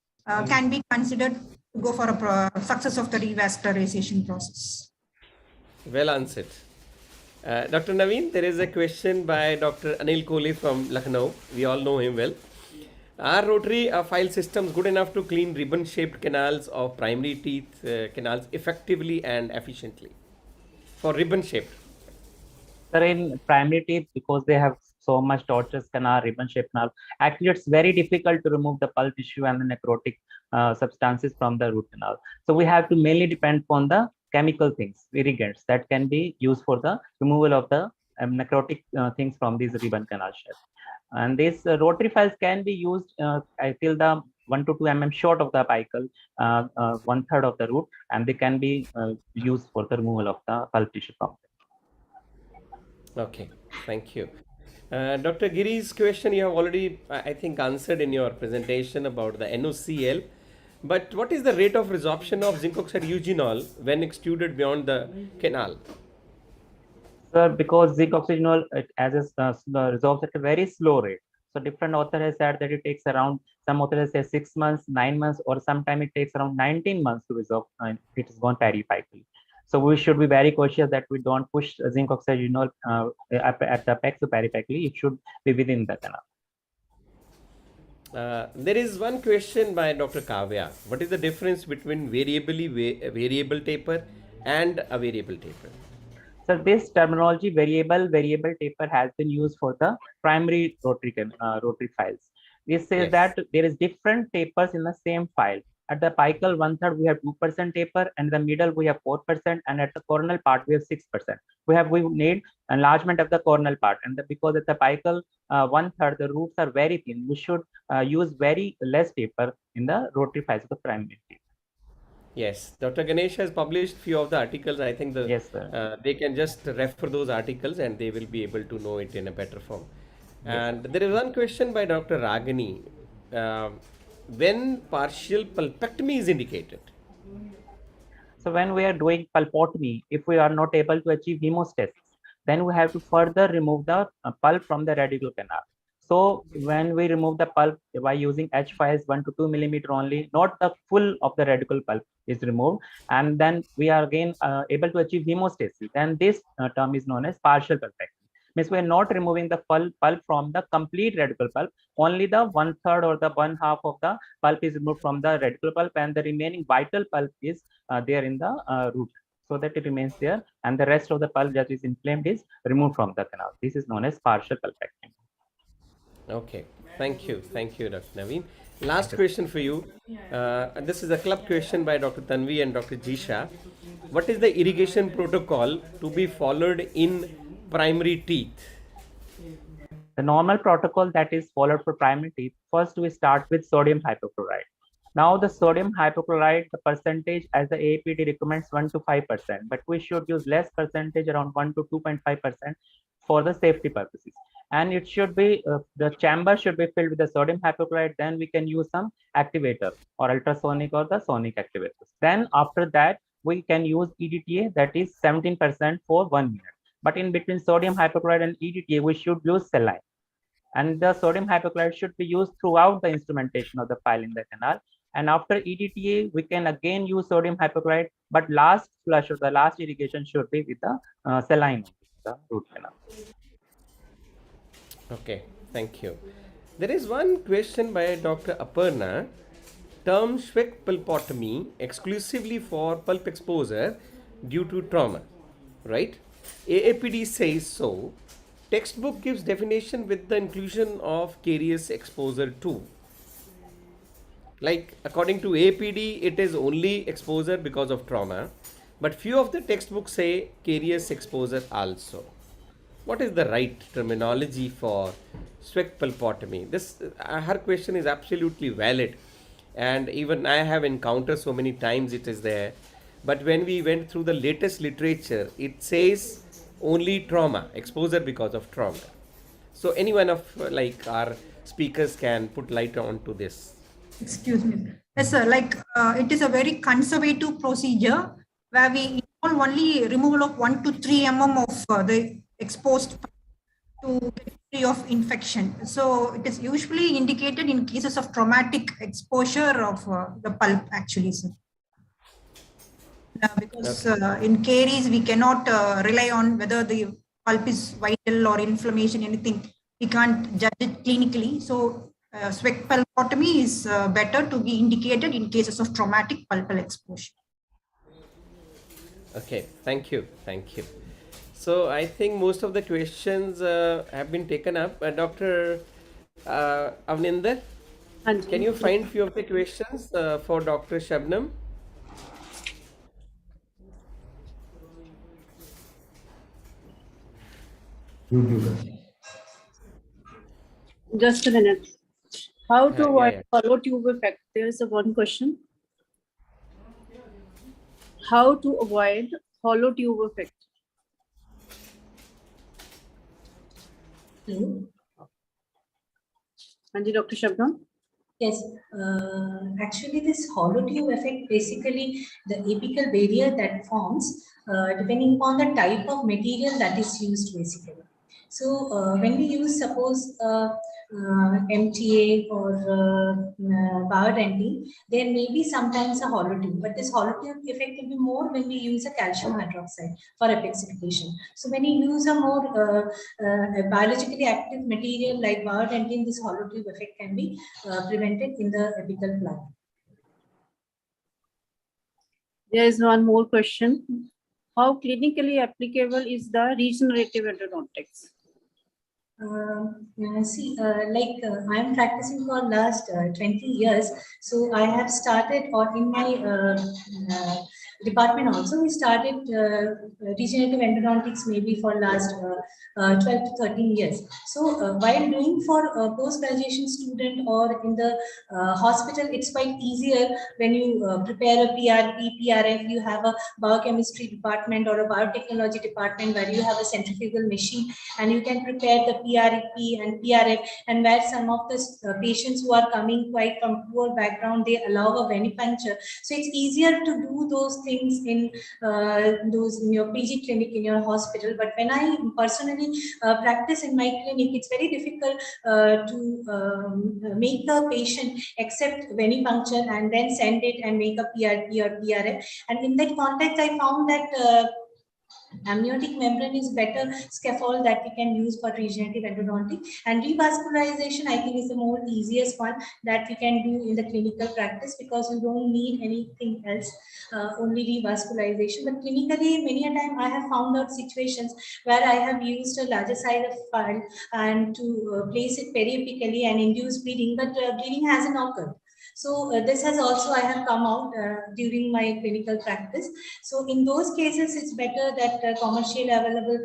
can be considered to go for a success of the revascularization process. Well answered. Dr. Naveen, there is a question by Dr. Anil Kohli from Lucknow. We all know him well. Are rotary file systems good enough to clean ribbon-shaped canals of primary teeth canals effectively and efficiently? For ribbon-shaped. Sir, in primary teeth, because they have so much tortuous canal, ribbon-shaped canal, actually it's very difficult to remove the pulp tissue and the necrotic substances from the root canal. So we have to mainly depend on the chemical things, irrigants, that can be used for the removal of the necrotic things from these ribbon canal shape. And these rotary files can be used till the 1 to 2 mm short of the apical, 1/3 of the root, and they can be used for the removal of the pulp tissue from them. Okay, thank you. Dr. Giri's question you have already, I think, answered in your presentation about the NOCL. But what is the rate of resorption of zinc oxide eugenol when extruded beyond the canal? Sir, because zinc oxygenol resolves at a very slow rate. So different author has said that it takes around, some authors say 6 months, 9 months, or sometime it takes around 19 months to resolve. It is gone peripically. So we should be very cautious that we don't push zinc oxygenol at the apex peripically. It should be within the canal. There is one question by Dr. Kavya. What is the difference between variable taper and a variable taper? So this terminology, variable taper, has been used for the primary rotary files. This says that there is different tapers in the same file. At the apical 1/3 we have 2% taper, and in the middle we have 4%, and at the coronal part we have 6%. We need enlargement of the coronal part, and because at the apical 1/3 the roots are very thin, we should use very less taper in the rotary files of the primary taper. Yes, Dr. Ganesh has published few of the articles. I think they can just refer those articles and they will be able to know it in a better form. Yes. And there is one question by Dr. Ragini. When partial pulpectomy is indicated? So when we are doing pulpotomy, if we are not able to achieve hemostasis, then we have to further remove the pulp from the radical canal. So when we remove the pulp by using H files 1 to 2 millimeter only, not the full of the radical pulp is removed, and then we are again able to achieve hemostasis. And this term is known as partial pulpectomy. Means we are not removing the pulp from the complete radical pulp. Only the 1/3 or the 1/2 of the pulp is removed from the radical pulp, and the remaining vital pulp is there in the root, so that it remains there, and the rest of the pulp that is inflamed is removed from the canal. This is known as partial pulpectomy. Okay, thank you, Dr. Naveen. Last question for you. This is a club question by Dr. Tanvi and Dr. Jisha. What is the irrigation protocol to be followed in primary teeth? The normal protocol that is followed for primary teeth, first we start with sodium hypochlorite. Now the sodium hypochlorite, the percentage as the AAPD recommends 1 to 5%, but we should use less percentage, around 1 to 2.5% for the safety purposes. And it should be, the chamber should be filled with the sodium hypochlorite. Then we can use some activator or ultrasonic or the sonic activators. Then after that, we can use EDTA, that is 17% for 1 minute. But in between sodium hypochlorite and EDTA, we should use saline. And the sodium hypochlorite should be used throughout the instrumentation of the file in the canal. And after EDTA, we can again use sodium hypochlorite, but last flush or the last irrigation should be with the saline, the root canal. Okay, thank you. There is one question by Dr. Aparna. Term Spec Pulpotomy exclusively for pulp exposure due to trauma, right? AAPD says so. Textbook gives definition with the inclusion of carious exposure too. Like according to APD, it is only exposure because of trauma, but few of the textbooks say carious exposure also. What is the right terminology for Spec Pulpotomy? This her question is absolutely valid, and even I have encountered so many times it is there. But when we went through the latest literature, it says only trauma, exposure because of trauma. So any one of like our speakers can put light on to this. Excuse me. Yes, sir. Like it is a very conservative procedure where we involve only removal of 1 to 3 mm of the exposed to get free of infection. So it is usually indicated in cases of traumatic exposure of the pulp, actually, sir. Because in caries we cannot rely on whether the pulp is vital or inflammation, anything. We can't judge it clinically. So Spec Pulpotomy is better to be indicated in cases of traumatic pulpal exposure. Okay, thank you. Thank you. So I think most of the questions have been taken up. Dr. Avninder, can you find few of the questions for Dr. Shabnam? Just a minute. How to Yeah, avoid yeah. hollow tube effect? There is a one question. How to avoid hollow tube effect? Hello. Anji, Dr. Shabnam? Yes, actually this hollow tube effect, basically the apical barrier that forms depending upon the type of material that is used basically. So when we use suppose MTA or Biodentin, there may be sometimes a hollow tube, but this hollow tube effect will be more when we use a calcium hydroxide for epexification. So when you use a more biologically active material like Biodentin, this hollow tube effect can be prevented in the apical plug. There is one more question. How clinically applicable is the regenerative endodontics? I am practicing for last 20 years. So I have started, or in my department also, we started regenerative endodontics maybe for last 12 to 13 years. So while doing for post-graduation student or in the hospital, it's quite easier when you prepare a PRP, PRF, you have a biochemistry department or a biotechnology department where you have a centrifugal machine and you can prepare the PRP and PRF, and where some of the patients who are coming quite from poor background, they allow a venipuncture. So it's easier to do those things in your PG clinic in your hospital. But when I personally practice in my clinic, it's very difficult to make a patient accept venipuncture and then send it and make a PRP or PRF. And in that context, I found that amniotic membrane is better scaffold that we can use for regenerative endodontic, and revascularization I think is the more easiest one that we can do in the clinical practice because you don't need anything else, only revascularization. But clinically, many a time I have found out situations where I have used a larger size of file and to place it periapically and induce bleeding, but bleeding hasn't occurred. So this has also I have come out during my clinical practice. So in those cases, it's better that commercially available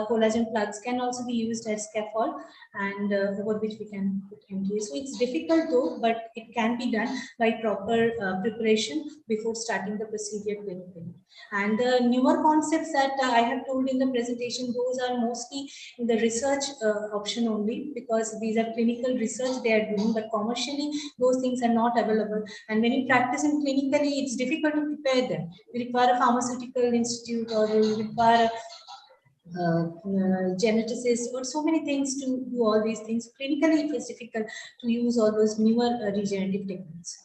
collagen plugs can also be used as scaffold, and over which we can put MTA. So it's difficult though, but it can be done by proper preparation before starting the procedure clinically. And the newer concepts that I have told in the presentation, those are mostly in the research option only, because these are clinical research they are doing, but commercially those things are not available. And when you practice in clinically, it's difficult to prepare them. You require a pharmaceutical institute or you require geneticists, or so many things to do all these things. Clinically, it was difficult to use all those newer regenerative techniques.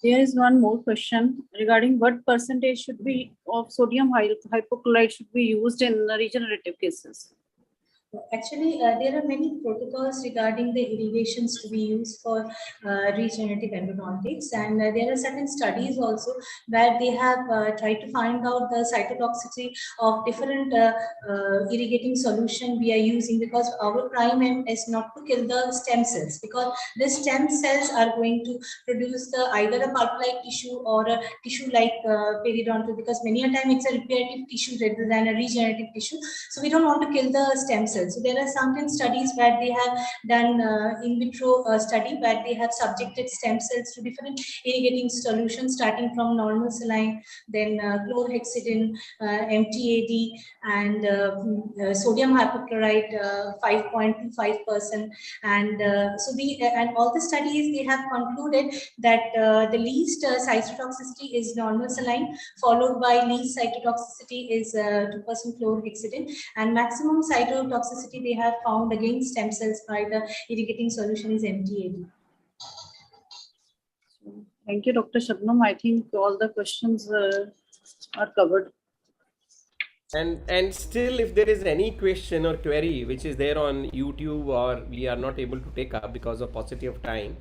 There is one more question regarding what percentage should be of sodium hypochlorite should be used in regenerative cases. Actually, there are many protocols regarding the irrigations to be used for regenerative endodontics, and there are certain studies also where they have tried to find out the cytotoxicity of different irrigating solution we are using, because our prime aim is not to kill the stem cells, because the stem cells are going to produce the either a pulp-like tissue or a tissue-like periodontal, because many a time it's a reparative tissue rather than a regenerative tissue. So we don't want to kill the stem cells. So there are certain studies where they have done in vitro study where they have subjected stem cells to different irrigating solutions, starting from normal saline, then chlorhexidine, MTAD, and sodium hypochlorite 5.25%. And and all the studies, they have concluded that the least cytotoxicity is normal saline, followed by least cytotoxicity is 2% chlorhexidine, and maximum cytotoxicity they have found against stem cells by the irrigating solution is MTAD. Thank you, Dr. Shabnam. I think all the questions are covered. And still, if there is any question or query which is there on YouTube or we are not able to take up because of paucity of time,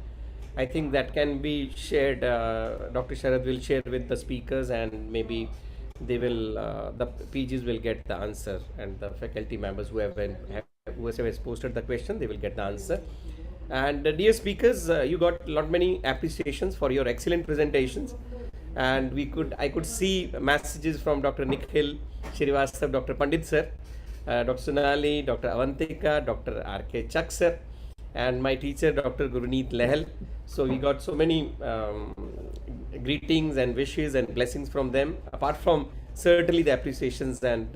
I think that can be shared. Dr. Sharad will share with the speakers, and maybe they will, the PGs will get the answer, and the faculty members whoever has posted the question, they will get the answer. And dear speakers, you got lot many appreciations for your excellent presentations, and I could see messages from Dr. Nikhil Srivastav, Dr. Pandit sir, Dr. Sonali, Dr. Avantika, Dr. R.K. Chak sir, and my teacher Dr. Guruneet Lehal. So we got so many greetings and wishes and blessings from them, apart from certainly the appreciations, and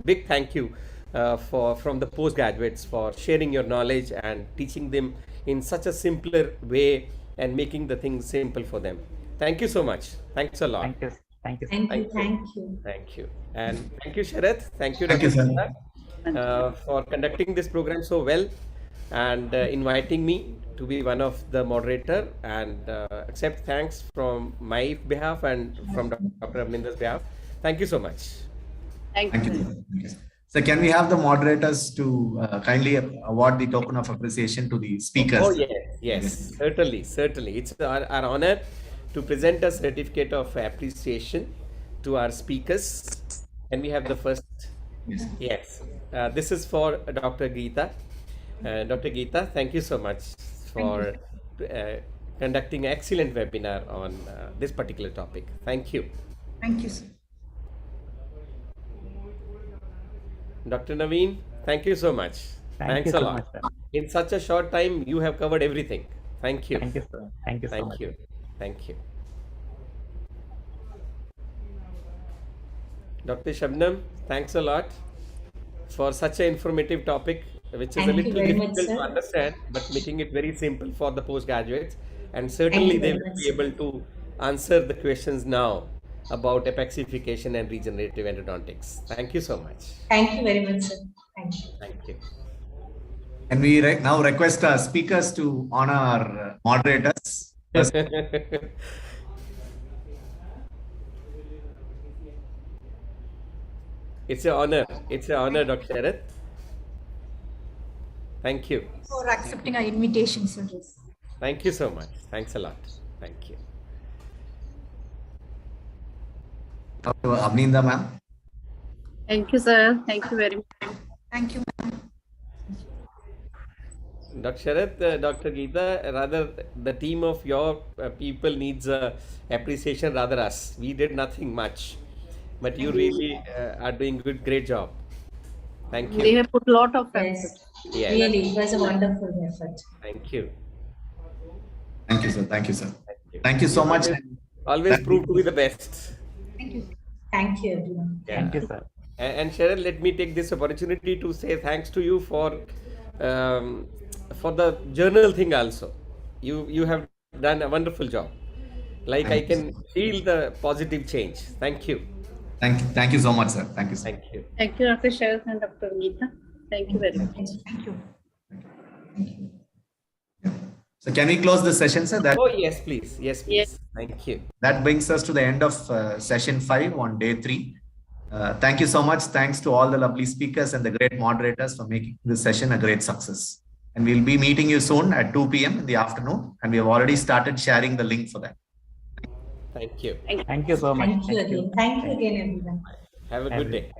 big thank you from the postgraduates for sharing your knowledge and teaching them in such a simpler way and making the things simple for them. Thank you so much. Thanks a lot. Thank you. Thank you. Thank you. And thank you, Sharath. Thank you, Thank you, Dr. sir. Gita, for conducting this program so well and inviting me to be one of the moderator, and accept thanks from my behalf and from Dr. Abninder's behalf. Thank you so much. Thank Thank you. you. Thank you. So can we have the moderators to kindly award the token of appreciation to the speakers? Oh, yes, certainly. It's our honor to present a certificate of appreciation to our speakers. And we have the first. Yes. This is for Dr. Geeta. Dr. Geeta, thank you so much for conducting an excellent webinar on this particular topic. Thank you. Thank you, sir. Dr. Naveen, thank you so much. Thanks a lot. Sir. In such a short time, you have covered everything. Thank you. Thank you, sir. Thank you so much. Thank you. Dr. Shabnam, thanks a lot for such an informative topic, which is a little difficult to understand, but making it very simple for the postgraduates. And certainly they will be able to answer the questions now about epexification and regenerative endodontics. Thank you so much. Thank you very much, sir. Thank you. And we now request our speakers to honor our moderators. It's an honor. It's an honor, Dr. Sharath. Thank you. For accepting our invitation, sir. Thank you so much. Thanks a lot. Thank you. Abninda, ma'am. Thank you, sir. Thank you very much. Thank you, ma'am. Dr. Sharath, Dr. Geeta, rather the team of your people needs appreciation, rather us. We did nothing much, but you really are doing great job. Thank you. They have put a lot of effort. Yes. Really, it was a wonderful effort. Thank you. Thank you, sir. Thank you, sir. Thank you so much. Always prove to be the best. Thank you. Thank you, everyone. Thank you, sir. And Cheryl, let me take this opportunity to say thanks to you for the journal thing also. You have done a wonderful job. Like I can feel the positive change. Thank you. Thank you so much, sir. Thank you, sir. Thank you. Thank you, Dr. Sharath and Dr. Geeta. Thank you very much. Thank you. So can we close the session, sir? Oh, yes, please. Yes, please. Yes. Thank you. That brings us to the end of session 5 on day 3. Thank you so much. Thanks to all the lovely speakers and the great moderators for making this session a great success. And we'll be meeting you soon at 2 p.m. in the afternoon. And we have already started sharing the link for that. Thank you. Thank you so much. Thank you again. Thank you again, everyone. Have a good day.